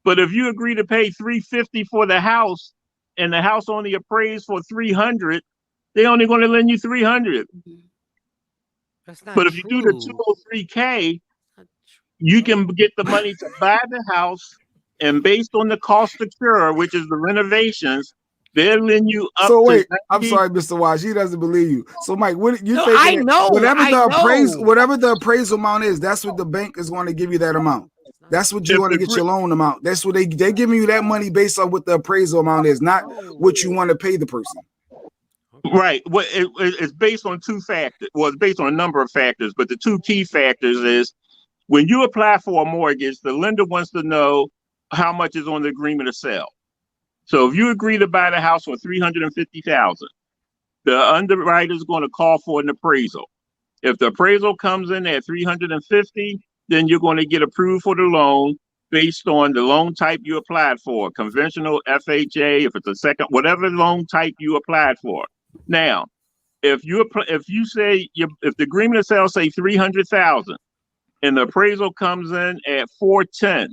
But if you agree to pay $350,000 for the house and the house only appraised for $300,000, they're only going to lend you $300,000. That's not But if you do the 203K, you can get the money to buy the house, and based on the cost to cure, which is the renovations, they'll lend you up. So wait, to I'm sorry, Mr. Wise. He doesn't believe you. So Mike, what you No, think? I know. Whatever I the appraisal amount is, that's what the bank is going to give you that amount. That's what you're going to get your loan amount. That's what they're giving you that money based on what the appraisal amount is, not what you want to pay the person. Right. Well, it's based on two factors. Well, it's based on a number of factors, but the two key factors is when you apply for a mortgage, the lender wants to know how much is on the agreement to sell. So if you agree to buy the house for $350,000, the underwriter is going to call for an appraisal. If the appraisal comes in at $350,000, then you're going to get approved for the loan based on the loan type you applied for, conventional, FHA, if it's a second, whatever loan type you applied for. Now, if the agreement of sale say $300,000 and the appraisal comes in at $410,000,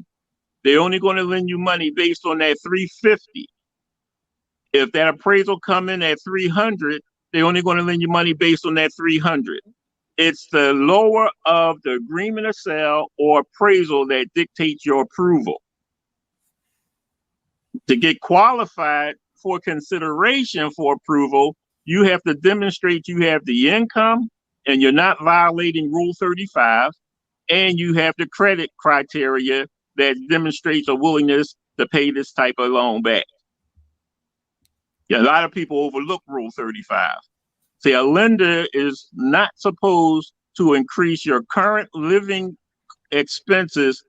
they're only going to lend you money based on that $350,000. If that appraisal come in at $300,000, they're only going to lend you money based on that $300,000. It's the lower of the agreement of sale or appraisal that dictates your approval. To get qualified for consideration for approval, you have to demonstrate you have the income and you're not violating Rule 35, and you have the credit criteria that demonstrates a willingness to pay this type of loan back. Yeah, a lot of people overlook Rule 35. See, a lender is not supposed to increase your current living expenses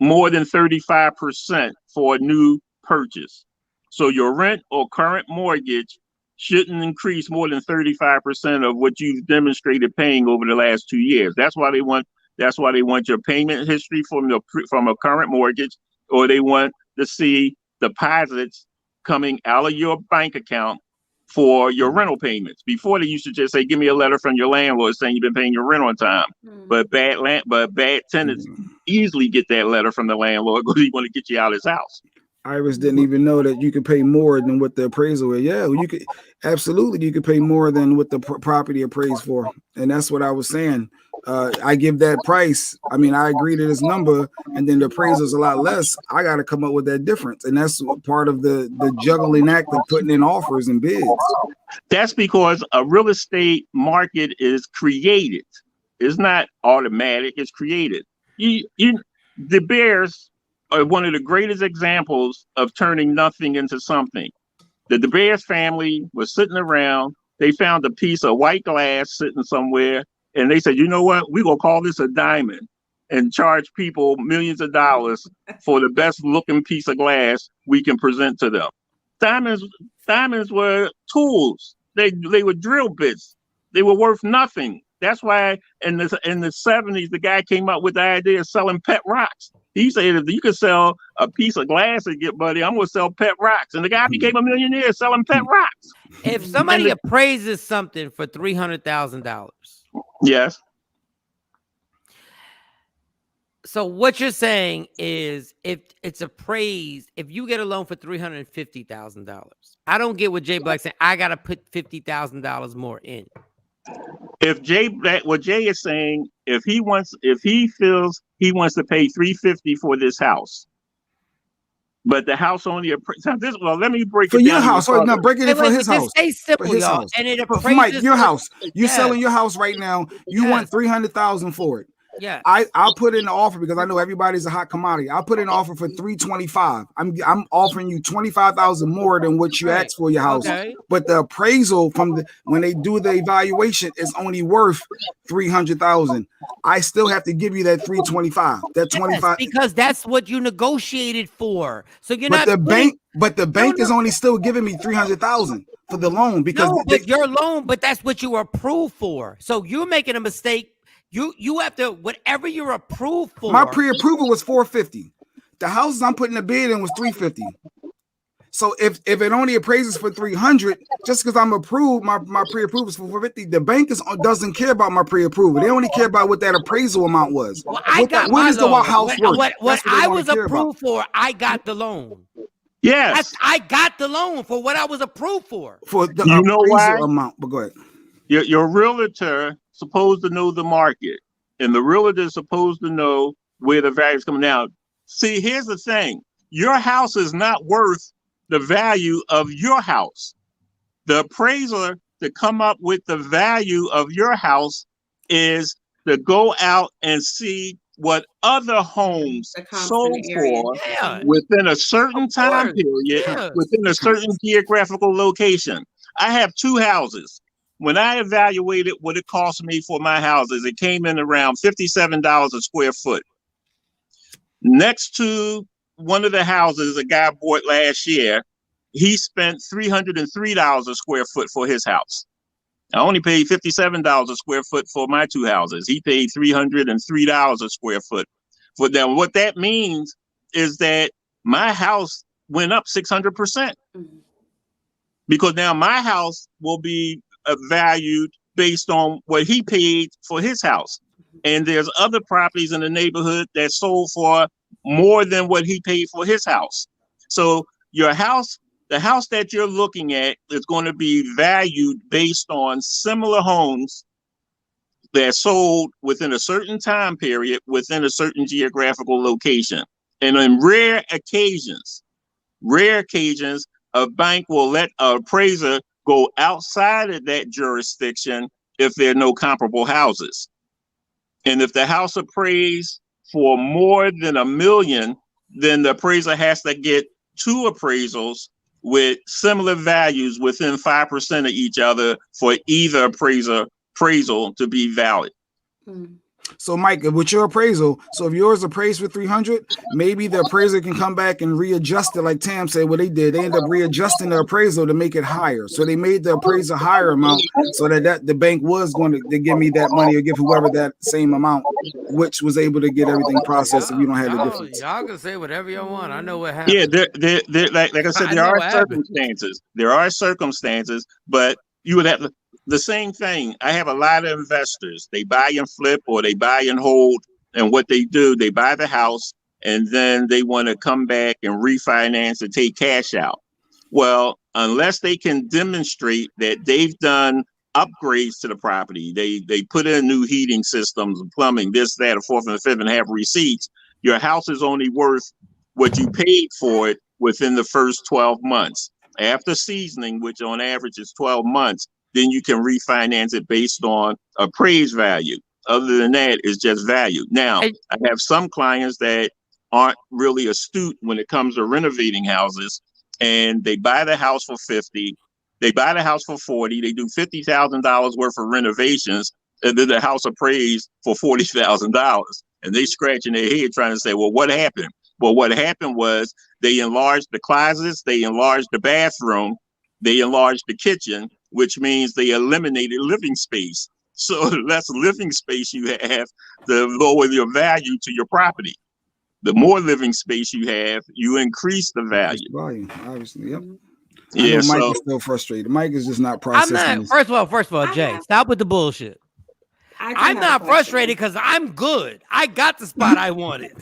more than 35% for a new purchase. So your rent or current mortgage shouldn't increase more than 35% of what you've demonstrated paying over the last 2 years. That's why they want your payment history from a current mortgage, or they want to see deposits coming out of your bank account for your rental payments. Before, they used to just say, give me a letter from your landlord saying you've been paying your rent on time. But bad tenants easily get that letter from the landlord because he want to get you out of his house. Iris didn't even know that you could pay more than what the appraisal is. Yeah, you could absolutely. You could pay more than what the property appraised for, and that's what I was saying. I give that price. I mean, I agree to this number, and then the appraisal's a lot less. I got to come up with that difference, and that's part of the juggling act of putting in offers and bids. That's because a real estate market is created. It's not automatic. It's created. The Bears are one of the greatest examples of turning nothing into something. The Bears family was sitting around. They found a piece of white glass sitting somewhere, and they said, "You know what? We're gonna call this a diamond and charge people millions of dollars for the best looking piece of glass we can present to them." Diamonds were tools. They were drill bits. They were worth nothing. That's why in the 70s, the guy came up with the idea of selling pet rocks. He said, if you could sell a piece of glass and get money, I'm going to sell pet rocks. And the guy became a millionaire selling pet rocks. If somebody appraises something for $300,000. Yes. So what you're saying is if it's appraised, if you get a loan for $350,000, I don't get what Jay Black said. I got to put $50,000 more in. If what Jay is saying, if he feels he wants to pay $350 for this house, but the house only let me break for it your down house. No, break it in for his house. Stay simple, for his y'all. House. And it for Mike, your house. You selling your house right now. You want $300,000 for it. Yeah, I'll put in the offer because I know everybody's a hot commodity. I'll put in an offer for $325,000. I'm offering you $25,000 more than what you asked for your house. Okay. But the appraisal when they do the evaluation is only worth $300,000. I still have to give you that $325,000. That $25,000 because that's what you negotiated for. So you're not. But the bank is only still giving me $300,000 for the loan because your loan. But that's what you were approved for. So you're making a mistake. You have to, whatever you're approved for. My pre-approval was $450,000. The houses I'm putting the bid in was $350,000. So if it only appraises for $300,000, just because I'm approved, my pre-approval is for $450,000. The bank doesn't care about my pre-approval. They only care about what that appraisal amount was. Well, I got my loan. The house worth? What I was approved for, I got the loan. Yes, I got the loan for what I was approved for. For the appraisal amount. But go ahead. Your realtor supposed to know the market, and the realtor is supposed to know where the value is coming down. See, here's the thing: your house is not worth the value of your house. The appraiser to come up with the value of your house is to go out and see what other homes sold for within a certain time period, within a certain geographical location. I have two houses. When I evaluated what it cost me for my houses, it came in around $57 a square foot. Next to one of the houses a guy bought last year, he spent $303 a square foot for his house. I only paid $57 a square foot for my two houses. He paid $303 a square foot for them. What that means is that my house went up 600%. Because now my house will be valued based on what he paid for his house. And there's other properties in the neighborhood that sold for more than what he paid for his house. So your house, the house that you're looking at is going to be valued based on similar homes that sold within a certain time period, within a certain geographical location. And on rare occasions, a bank will let an appraiser go outside of that jurisdiction if there are no comparable houses. And if the house appraised for more than $1 million, then the appraiser has to get two appraisals with similar values within 5% of each other for either appraisal to be valid. So, Mike, with your appraisal, so if yours appraised for $300,000, maybe the appraiser can come back and readjust it, like Tam said. What they did, they ended up readjusting the appraisal to make it higher. So they made the appraiser higher amount, so that the bank was going to give me that money or give whoever that same amount, which was able to get everything processed. If you don't have the difference, y'all can say whatever you want. I know what happened. Yeah, like I said, there are circumstances. There are circumstances, but you would have to. The same thing. I have a lot of investors. They buy and flip, or they buy and hold. And what they do, they buy the house and then they want to come back and refinance and take cash out. Well, unless they can demonstrate that they've done upgrades to the property. They put in new heating systems, plumbing, this, that, a fourth and a fifth, and have receipts. Your house is only worth what you paid for it within the first 12 months. After seasoning, which on average is 12 months, then you can refinance it based on appraised value. Other than that, it's just value. Now, I have some clients that aren't really astute when it comes to renovating houses, and they buy the house for 50, they buy the house for 40, they do $50,000 worth of renovations, and then the house appraised for $40,000. And they scratching their head trying to say, well, what happened? Well, what happened was they enlarged the closets, they enlarged the bathroom, they enlarged the kitchen, which means they eliminated living space. So the less living space you have, the lower your value to your property. The more living space you have, you increase the value. Volume, obviously, yep. Yeah, I know Mike so is still frustrated. Mike is just not processing. I'm not. First of all, Jay, stop with the bullshit. I'm not frustrated because I'm good. I got the spot I wanted.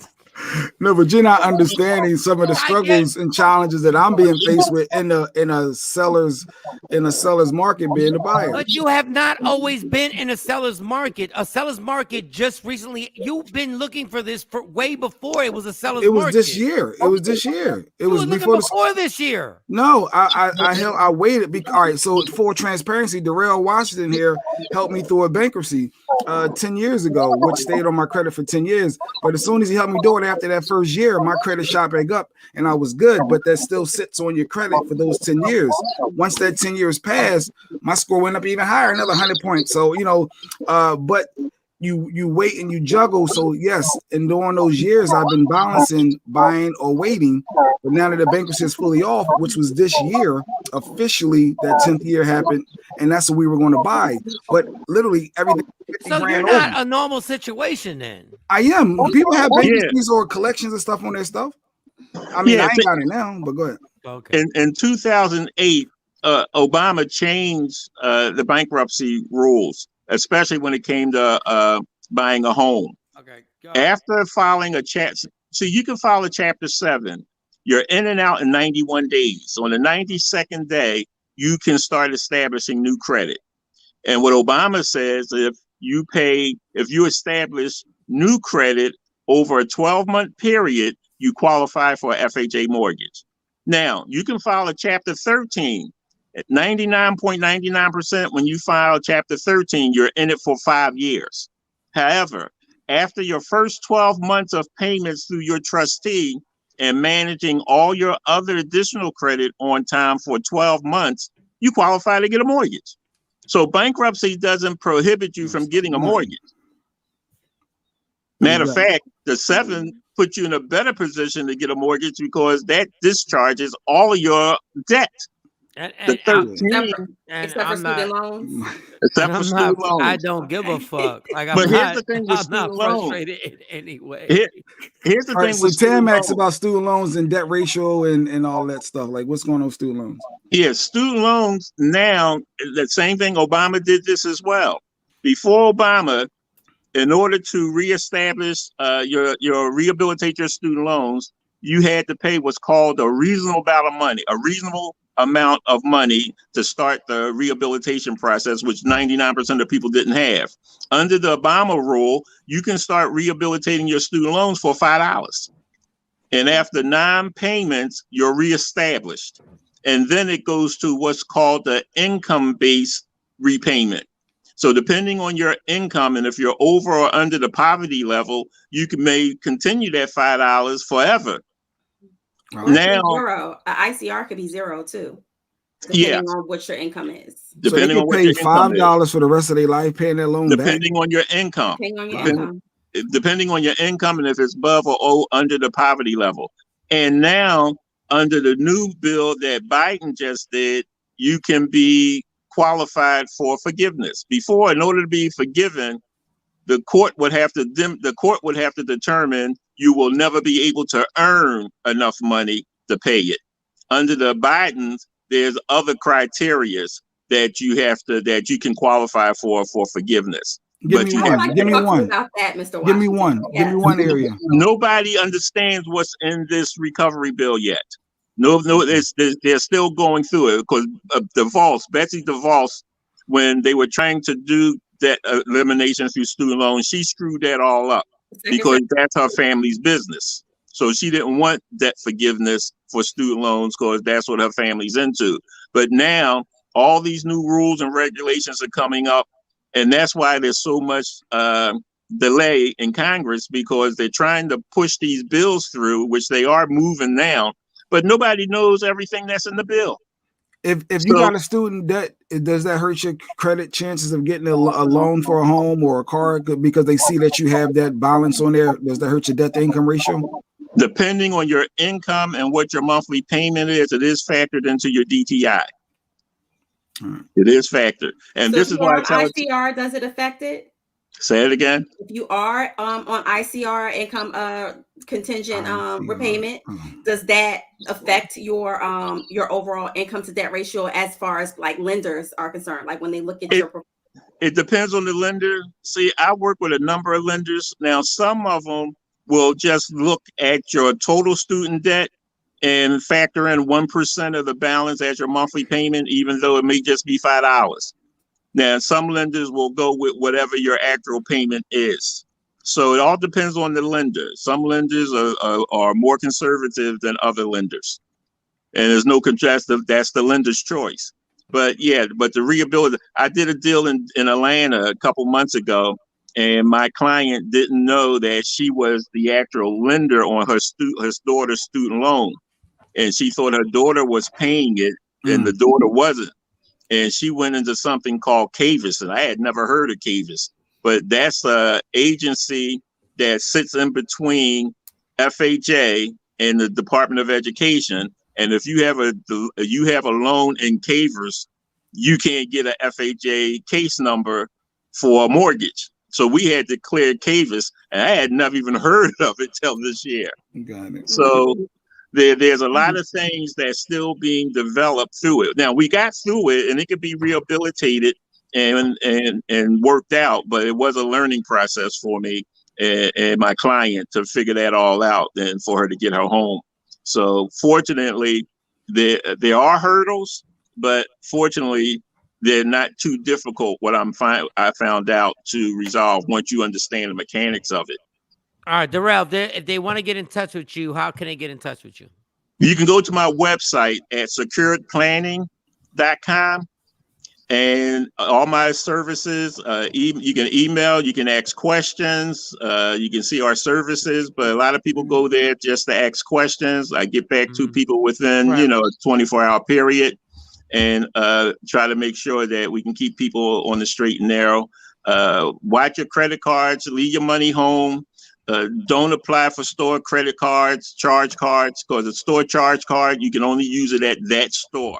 No, but you're not understanding some of the struggles and challenges that I'm being faced with in a seller's market being a buyer. But you have not always been in a seller's market. A seller's market just recently. You've been looking for this for way before it was a seller's market. It was this year. It was this year. It was before this year. No, I waited. All right, so for transparency, Darrell Washington here helped me through a bankruptcy 10 years ago, which stayed on my credit for 10 years. But as soon as he helped me do it after that first year, my credit shot back up and I was good. But that still sits on your credit for those 10 years. Once that 10 years passed, my score went up even higher, another 100 points. So, but you wait and you juggle. So yes, and during those years, I've been balancing buying or waiting. But now that the bankruptcy is fully off, which was this year, officially that 10th year happened, and that's what we were going to buy. But literally everything. So you're not a normal situation then. I am. People have bankruptcies or collections and stuff on their stuff. I mean, I ain't got it now, but go ahead. Okay. In 2008, Obama changed the bankruptcy rules, especially when it came to buying a home. Okay. After filing a chapter, so you can file a Chapter 7. You're in and out in 91 days. On the 92nd day, you can start establishing new credit. And what Obama says, if you establish new credit over a 12-month period, you qualify for an FHA mortgage. Now, you can file a Chapter 13. At 99.99%, when you file Chapter 13, you're in it for 5 years. However, after your first 12 months of payments through your trustee and managing all your other additional credit on time for 12 months, you qualify to get a mortgage. So bankruptcy doesn't prohibit you from getting a mortgage. Matter of fact, the 7 puts you in a better position to get a mortgage because that discharges all of your debt. The 13, except for student loans. Except for student loans. I don't give a fuck. Like, but here's the thing with I'm not student loans. frustrated in any way. Here's the thing So with student Tam asks loans. about student loans and debt ratio and all that stuff. Like, what's going on with student loans? Yeah, student loans now, the same thing, Obama did this as well. Before Obama, in order to reestablish rehabilitate your student loans, you had to pay what's called a reasonable amount of money to start the rehabilitation process, which 99% of people didn't have. Under the Obama rule, you can start rehabilitating your student loans for $5. And after 9 payments, you're reestablished. And then it goes to what's called the income-based repayment. So depending on your income, and if you're over or under the poverty level, may continue that $5 forever. Now, zero. An ICR could be 0 too, depending on what your income is. Depending on what pay your income $5 is. for the rest of their life paying their loan Depending back. on your income. Depending on your income, and if it's above or under the poverty level. And now, under the new bill that Biden just did, you can be qualified for forgiveness. Before, in order to be forgiven, the court would have to determine you will never be able to earn enough money to pay it. Under the Bidens, there's other criteria that you can qualify for forgiveness. Give me one. About that, Mr. Give me one. Give me one area. Nobody understands what's in this recovery bill yet. No, they're still going through it because Betsy DeVos when they were trying to do that elimination through student loans, she screwed that all up because that's her family's business. So she didn't want debt forgiveness for student loans because that's what her family's into. But now all these new rules and regulations are coming up, and that's why there's so much delay in Congress, because they're trying to push these bills through, which they are moving now, but nobody knows everything that's in the bill. If you got a student debt, does that hurt your credit chances of getting a loan for a home or a car because they see that you have that balance on there? Does that hurt your debt to income ratio? Depending on your income and what your monthly payment is, it is factored into your DTI. It is factored. And so this is why I tell ICR, does it affect it? Say it again. If you are on ICR, income contingent repayment, does that affect your overall income to debt ratio as far as like lenders are concerned? Like when they look at your it depends on the lender. See, I work with a number of lenders. Now, some of them will just look at your total student debt and factor in 1% of the balance as your monthly payment, even though it may just be $5. Now, some lenders will go with whatever your actual payment is. So it all depends on the lender. Some lenders are more conservative than other lenders. And there's no contrast. That's the lender's choice. But yeah, but the rehabilitation, I did a deal in Atlanta a couple months ago, and my client didn't know that she was the actual lender on her daughter's student loan. And she thought her daughter was paying it, and the daughter wasn't. And she went into something called CAVIS, and I had never heard of CAVIS, but that's an agency that sits in between FHA and the Department of Education. And if you have a loan in CAVIS, you can't get an FHA case number for a mortgage. So we had to clear CAVIS, and I had never even heard of it till this year. Got it. So there's a lot of things that's still being developed through it. Now we got through it, and it could be rehabilitated and worked out, but it was a learning process for me and my client to figure that all out and for her to get her home. So fortunately, there are hurdles, but fortunately, they're not too difficult. I found out to resolve once you understand the mechanics of it. All right, Darrell, if they want to get in touch with you, how can they get in touch with you? You can go to my website at securedplanning.com, and all my services, you can email, you can ask questions, you can see our services, but a lot of people go there just to ask questions. I get back to people within, a 24-hour period, and try to make sure that we can keep people on the straight and narrow. Watch your credit cards, leave your money home. Don't apply for store credit cards, charge cards, because a store charge card, you can only use it at that store.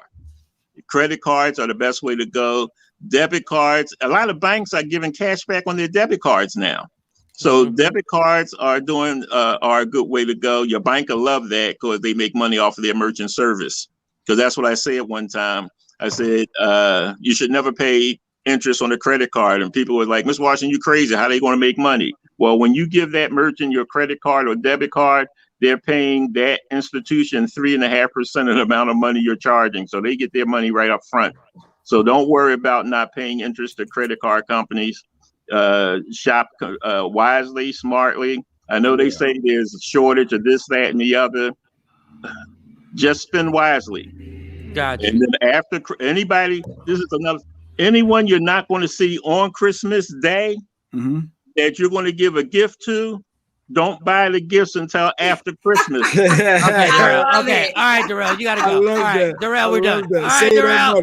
Credit cards are the best way to go. Debit cards, a lot of banks are giving cash back on their debit cards now. So debit cards are a good way to go. Your bank will love that because they make money off of their merchant service. Because that's what I said one time. I said, you should never pay interest on a credit card. And people were like, Ms. Washington, you crazy. How are they going to make money? Well, when you give that merchant your credit card or debit card, they're paying that institution 3.5% of the amount of money you're charging. So they get their money right up front. So don't worry about not paying interest to credit card companies. Shop wisely, smartly. I know they say there's a shortage of this, that, and the other. Just spend wisely. Gotcha. And then after anyone you're not going to see on Christmas Day that you're going to give a gift to, don't buy the gifts until after Christmas. Okay, Darrell. Okay, all right, Darrell, you gotta go. All right, Darrell, we're done. All right, Darrell,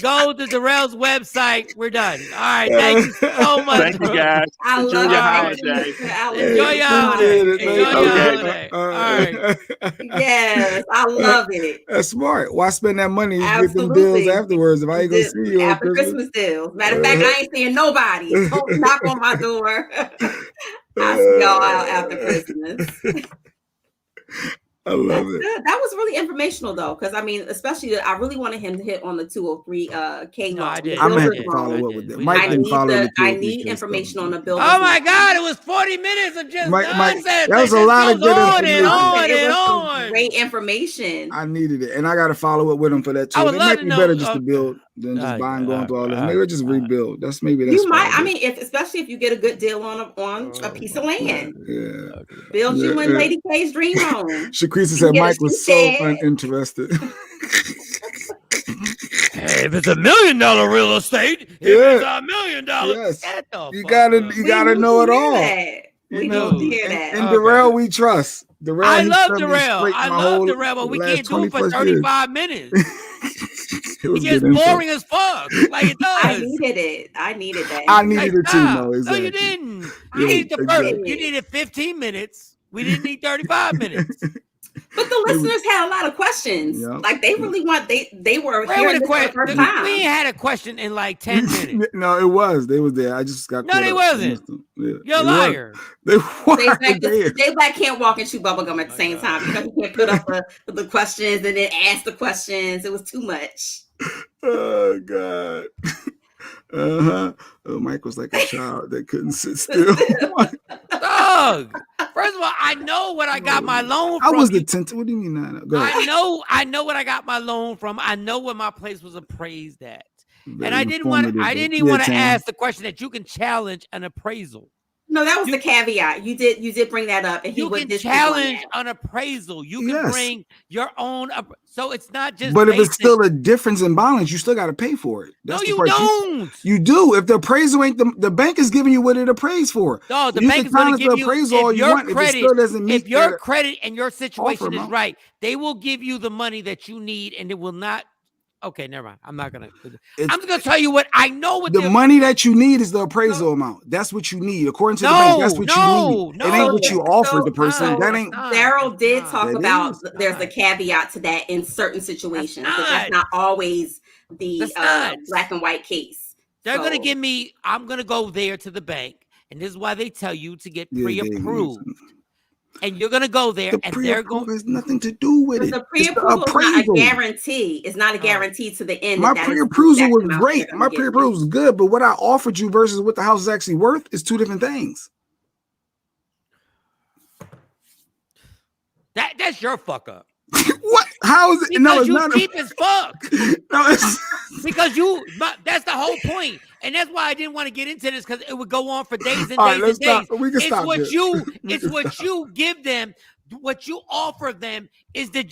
go to Darrell's website. We're done. All right, thank you so much. Thank you, guys. Enjoy your holiday. Enjoy your holiday. All right. Yes, I love it. That's smart. Why spend that money and get them deals afterwards if I ain't gonna see you after Christmas deals? Matter of fact, I ain't seeing nobody. Don't knock on my door. I'll see y'all out after Christmas. I love it. Good. That was really informational though, because I mean, especially I really wanted him to hit on the 203K. No, I did. I'm gonna have to follow up with that. Mike didn't follow the I need information on the building. Oh my God! It was 40 minutes of just nonsense. That was a lot of good information. Great information. I needed it, and I got to follow up with him for that too. I would It love might to be know, better just to build. than just buying, going through all this. Maybe just rebuild. That's You might. I mean, especially if you get a good deal on a piece of land. Yeah. Build you in Lady K's dream home. Shaquisa said Mike was so uninterested. Hey, if it's $1 million real estate, if it's $1 million, you gotta know it all. We need to hear that. And Darrell, we trust. Darrell, I love Darrell, but we can't do it for 35 minutes. It gets boring as fuck. Like it does. I needed that. I needed it too. No, exactly. No, you didn't. You needed 15 minutes. We didn't need 35 minutes. But the listeners had a lot of questions. Yep. Like they really want they were hearing this for the first time. We had a question in like 10 minutes. No, it was. They was there. I just got. No, they wasn't. Yeah. You're a liar. They Jay Black can't walk and chew bubblegum at the same time because he can't put up the questions and then ask the questions. It was too much. Oh God. Mike was like a child that couldn't sit still. Dog. First of all, I know what I got my loan from. I was the tent. What do you mean now? Go ahead. I know what I got my loan from. I know what my place was appraised at. And I didn't even want to ask the question that you can challenge an appraisal. No, that was the caveat. You did bring that up, and you can challenge an appraisal. You can bring your own. So it's not just. But if it's still a difference in balance, you still got to pay for it. That's you don't. You do. If the appraisal ain't the bank is giving you what it appraised for. No, the bank is going to give you appraisal if your credit. If your credit and your situation is right, they will give you the money that you need, and it will not. Okay, never mind. I'm just gonna tell you what I know. What the money that you need is the appraisal amount. That's what you need, according to the bank. That's what you need. It ain't what you offered the person. That ain't. Daryl did talk about. There's a caveat to that in certain situations. That's not always the black and white case. They're gonna give me. I'm gonna go there to the bank, and this is why they tell you to get pre-approved. And you're gonna go there, and they're going. Has nothing to do with it. The pre-approval is not a guarantee. It's not a guarantee to the end. My pre-approval was great. My pre-approval was good, but what I offered you versus what the house is actually worth is two different things. That's your fuck up. What? How is it? Because no, it's you not cheap as fuck. No, it's because that's the whole point. And that's why I didn't want to get into this because it would go on for days and days and days. It's what you give them, what you offer them is the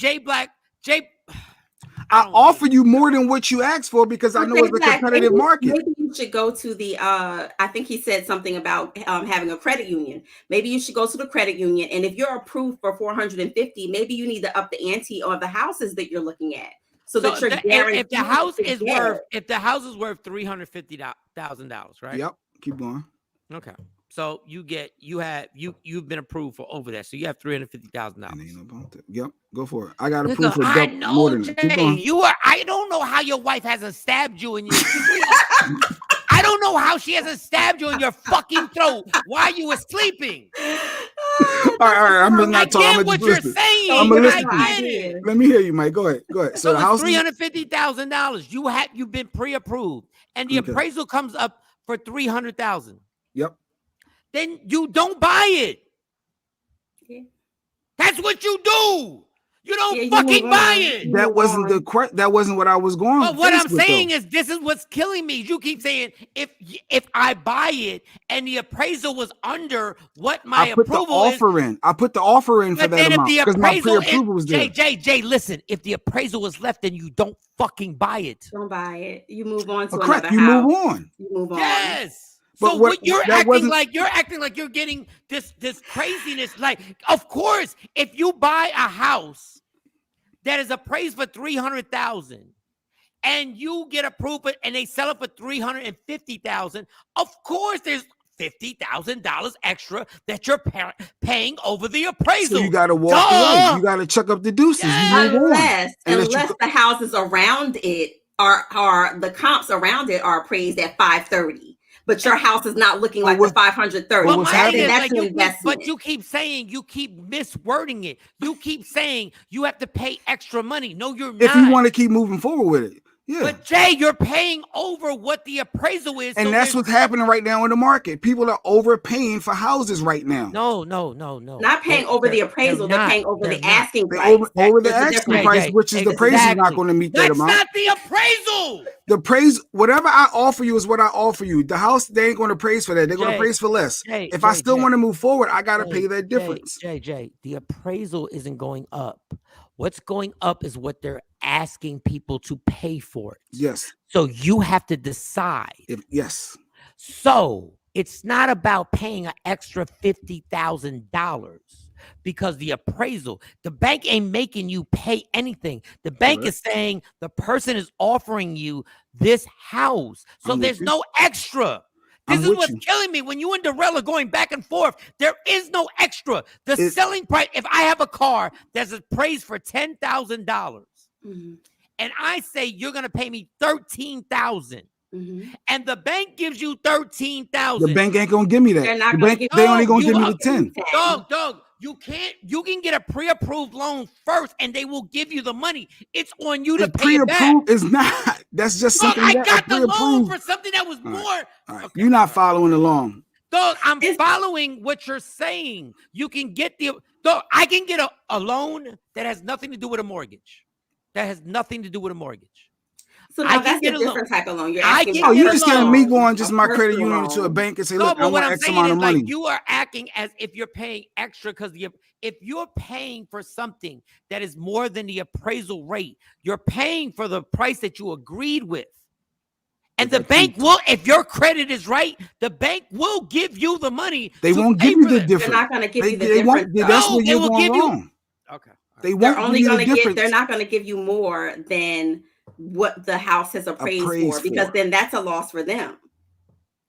I offer you more than what you asked for because I know it's a competitive market. Maybe you should go to the I think he said something about having a credit union. Maybe you should go to the credit union, and if you're approved for 450, maybe you need to up the ante on the houses that you're looking at. So that you're guaranteed. If the house is worth $350,000, right? Yep. Keep going. Okay. So you've been approved for over that. So you have $350,000. Yep. Go for it. I got approved for more than that. Keep going. I don't know how your wife hasn't stabbed you in your sleep. I don't know how she hasn't stabbed you in your fucking throat while you were sleeping. All right. I'm not talking. I get what you're saying. I get it. Let me hear you, Mike. Go ahead. So the house $350,000. You've been pre-approved, and the appraisal comes up for $300,000. Yep. Then you don't buy it. Yeah. That's what you do. You don't fucking buy it. That wasn't what I was going. But what I'm saying is, this is what's killing me. You keep saying if I buy it and the appraisal was under what my approval is. I put the offer in for that amount because my pre-approval was there. Jay, listen. If the appraisal was left, then you don't fucking buy it. Don't buy it. You move on to another house. You move on. You move on. Yes. So you're acting like you're getting this craziness. Like, of course, if you buy a house that is appraised for $300,000 and you get approved and they sell it for $350,000, of course there's $50,000 extra that you're paying over the appraisal. So you got to walk away. You got to check up the deuces. Unless the houses around it are the comps around it are appraised at 530. But your house is not looking like the 530. Well, that's an investment. But you keep miswording it. You keep saying you have to pay extra money. No, you're not. If you want to keep moving forward with it. Yeah. But Jay, you're paying over what the appraisal is. And so that's what's happening right now in the market. People are overpaying for houses right now. No. Not paying over the appraisal. They're paying over the asking price. Over the asking price, which is the appraisal is not going to meet that amount. That's not the appraisal. The praise, whatever I offer you is what I offer you. The house, they ain't going to praise for that. They're going to praise for less. If I still want to move forward, I got to pay that difference. Jay, the appraisal isn't going up. What's going up is what they're asking people to pay for it. Yes. So you have to decide. Yes. So it's not about paying an extra $50,000 because the appraisal, the bank ain't making you pay anything. The bank is saying the person is offering you this house. So there's no extra. This is what's killing me. When you and Darrell are going back and forth, there is no extra. The selling price, if I have a car that's appraised for $10,000 and I say you're going to pay me $13,000 and the bank gives you $13,000. The bank ain't going to give me that. They're not they only going to give me the 10. Doug, you can get a pre-approved loan first and they will give you the money. It's on you to pay it back. Pre-approved is not. That's just something I got the loan for something that was more. All right. You're not following along. Dog, I'm following what you're saying. You can get I can get a loan that has nothing to do with a mortgage. That has nothing to do with a mortgage. So now that's a different type of loan. You're asking you just getting me going just my credit union to a bank and say, look, I want X amount of money. Like you are acting as if you're paying extra because if you're paying for something that is more than the appraisal rate, you're paying for the price that you agreed with. And the bank will, if your credit is right, the bank will give you the money. They won't give you the difference. They're not going to give you the difference. That's what you're going wrong. Okay. They won't give you the difference. They're not going to give you more than what the house has appraised for, because then that's a loss for them.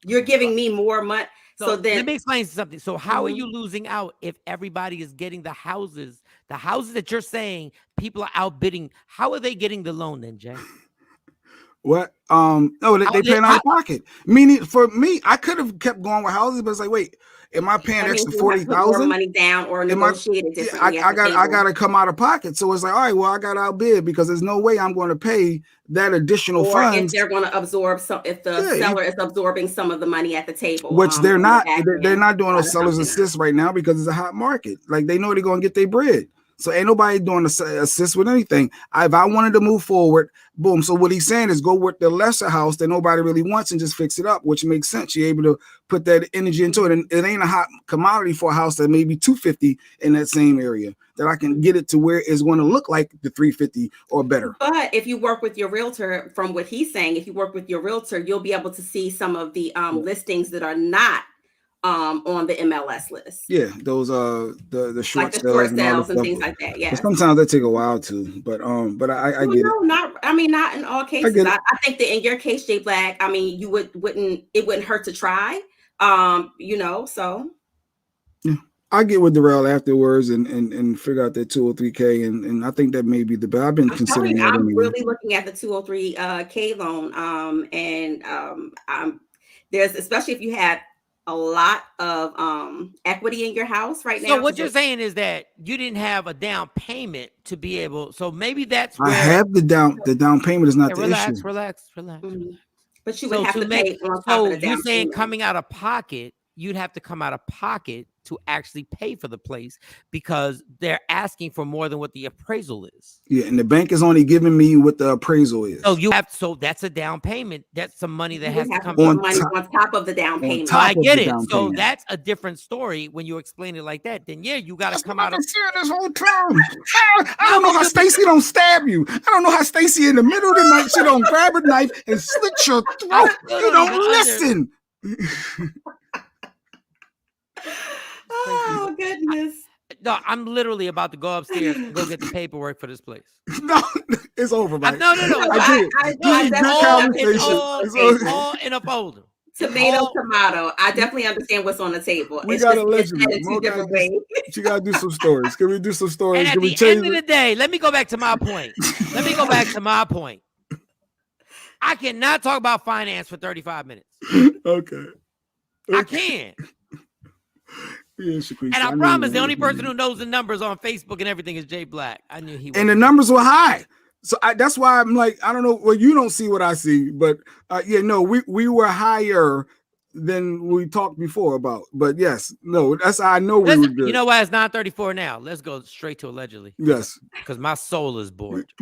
You're giving me more money. So then let me explain something. So how are you losing out if everybody is getting the houses that you're saying people are outbidding? How are they getting the loan then, Jay? What? No, they paying out of pocket. Meaning, for me, I could have kept going with houses, but it's like, wait, am I paying extra $40,000 money down or negotiate it differently? I got to come out of pocket. So it's like, all right, well, I got to outbid because there's no way I'm going to pay that additional funds. If they're going to absorb some, if the seller is absorbing some of the money at the table, which they're not. They're not doing those seller's assist right now because it's a hot market. Like they know they're going to get their bread. So ain't nobody doing assist with anything. If I wanted to move forward, boom. So what he's saying is go with the lesser house that nobody really wants and just fix it up, which makes sense. You're able to put that energy into it. And it ain't a hot commodity for a house that may be $250 in that same area, that I can get it to where it's going to look like the $350 or better. But if you work with your realtor, from what he's saying, if you work with your realtor, you'll be able to see some of the listings that are not on the MLS list. Yeah, those the short like the short sales and things like that. Yeah. But sometimes they take a while too. But I get it. Not in all cases. I think that in your case, Jay Black, I mean, it wouldn't hurt to try. So yeah. I get with Darrell afterwards and figure out that 203K and I think that may be the best. I've been considering that. I'm really looking at the 203K loan. There's, especially if you have a lot of equity in your house right now. So what you're saying is that you didn't have a down payment to be able. So maybe that's where I have the down payment is not the issue. Relax. Mm-hmm. But you would have to pay on top of the down you're saying payment. coming out of pocket, you'd have to come out of pocket to actually pay for the place because they're asking for more than what the appraisal is. Yeah, and the bank is only giving me what the appraisal is. So that's a down payment. That's some money that has to come on top of the down payment. I get it. So that's a different story when you explain it like that. Then yeah, you got to come out of this whole time. I don't know how Stacy don't stab you. I don't know how Stacy in the middle of the night she don't grab a knife and slit your throat. You don't listen. Oh goodness! No, I'm literally about to go upstairs and go get the paperwork for this place. No, it's over, Mike. No. It's all in a folder. Tomato. I definitely understand what's on the table. We got a legend. You got to do some stories. Can we do some stories? And at the end of the day, let me go back to my point. I cannot talk about finance for 35 minutes. Okay. I can. Yeah, and I promise the only person who knows the numbers on Facebook and everything is Jay Black. I knew he was. And the numbers were high. So that's why I'm like, I don't know. Well, you don't see what I see, but yeah, no, we were higher than we talked before about. But yes, no, that's how I know we were good. You know why it's 9:34 now? Let's go straight to allegedly. Yes, because my soul is bored.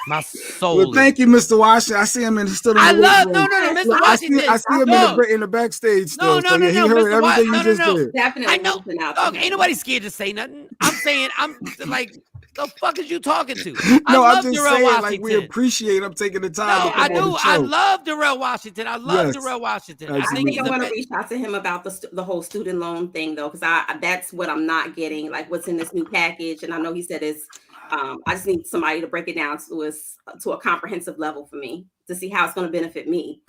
My soul. Well, thank you, Mr. Washington. I see him still in the love no, Mr. Washington. I see him in the backstage still. No, he heard Mr. everything you just did. Definitely. I know. Dog, ain't nobody scared to say nothing. I'm saying, I'm like, the fuck is you talking to? No, I love I'm just Darrell saying, Washington. like, we appreciate him taking the time. No, I do. I love Darrell Washington. I love Darrell Washington. I think I want to reach out to him about the whole student loan thing, though, because that's what I'm not getting. Like, what's in this new package? And I know he said it's. I just need somebody to break it down to a comprehensive level for me to see how it's going to benefit me.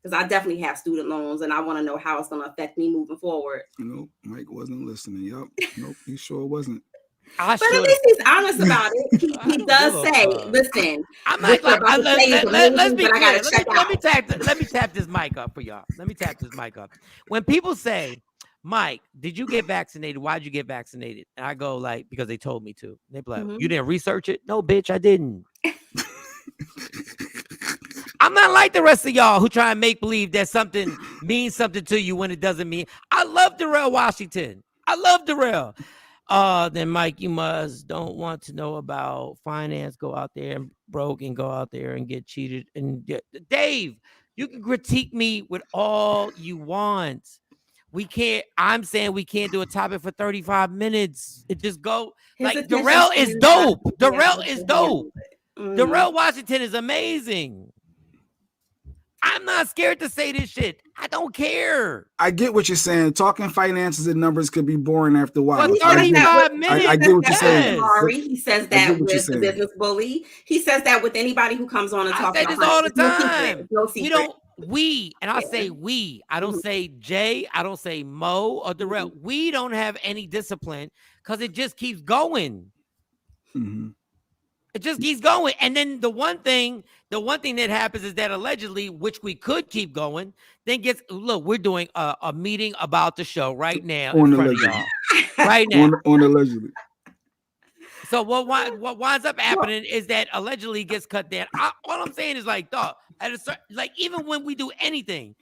Because I definitely have student loans and I want to know how it's going to affect me moving forward. Nope, Mike wasn't listening. Yep. Nope, he sure wasn't. But at least he's honest about it. He does say, listen, I'm like let's be clear. Let me tap this mic up for y'all. Let me tap this mic up. When people say, Mike, did you get vaccinated? Why'd you get vaccinated? And I go like, because they told me to. They be like, you didn't research it? No, bitch, I didn't. I'm not like the rest of y'all who try and make believe that something means something to you when it doesn't mean. I love Darrell Washington. I love Darrell. Then Mike, you don't want to know about finance. Go out there and broke and go out there and get cheated. And Dave, you can critique me with all you want. I'm saying we can't do a topic for 35 minutes. It just go like Darrell is dope. Darrell is dope. Darrell Washington is amazing. I'm not scared to say this shit. I don't care. I get what you're saying. Talking finances and numbers could be boring after a while. 35 minutes. I get what you're saying. He says that with the business bully. He says that with anybody who comes on and talks about this all the time. No secret. I say we. I don't say Jay. I don't say Mo or Darrell. We don't have any discipline because it just keeps going. Mm-hmm. It just keeps going. And then the one thing that happens is that allegedly, which we could keep going, then we're doing a meeting about the show right now in front of y'all. Right now. On allegedly. So what winds up happening is that allegedly gets cut down. All I'm saying is like, dog, even when we do anything,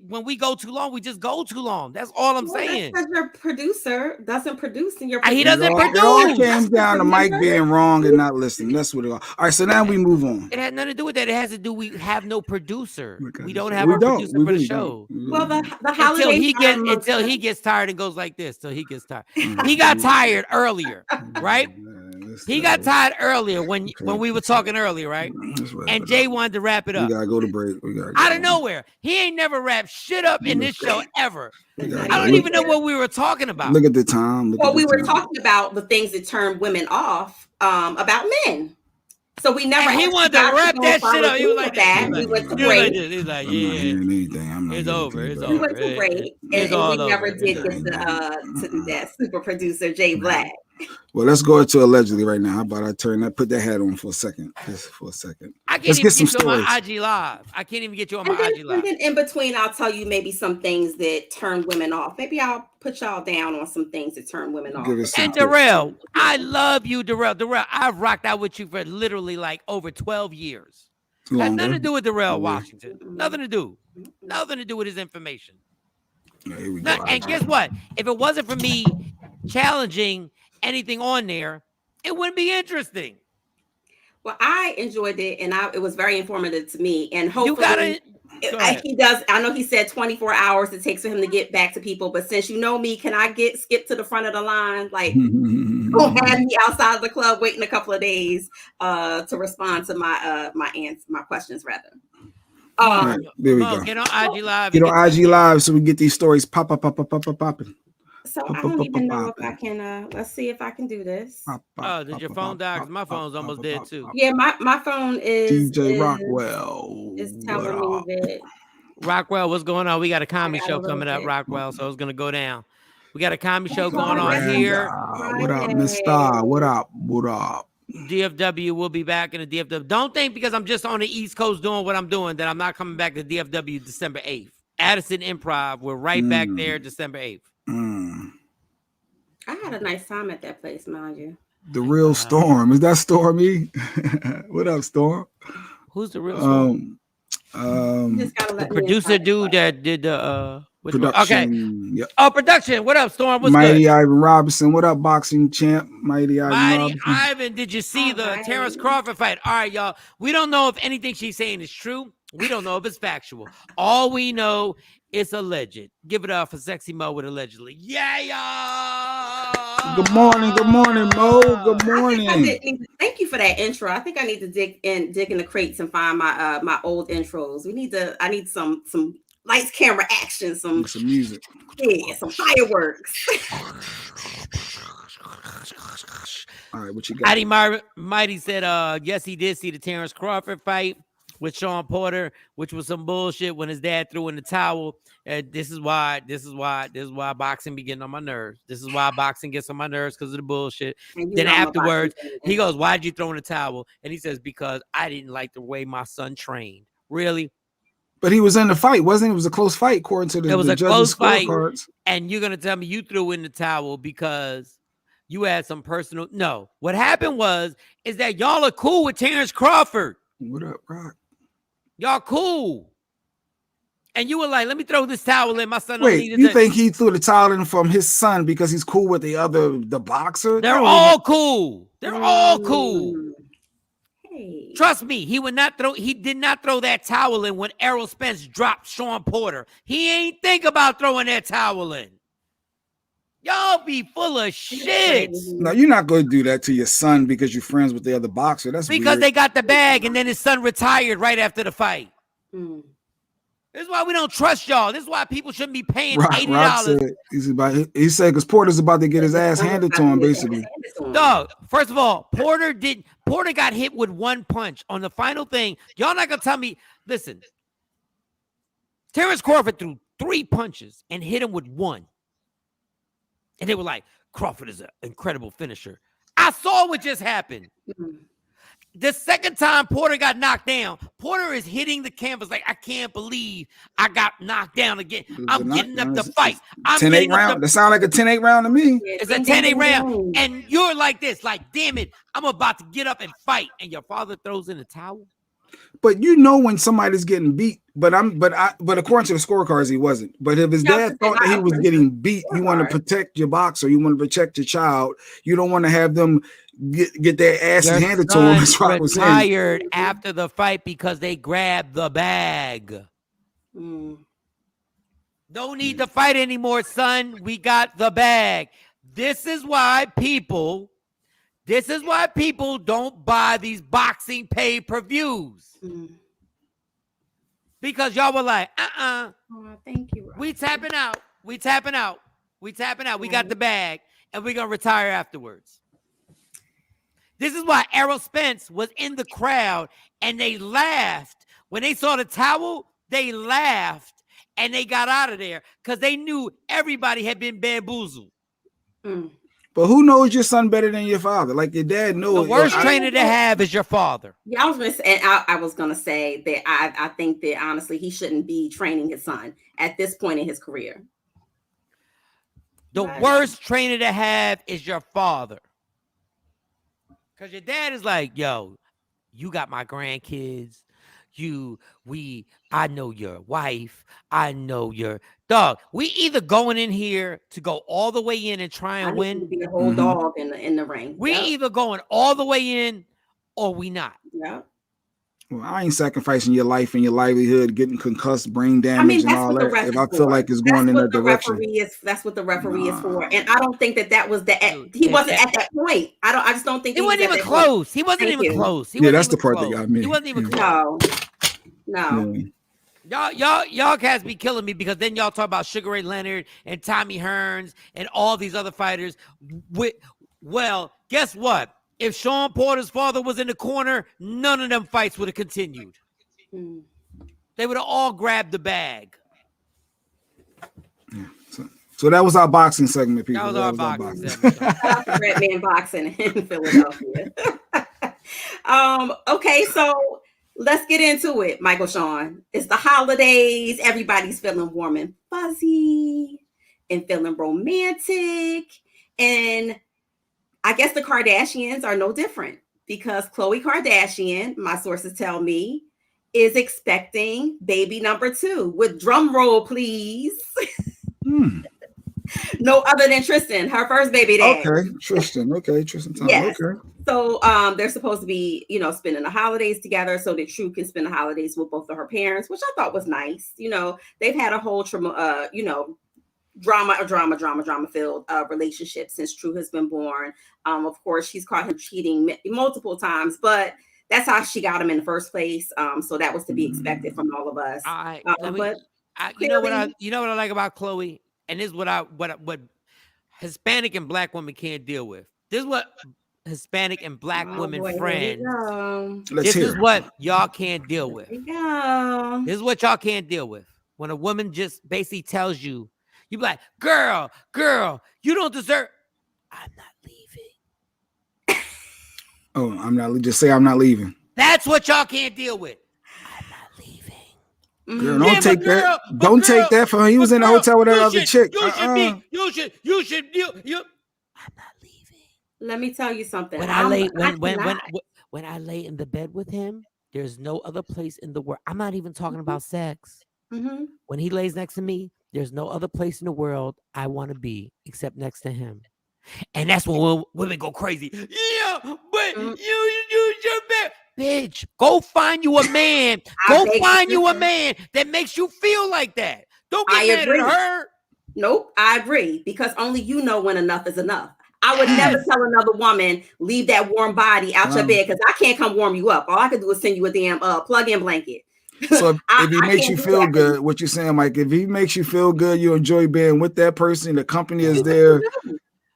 when we go too long, we just go too long. That's all I'm saying. Because your producer doesn't produce, and he doesn't produce. It all came down to Mike being wrong and not listening. That's what it all. All right, so now we move on. It had nothing to do with that. It has to do. We have no producer. We don't have a producer for the show. Well, the holiday until he gets tired and goes like this. Till he gets tired. He got tired earlier, right? He got tired earlier when we were talking earlier, right? And Jay wanted to wrap it up. We gotta go to break. Out of nowhere, he ain't never wrapped shit up in this show ever. I don't even know what we were talking about. Look at the time. We were talking about the things that turn women off about men. So we never. And he wanted to wrap that shit up. He was like that. We went to break. He's like, yeah, it's over. It's over. We went to break, and we never did get to that super producer Jay Black. Well, let's go to allegedly right now. How about I put that hat on for a second? Just for a second. I can't even get you on my IG live. I can't even get you on my IG live. And then in between, I'll tell you maybe some things that turn women off. Maybe I'll put y'all down on some things that turn women off. And Darrell, I love you, Darrell. Darrell, I've rocked out with you for literally like over 12 years. Has nothing to do with Darrell Washington. Nothing to do. Nothing to do with his information. Here we go. And guess what? If it wasn't for me challenging anything on there, it wouldn't be interesting. Well, I enjoyed it, and it was very informative to me. And hopefully, he does. I know he said 24 hours it takes for him to get back to people, but since you know me, can I skip to the front of the line? Like, don't have me outside of the club waiting a couple of days to respond to my questions rather. Right, there we go. Get on IG Live. Get on IG Live so we get these stories popping. So I don't even know if I can. Let's see if I can do this. Did your phone die? Because my phone's almost dead too. Yeah, my phone is DJ Rockwell. Is telling me that. Rockwell, what's going on? We got a comedy show coming up, Rockwell. So it's gonna go down. We got a comedy show going on here. What up, Miss Star? What up? What up? DFW will be back in the DFW. Don't think because I'm just on the East Coast doing what I'm doing that I'm not coming back to DFW December 8th. Addison Improv. We're right back there December 8th. I had a nice time at that place, mind you. The real Storm. Is that Stormy? What up, Storm? Who's the real Storm? The producer dude that did the production. Okay. Yep. Oh, production. What up, Storm? What's Mighty good? Ivan Robinson. What up, boxing champ? Mighty Robinson. Ivan, did you see the Terrence Crawford fight? All right, y'all. We don't know if anything she's saying is true. We don't know if it's factual. All we know is alleged. Give it up for Sexy Mo with allegedly. Yeah, y'all. Good morning, Mo. Good morning. Thank you for that intro. I think I need to dig in the crates and find my my old intros. I need some lights, camera, action, some music. Yeah, some fireworks. All right, what you got? Mighty said, yes, he did see the Terrence Crawford fight with Shawn Porter, which was some bullshit when his dad threw in the towel. This is why boxing be getting on my nerves. This is why boxing gets on my nerves, because of the bullshit. Then afterwards, he goes, why'd you throw in the towel? And he says, because I didn't like the way my son trained. Really? But he was in the fight, wasn't it? It was a close fight, according to the judges' scorecards. And you're going to tell me you threw in the towel because you had some personal... No. What happened is that y'all are cool with Terrence Crawford. What up, Rock? Y'all cool. And you were like, let me throw this towel in. My son don't need it. You think he threw the towel in from his son because he's cool with the boxer? They're all cool. They're all cool. Hey. Trust me, he did not throw that towel in when Errol Spence dropped Shawn Porter. He ain't think about throwing that towel in. Y'all be full of shit. No, you're not going to do that to your son because you're friends with the other boxer. That's because weird. They got the bag and then his son retired right after the fight. This is why we don't trust y'all. This is why people shouldn't be paying $80. He said because Porter's about to get his ass handed to him, basically. Dog, first of all, Porter got hit with one punch on the final thing. Y'all not gonna tell me, listen, Terrence Crawford threw 3 punches and hit him with 1. And they were like, Crawford is an incredible finisher. I saw what just happened. The second time Porter got knocked down, Porter is hitting the canvas like, I can't believe I got knocked down again. I'm getting up to fight. I'm 10-8 round. That sounds like a 10-8 round to me. It's a 10-8 round. And you're like this, like, damn it, I'm about to get up and fight. And your father throws in a towel. But you know when somebody's getting beat, but according to the scorecards, he wasn't. But if his dad thought that he was getting beat, you want to protect your boxer, you want to protect your child, you don't want to have them get their asses handed to them. That's what I was saying. Retired after the fight because they grabbed the bag. Don't need to fight anymore, son. We got the bag. This is why people don't buy these boxing pay-per-views. Because y'all were like, Oh, thank you. We tapping out. We got the bag, and we're going to retire afterwards. This is why Errol Spence was in the crowd, and they laughed. When they saw the towel, they laughed, and they got out of there because they knew everybody had been bamboozled. But who knows your son better than your father? Like your dad knows. The worst trainer to have is your father. Yeah, I was gonna say that I think that honestly he shouldn't be training his son at this point in his career. The worst trainer to have is your father. Because your dad is like, yo, you got my grandkids. I know your wife. I know your dog. We either going in here to go all the way in and try and win. To be a whole dog in the ring. We either going all the way in or we not. Yeah. Well, I ain't sacrificing your life and your livelihood, getting concussed, brain damage, and all that. If I feel like it's going in that direction, that's what the referee is for. And I don't think that was he wasn't at that point. I just don't think he wasn't even close. He wasn't even close. Yeah, that's the part that got me. He wasn't even close. No. Y'all cats be killing me because then y'all talk about Sugar Ray Leonard and Tommy Hearns and all these other fighters. Well, guess what? If Shawn Porter's father was in the corner, none of them fights would have continued. They would have all grabbed the bag. Yeah, so that was our boxing segment, people. That was our boxing segment. Shout out to Red Man Boxing in Philadelphia. Okay, so let's get into it, Michael Shawn. It's the holidays. Everybody's feeling warm and fuzzy and feeling romantic. And I guess the Kardashians are no different because Khloe Kardashian, my sources tell me, is expecting baby number 2 with drum roll, please. No other than Tristan, her first baby dad. Okay, Tristan. Okay, Tristan Thompson. Yes. Okay. So they're supposed to be, spending the holidays together so that True can spend the holidays with both of her parents, which I thought was nice. They've had a whole drama filled relationship since True has been born. Of course, she's caught him cheating multiple times, but that's how she got him in the first place. So that was to be expected from all of us. You know what I like about Khloe, and this is what Hispanic and Black women can't deal with. This is what Hispanic and Black women friends. This is what y'all can't deal with. This is what y'all can't deal with. When a woman just basically tells you, you be like, girl, you don't deserve. I'm not leaving. Oh, I'm not. Just say I'm not leaving. That's what y'all can't deal with. I'm not leaving. Girl, don't take that. Don't take that from him. He was in the hotel with that other chick. You should. I'm not leaving. Let me tell you something. When I lay in the bed with him, there's no other place in the world. I'm not even talking about sex. When he lays next to me, there's no other place in the world I want to be except next to him. And that's when women go crazy. Yeah, but you're bad. Bitch, go find you a man. Go find you a man that makes you feel like that. Don't get mad at her. Nope, I agree. Because only you know when enough is enough. I would never tell another woman, leave that warm body out your bed because I can't come warm you up. All I can do is send you a damn plug-in blanket. So if he makes you feel good, what you're saying, Mike, if he makes you feel good, you enjoy being with that person, the company is there.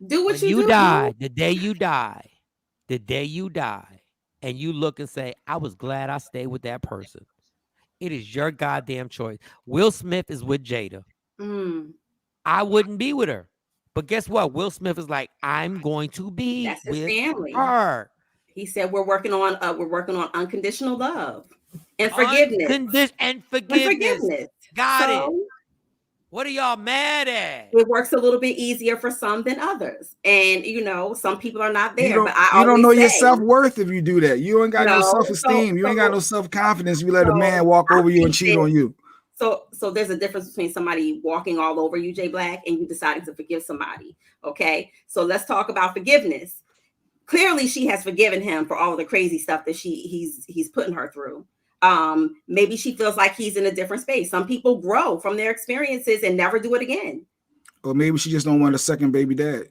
Do what you do. The day you die, and you look and say, I was glad I stayed with that person. It is your goddamn choice. Will Smith is with Jada. I wouldn't be with her. But guess what? Will Smith is like, I'm going to be with her. He said we're working on unconditional love and forgiveness. Forgiveness. Got it. What are y'all mad at? It works a little bit easier for some than others. And, some people are not there. You don't know your self-worth if you do that. You ain't got no self-esteem. You ain't got no self-confidence. You let a man walk over you and cheat on you. So there's a difference between somebody walking all over you, Jay Black, and you deciding to forgive somebody. Okay. So let's talk about forgiveness. Clearly, she has forgiven him for all of the crazy stuff that he's putting her through. Maybe she feels like he's in a different space. Some people grow from their experiences and never do it again. Or maybe she just don't want a second baby dad.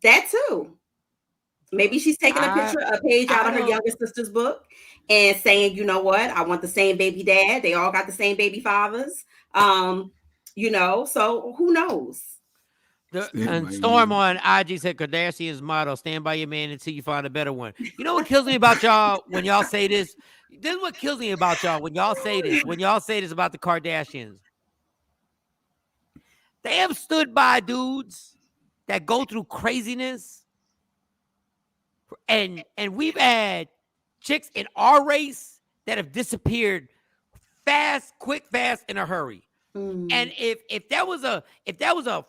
That too. Maybe she's taking a page out of her younger sister's book and saying, you know what, I want the same baby dad. They all got the same baby fathers. So who knows? And Storm on IG said, Kardashian's motto, stand by your man until you find a better one. You know what kills me about y'all when y'all say this? This is what kills me about y'all when y'all say this. When y'all say this about the Kardashians. They have stood by dudes that go through craziness. And we've had chicks in our race that have disappeared quick, fast, in a hurry. And if that was a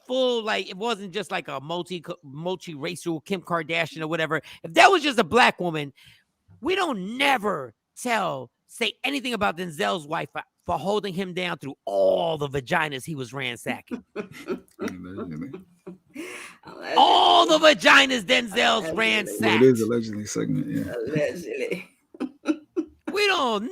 full, like, it wasn't just like a multi-racial Kim Kardashian or whatever. If that was just a Black woman, we don't never say anything about Denzel's wife for holding him down through all the vaginas he was ransacking. All the vaginas Denzel's ransacked. It is allegedly segment, yeah. Allegedly. We don't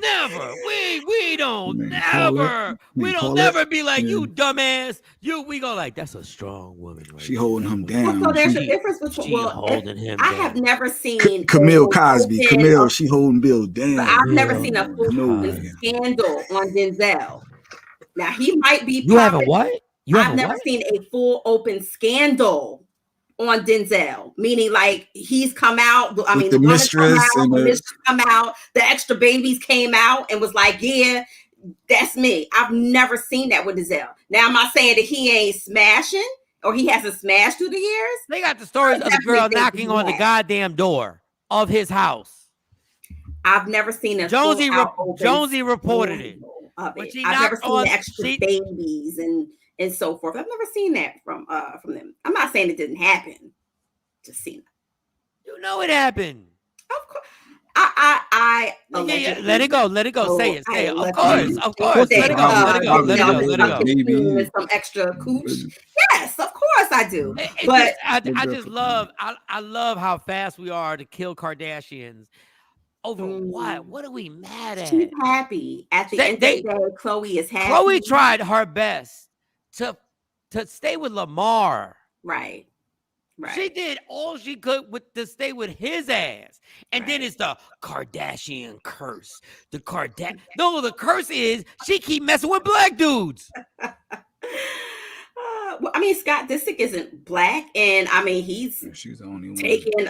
never be like, you dumbass. We go like, that's a strong woman. Right? She holding him down. So there's a difference between holding him I down. have never seen Camille Cosby. Camille, she holding Bill down. I've never seen a full scandal on Denzel. Now he might be. You haven't what? I've never seen a full open scandal on Denzel, meaning like he's come out. I mean, the mistress come out, the extra babies came out and was like, yeah, that's me. I've never seen that with Denzel. Now, am I saying that he ain't smashing or he hasn't smashed through the years? They got the stories of the girl knocking on the goddamn door of his house. I've never seen a Jonesy reported it. I've never seen the extra babies and so forth. I've never seen that from them. I'm not saying it didn't happen. Just seen it. You know it happened. Of course. I Yeah. Let it go. Let it go. Oh, Say it. I Say it. Of allegedly course. Of course. think Let it go. Let it go. Probably Let it go. Let it go. maybe with some extra cooch. Yes, of course I do. It But I just love I love how fast we are to kill Kardashians over what? What are we mad at? she's happy. At the end of the day, Chloe is happy. Chloe tried her best to stay with Lamar. Right. She did all she could to stay with his ass. And then it's the Kardashian curse. The curse is she keep messing with black dudes. Well, I mean, Scott Disick isn't black, and I mean she's the only one taking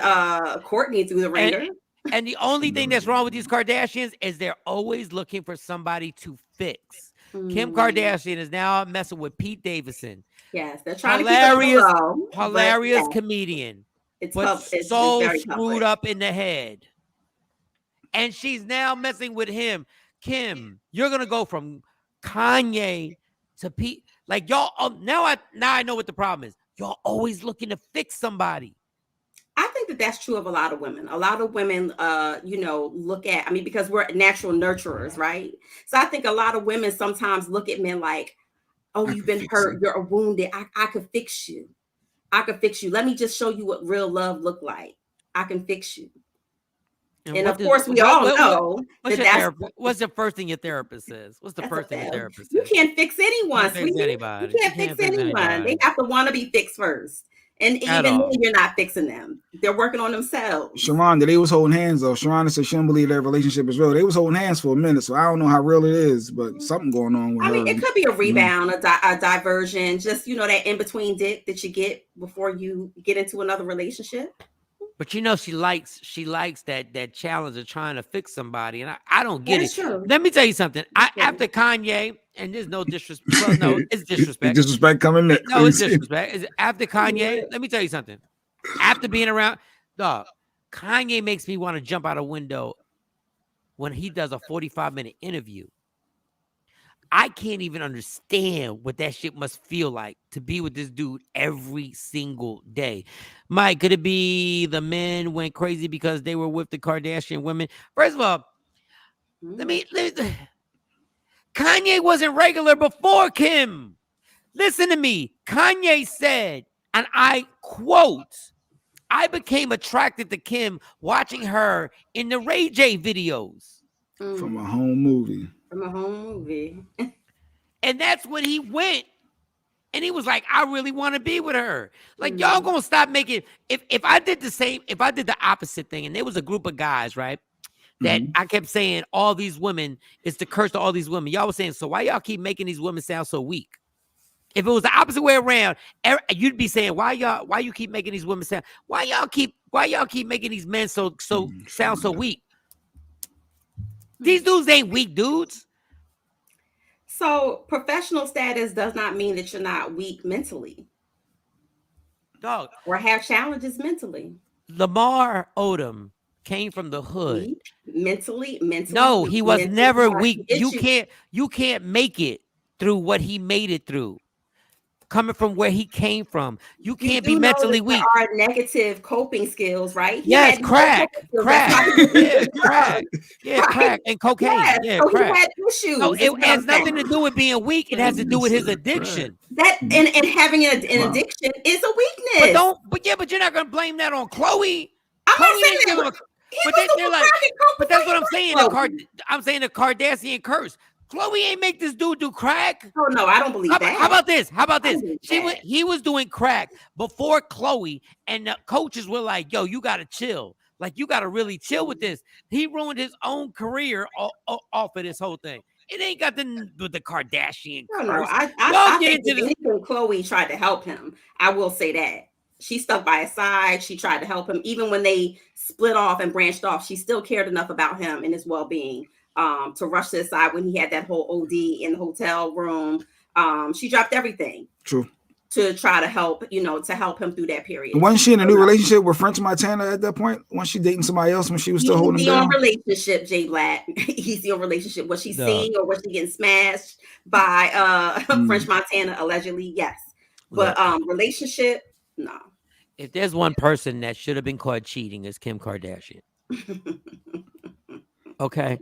Courtney through the ringer. And the only thing that's wrong with these Kardashians is they're always looking for somebody to fix. Kim Kardashian is now messing with Pete Davidson. Yes, they're trying to keep it low, hilarious comedian, but so screwed up in the head. And she's now messing with him. Kim, you're gonna go from Kanye to Pete. Like y'all, now I know what the problem is. Y'all always looking to fix somebody. I think that's true of a lot of women. A lot of women, look at, I mean, because we're natural nurturers, right? So I think a lot of women sometimes look at men like, oh, you've been hurt, you're wounded. I could fix you. I could fix you. Let me just show you what real love look like. I can fix you. And of course, we all know what's the first thing your therapist says? What's the first thing your therapist says? You can't fix anyone, sweetie. You can't fix anyone. They have to want to be fixed first. And even then, you're not fixing them. They're working on themselves. Sharonda, they was holding hands though. Sharonda said she don't believe their relationship is real. They was holding hands for a minute, so I don't know how real it is, but something going on with her. I mean, it could be a rebound, a diversion, just that in-between dick that you get before you get into another relationship. But she likes that challenge of trying to fix somebody, and I don't get it. True. Let me tell you something. After Kanye, and there's no disrespect. Well, no, it's disrespect. Disrespect coming next. No, it's disrespect. After Kanye, let me tell you something. After being around, dog, Kanye makes me want to jump out a window when he does a 45-minute interview. I can't even understand what that shit must feel like to be with this dude every single day. Mike, could it be the men went crazy because they were with the Kardashian women? First of all, Kanye wasn't regular before Kim. Listen to me. Kanye said, and I quote, I became attracted to Kim watching her in the Ray J videos. From a home movie. And that's when he went. And he was like, I really want to be with her. Like, y'all gonna stop making, if I did the opposite thing, and there was a group of guys, right? That I kept saying all these women, it's the curse to all these women. Y'all was saying, so why y'all keep making these women sound so weak? If it was the opposite way around, you'd be saying, why you keep making these women sound, why y'all keep making these men sound so weak? These dudes ain't weak dudes. So professional status does not mean that you're not weak mentally. Dog. Or have challenges mentally. Lamar Odom came from the hood. Weak? Mentally. No, he was never weak. You can't make it through what he made it through. Coming from where he came from, you can't be mentally weak. There are negative coping skills, right? Yes, crack, and cocaine. Yes, so crack. He had issues. No, it has nothing to do with being weak. It has to do with his addiction. That and having an addiction is a weakness. But you're not gonna blame that on Chloe. I'm not saying that. But that's what I'm saying. I'm saying the Kardashian curse. Chloe ain't make this dude do crack. Oh no, I don't believe that. How about this? He was doing crack before Chloe, and the coaches were like, "Yo, you gotta chill. Like you gotta really chill with this." He ruined his own career off of this whole thing. It ain't got to do with the Kardashian curse. No, I think anything Chloe tried to help him. I will say that. She stuck by his side. She tried to help him. Even when they split off and branched off, she still cared enough about him and his well-being to rush to his side when he had that whole OD in the hotel room. She dropped everything. True. To try to help, to help him through that period. Wasn't she in a new relationship with French Montana at that point? Was she dating somebody else when she was still holding him down? He's in a relationship, Jay Black. He's in a relationship. Was she seeing or was she getting smashed by French Montana allegedly? Yes. But relationship, no. If there's one person that should have been caught cheating, it's Kim Kardashian. Okay.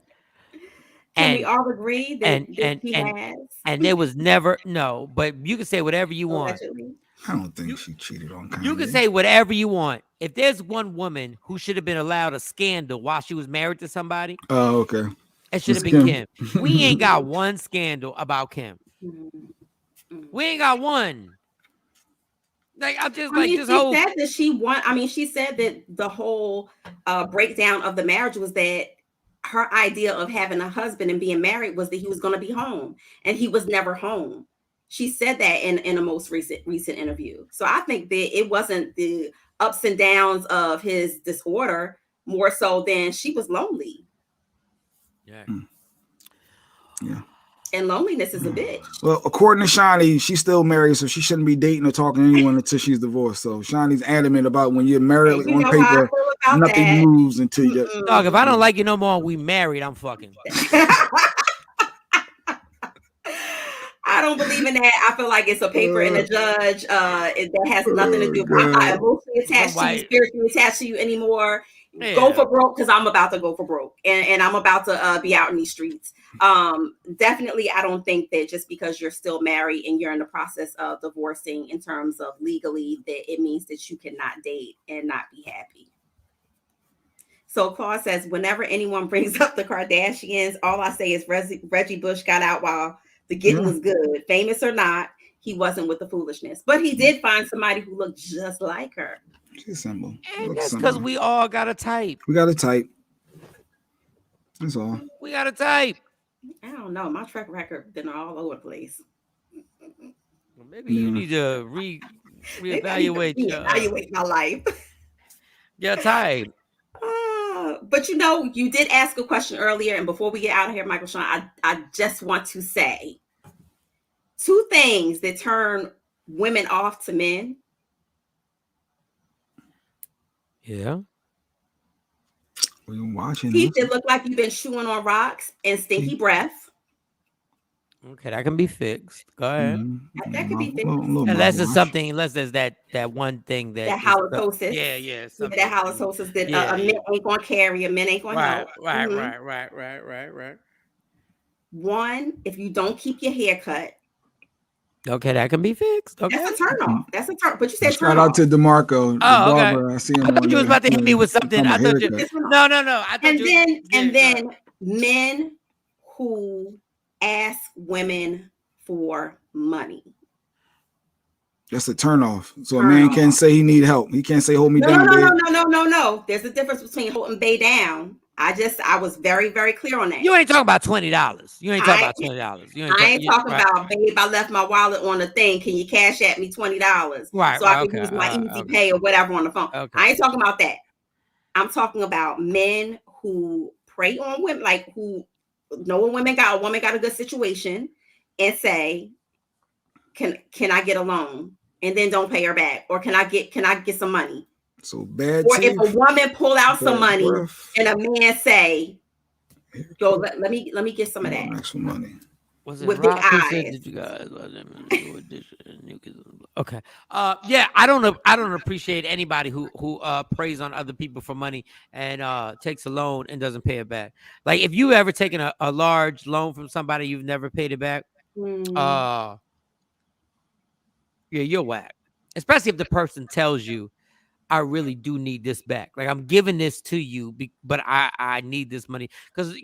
Can we all agree that she has? And there was never but you can say whatever you want. Allegedly. I don't think she cheated on Kanye. You can say whatever you want. If there's one woman who should have been allowed a scandal while she was married to somebody, oh, okay, it should have been Kim. We ain't got one scandal about Kim. We ain't got one. Like I'm just like this whole. She said that she won. I mean, she said that the whole breakdown of the marriage was that her idea of having a husband and being married was that he was going to be home, and he was never home. She said that in a most recent interview. So I think that it wasn't the ups and downs of his disorder more so than she was lonely. Yeah. Yeah. And loneliness is a bitch. Well, according to Shawnee, she's still married, so she shouldn't be dating or talking to anyone until she's divorced. So Shawnee's adamant about when you're married on paper, nothing moves until you. Dog, if I don't like you no more, we married. I'm fucking. I don't believe in that. I feel like it's a paper and a judge. That has nothing to do. I'm not emotionally attached to you, spiritually attached to you anymore. Yeah. Go for broke because I'm about to go for broke, and I'm about to be out in these streets. Definitely, I don't think that just because you're still married and you're in the process of divorcing in terms of legally that it means that you cannot date and not be happy. So Claude says, whenever anyone brings up the Kardashians, all I say is Reggie Bush got out while the getting was good. Famous or not, he wasn't with the foolishness. But he did find somebody who looked just like her. She's simple. And that's because we all got a type. We got a type. That's all. We got a type. I don't know. My track record been all over the place. Well, maybe you need to reevaluate evaluate my life. Your type. But you did ask a question earlier, and before we get out of here, Michael Shawn, I just want to say 2 things that turn women off to men. Yeah. We're watching. Teeth that look like you've been chewing on rocks and stinky breath. Okay, that can be fixed. Go ahead. That can be fixed. Unless there's that one thing that halitosis. Yeah. That halitosis that a man ain't gonna carry, a man ain't gonna help. Right. 1, if you don't keep your hair cut. Okay, that can be fixed. Okay. That's a turn off. That's a turn. But you said shout out to DeMarco. Oh, okay. Barber. I see him. I thought you was about to hit me with something. I thought you. No. And then men who ask women for money. That's a turn off. So a man can't say he need help. He can't say hold me down. No. There's a difference between holding bae down. I was very, very clear on that. You ain't talking about $20. You ain't talking about $20. I ain't talking about, babe, I left my wallet on the thing. Can you cash at me $20? Right. So I can use my easy pay or whatever on the phone. Okay. I ain't talking about that. I'm talking about men who prey on women, like who know a woman got a good situation and say, can I get a loan? And then don't pay her back. Or can I get some money? So bad. Or if a woman pull out some money and a man say, "Yo, let me get some of that." Extra money. Was it with big eyes? Did you guys? Okay. Yeah, I don't appreciate anybody who preys on other people for money and takes a loan and doesn't pay it back. Like if you ever taken a large loan from somebody you've never paid it back, yeah, you're whack. Especially if the person tells you, I really do need this back. Like I'm giving this to you, but I need this money. Because,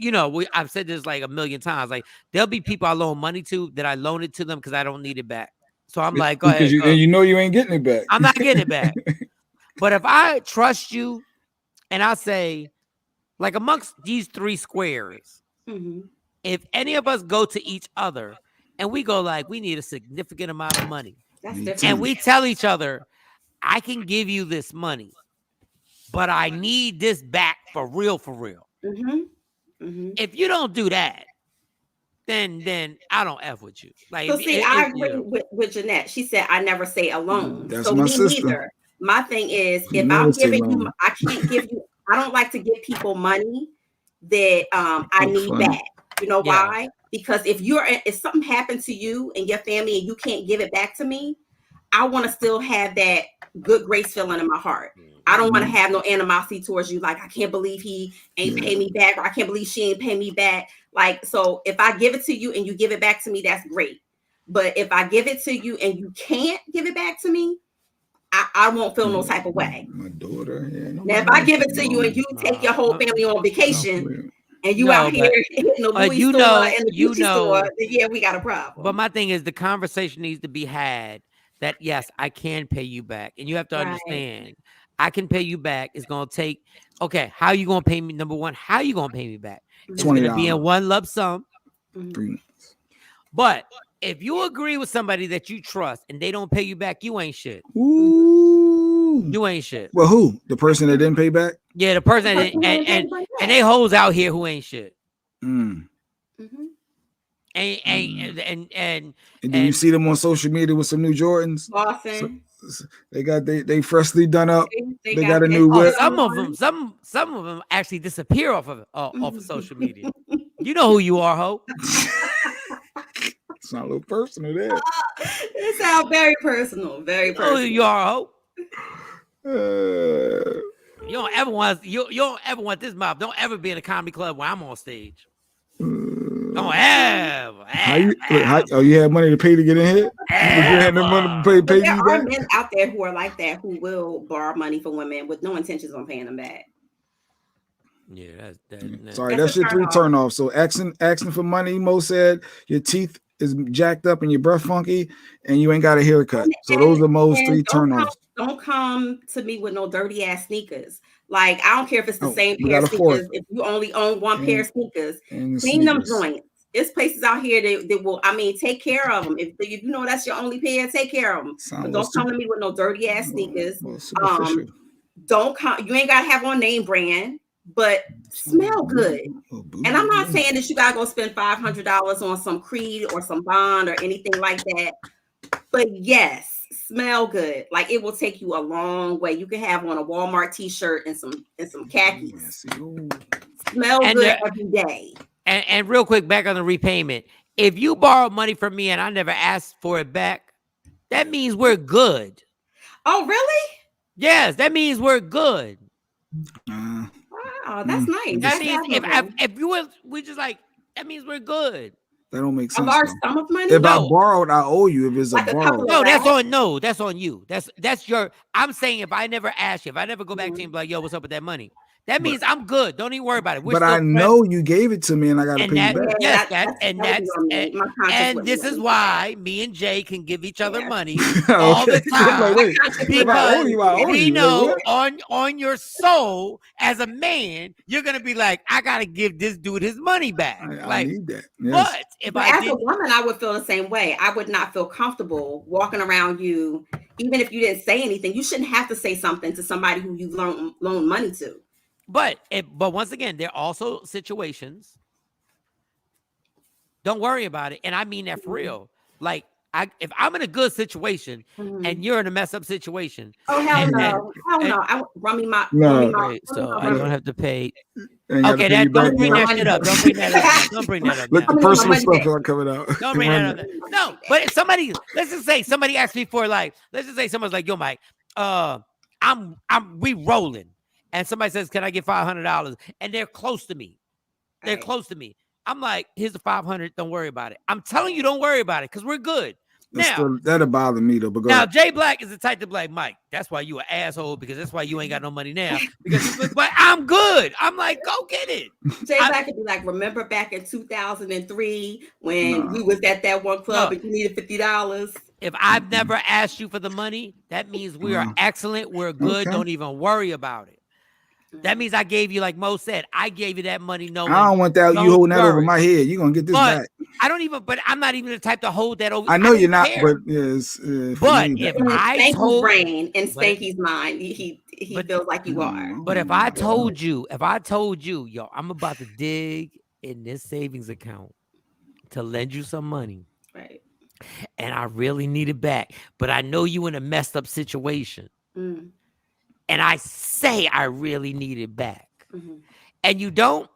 I've said this like a million times. Like there'll be people I loan money to that I loan it to them because I don't need it back. So I'm like, go ahead. And you ain't getting it back. I'm not getting it back. But if I trust you and I say, like amongst these 3 squares, if any of us go to each other and we go like, we need a significant amount of money. That's different. And we tell each other, I can give you this money, but I need this back for real. If you don't do that, then I don't F with you. Like, so see, I agree with Jeanette. She said, I never say alone. That's so my me sister. neither. My thing is, if I'm giving you, I can't give you, I don't like to give people money that I need back. You know why? Because if something happened to you and your family and you can't give it back to me, I want to still have that good grace feeling in my heart. I don't want to have no animosity towards you. Like, I can't believe he ain't pay me back, or I can't believe she ain't pay me back. Like, so if I give it to you and you give it back to me, that's great. But if I give it to you and you can't give it back to me, I won't feel no type of way. My daughter. Yeah, now, if I give it to you and you take your whole family on vacation and you out here hitting the Louis store and the Gucci store, then yeah, we got a problem. But my thing is, the conversation needs to be had that, yes, I can pay you back. And you have to understand, I can pay you back. It's going to take, okay, how you going to pay me? Number one, how you going to pay me back? It's going to be in one lump sum. 3 months. But if you agree with somebody that you trust and they don't pay you back, you ain't shit. Ooh. You ain't shit. Well, who? The person that didn't pay back? Yeah, the person that and they hoes out here who ain't shit. And do you see them on social media with some new Jordans? Boston. They got they freshly done up. They got a new whip. Some of them actually disappear off of social media. You know who you are, ho. It's not a little personal there. It sounds very personal. Very personal. Oh, you are, ho. You don't ever want this mouth. Don't ever be in a comedy club where I'm on stage. Don't ever. You had money to pay to get in here? You had no money to pay there you are back? men out there who are like that, who will borrow money from women with no intentions on paying them back. Yeah, Sorry, that's your 3 turnoffs. So asking for money, Mo said your teeth is jacked up and your breath funky and you ain't got a haircut. So those are Mo's 3 turnoffs. Don't come to me with no dirty ass sneakers. Like, I don't care if it's the same we pair got of a fourth. sneakers. If you only own one pair of sneakers, And clean them sneakers. joints. There's places out here that will, take care of them. If you know that's your only pair, take care of them. But don't come to me with no dirty ass sneakers. Don't come. You ain't gotta have on name brand, but smell good. And I'm not saying that you gotta go spend $500 on some Creed or some Bond or anything like that. But yes, smell good. Like, it will take you a long way. You can have on a Walmart t-shirt and some khakis. Smell good every day. And real quick, back on the repayment. If you borrow money from me and I never asked for it back, that means we're good. Oh, really? Yes, that means we're good. Wow, that's nice. That means if you were, we just like, that means we're good. That don't make sense. A large sum of money? If I borrowed, I owe you. If it's Like a a borrow. No, that's on you. That's your. I'm saying if I never ask you, if I never go back to you and be like, yo, what's up with that money? That means I'm good. Don't even worry about it. But I know you gave it to me and I got to pay you back. Yes, and this is why me and Jay can give each other money all the time. Because we know on your soul as a man, you're going to be like, I got to give this dude his money back. I need that. Yes. But as a woman, I would feel the same way. I would not feel comfortable walking around you, even if you didn't say anything. You shouldn't have to say something to somebody who you loan money to. But once again, there are also situations. Don't worry about it, and I mean that for real. Like, if I'm in a good situation and you're in a mess up situation, hell no. I run me my so I don't have to pay. Okay, don't bring that shit up. Don't bring that up. Don't bring that up. Let the personal stuff coming out. Don't bring that up. No, but if somebody, let's just say somebody asked me for, like, let's just say someone's like, yo, Mike, we rolling. And somebody says, can I get $500? And they're close to me. They're close to me. I'm like, here's the 500. Don't worry about it. I'm telling you, don't worry about it, because we're good. That'll bother me though. But now, Jay Black is the type to be like, Mike, that's why you an asshole, because that's why you ain't got no money now. But I'm good. I'm like, go get it. Jay Black could be like, remember back in 2003 when we was at that one club and you needed $50? If I've never asked you for the money, that means we are excellent. We're good. Okay. Don't even worry about it. That means I gave you, like Mo said, I gave you that money. No, I don't want that. You holding that over my head. You're gonna get this back. But I'm not even the type to hold that over. I know you're not, but yes. But if I told brain in Stanky's mind, he feels like you are. But if I told you, yo, I'm about to dig in this savings account to lend you some money, right? And I really need it back, but I know you in a messed up situation. And I say I really need it back. And you don't,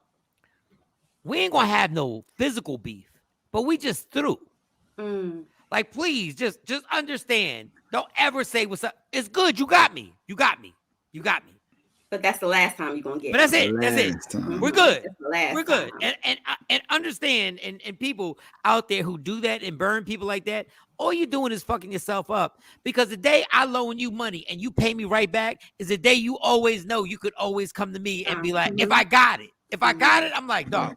we ain't gonna have no physical beef, but we just through. Like, please, just understand, Don't ever say what's up. It's good. You got me. You got me. You got me. But that's the last time you're gonna get. But that's it. That's it. Time. We're good. That's the last We're good. time. And understand, and people out there who do that and burn people like that, all you're doing is fucking yourself up. Because the day I loan you money and you pay me right back is the day you always know you could always come to me and be like, if I got it. If I got it, I'm like, dog.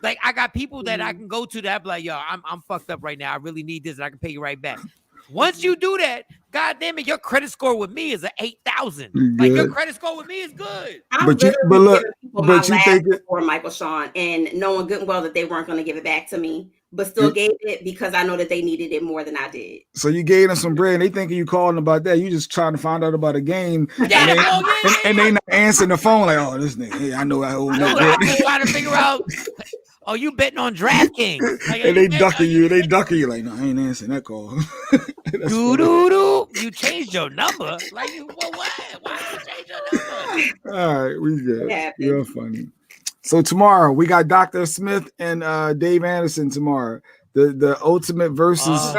Like, I got people that I can go to that be like, yo, I'm fucked up right now. I really need this and I can pay you right back. Once you do that, God damn it, your credit score with me is an 8,000. Like, your credit score with me is good. But you think for Michael Shawn and knowing good and well that they weren't going to give it back to me, but still gave it because I know that they needed it more than I did. So you gave them some bread and they thinking you calling about that. You just trying to find out about a game. And they not answering the phone like, oh, this nigga, hey, I know I owe no bread. I'm trying to figure out, oh, you betting on DraftKings. Like, and they ducking you. They ducking you like, no, I ain't answering that call. Doo-doo-doo. You changed your number. Like, well, what? Why did you change your number? All right, we good. You're funny. So tomorrow we got Dr. Smith and Dave Anderson tomorrow. The ultimate versus.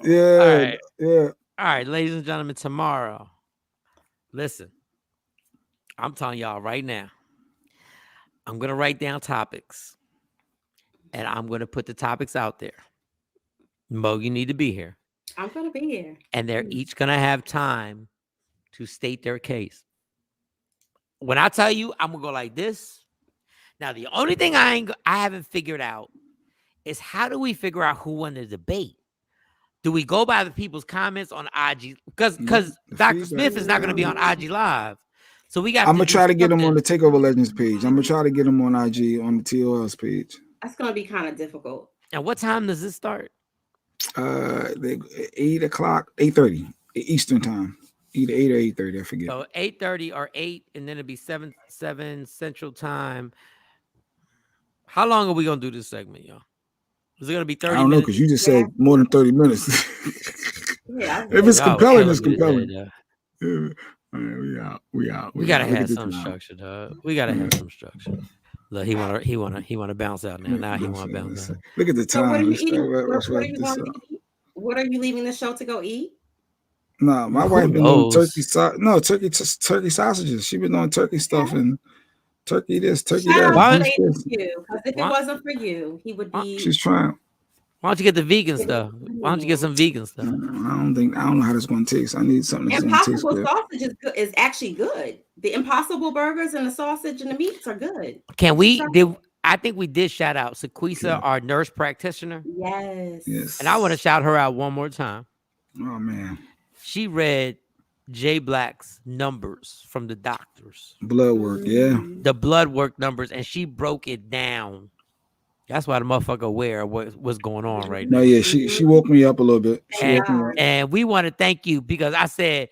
Yeah. All right, ladies and gentlemen, tomorrow. Listen, I'm telling y'all right now. I'm gonna write down topics, and I'm gonna put the topics out there. Mo, you need to be here. I'm gonna be here, and they're each gonna have time to state their case. When I tell you, I'm gonna go like this. Now, the only thing I haven't figured out is how do we figure out who won the debate? Do we go by the people's comments on IG? Because Dr. Smith is not going to be on IG Live. So we got. I'm going to try to get him on the Takeover Legends page. I'm going to try to get him on IG on the TOLs page. That's going to be kind of difficult. And what time does this start? 8 o'clock, 8:30 Eastern time. Either 8 or 8:30, I forget. So 8:30 or 8, and then it'll be 7 Central Time. How long are we gonna do this segment, y'all? Is it gonna be 30 minutes? I don't know, because you just said more than 30 minutes. If it's compelling, it's compelling. Yeah. We out. We gotta have some structure, dog. We gotta have some structure. Look, he wanna bounce out now. Now he wanna bounce out. Look at the time. So what are you eating? What are you leaving the show to go eat? No, my wife been doing turkey sausages. She been doing turkey stuff and turkey this, turkey that. Because if it wasn't for you, he would be. She's trying. Why don't you get the vegan stuff? Why don't you get some vegan stuff? I don't know how this going to taste. I need something that's going to taste good. Impossible sausage is actually good. The Impossible burgers and the sausage and the meats are good. Can we? I think we did shout out Sequisa, our nurse practitioner. Yes. And I want to shout her out one more time. Oh man. She read Jay Black's numbers from the doctors. Blood work, yeah. The blood work numbers, and she broke it down. That's why the motherfucker aware of what's going on right now. No, yeah, she woke me up a little bit. And we want to thank you because I said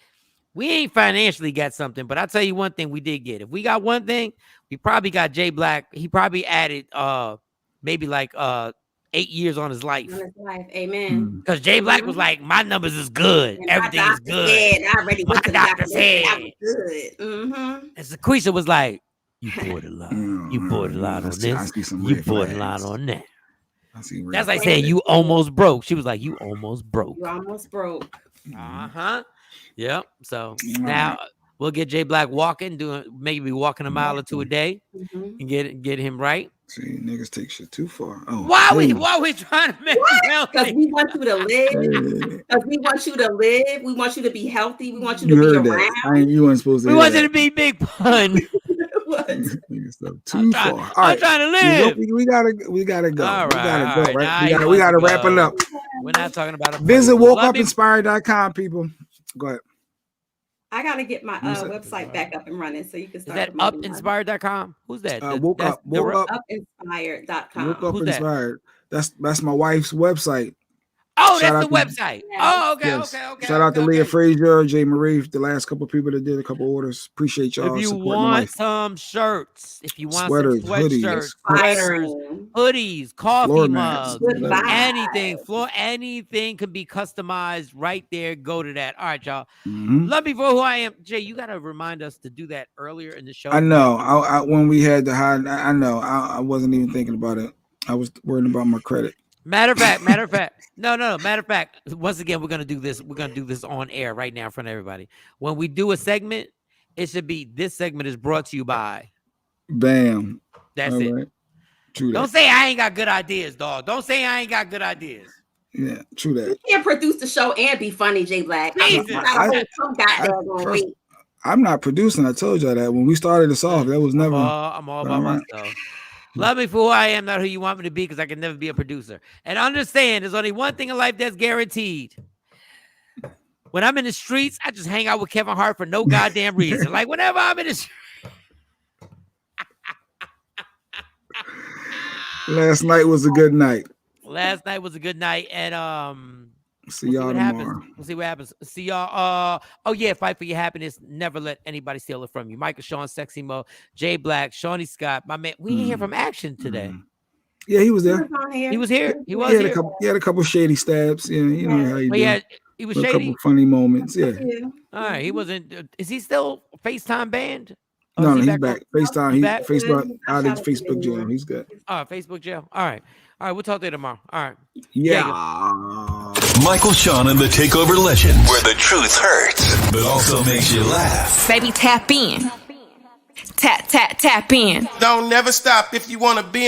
we ain't financially got something, but I'll tell you one thing we did get. If we got one thing, we probably got Jay Black. He probably added maybe like 8 years on his life. Amen. Because Jay Black was like, my numbers is good. Everything is good. I already went to the doctor said that was good. And Sequisa was like, you poured a lot. You poured a lot on this. You poured a lot on that. That's like saying you almost broke. She was like, you almost broke. You almost broke. Yep. So now we'll get Jay Black walking, maybe walking a mile or two a day, and get him right. See, niggas take shit too far. Oh, why we trying to make it healthy? Because we want you to live. Because we want you to live. We want you to be healthy. We want you to be around. You weren't supposed to. We wanted to be Big Pun. Too far. I'm trying to live. We gotta go. All right, we gotta go. Right? We gotta wrap it up. We're not talking about. Visit wokeupinspired.com, people. Go ahead. I gotta get my website back up and running so you can start. Is that upinspired.com? Who's that? Wokeupinspired.com. Woke Up Inspired. That's my wife's website. Oh, that's the website. Oh, okay, okay. Shout out to Leah Frazier, Jay Marie, the last couple of people that did a couple orders. Appreciate y'all. If you want some shirts, if you want sweaters, some sweatshirts, hoodies, coffee mugs, anything can be customized right there. Go to that. All right, y'all. Love me for who I am. Jay, you got to remind us to do that earlier in the show. I know. When we had the high, I know. I wasn't even thinking about it. I was worrying about my credit. Matter of fact. No. Matter of fact, once again, we're gonna do this. We're gonna do this on air right now in front of everybody. When we do a segment, it should be this segment is brought to you by. Bam. That's All it. right. True that. Don't say I ain't got good ideas, dog. Don't say I ain't got good ideas. Yeah, true that. You can't produce the show and be funny, J Black. I'm not producing. I told y'all that when we started this off. That was never. I'm all by myself. Love me for who I am, not who you want me to be, because I can never be a producer. And understand, there's only one thing in life that's guaranteed. When I'm in the streets, I just hang out with Kevin Hart for no goddamn reason. Like whenever I'm in the streets. Last night was a good night. Last night was a good night, and see y'all tomorrow. We'll see what happens. See y'all. Oh yeah, fight for your happiness. Never let anybody steal it from you. Michael, Sean, Sexy Mo, Jay Black, Shawnee Scott, my man. We didn't hear from Action today. Yeah, he was there. He was here. He was here. He had a couple shady stabs. Yeah, you know how you do. He was a shady. Couple funny moments. Yeah. All right. He wasn't. Is he still FaceTime banned? No, he's back. FaceTime. He's back? Facebook out of Facebook jail. He's good. Facebook jail. All right. We'll talk to you tomorrow. All right. Yeah. Michael, Shawn, and the Takeover Legends, where the truth hurts, but also makes you laugh. Baby, tap in. Tap in. Don't never stop if you want to be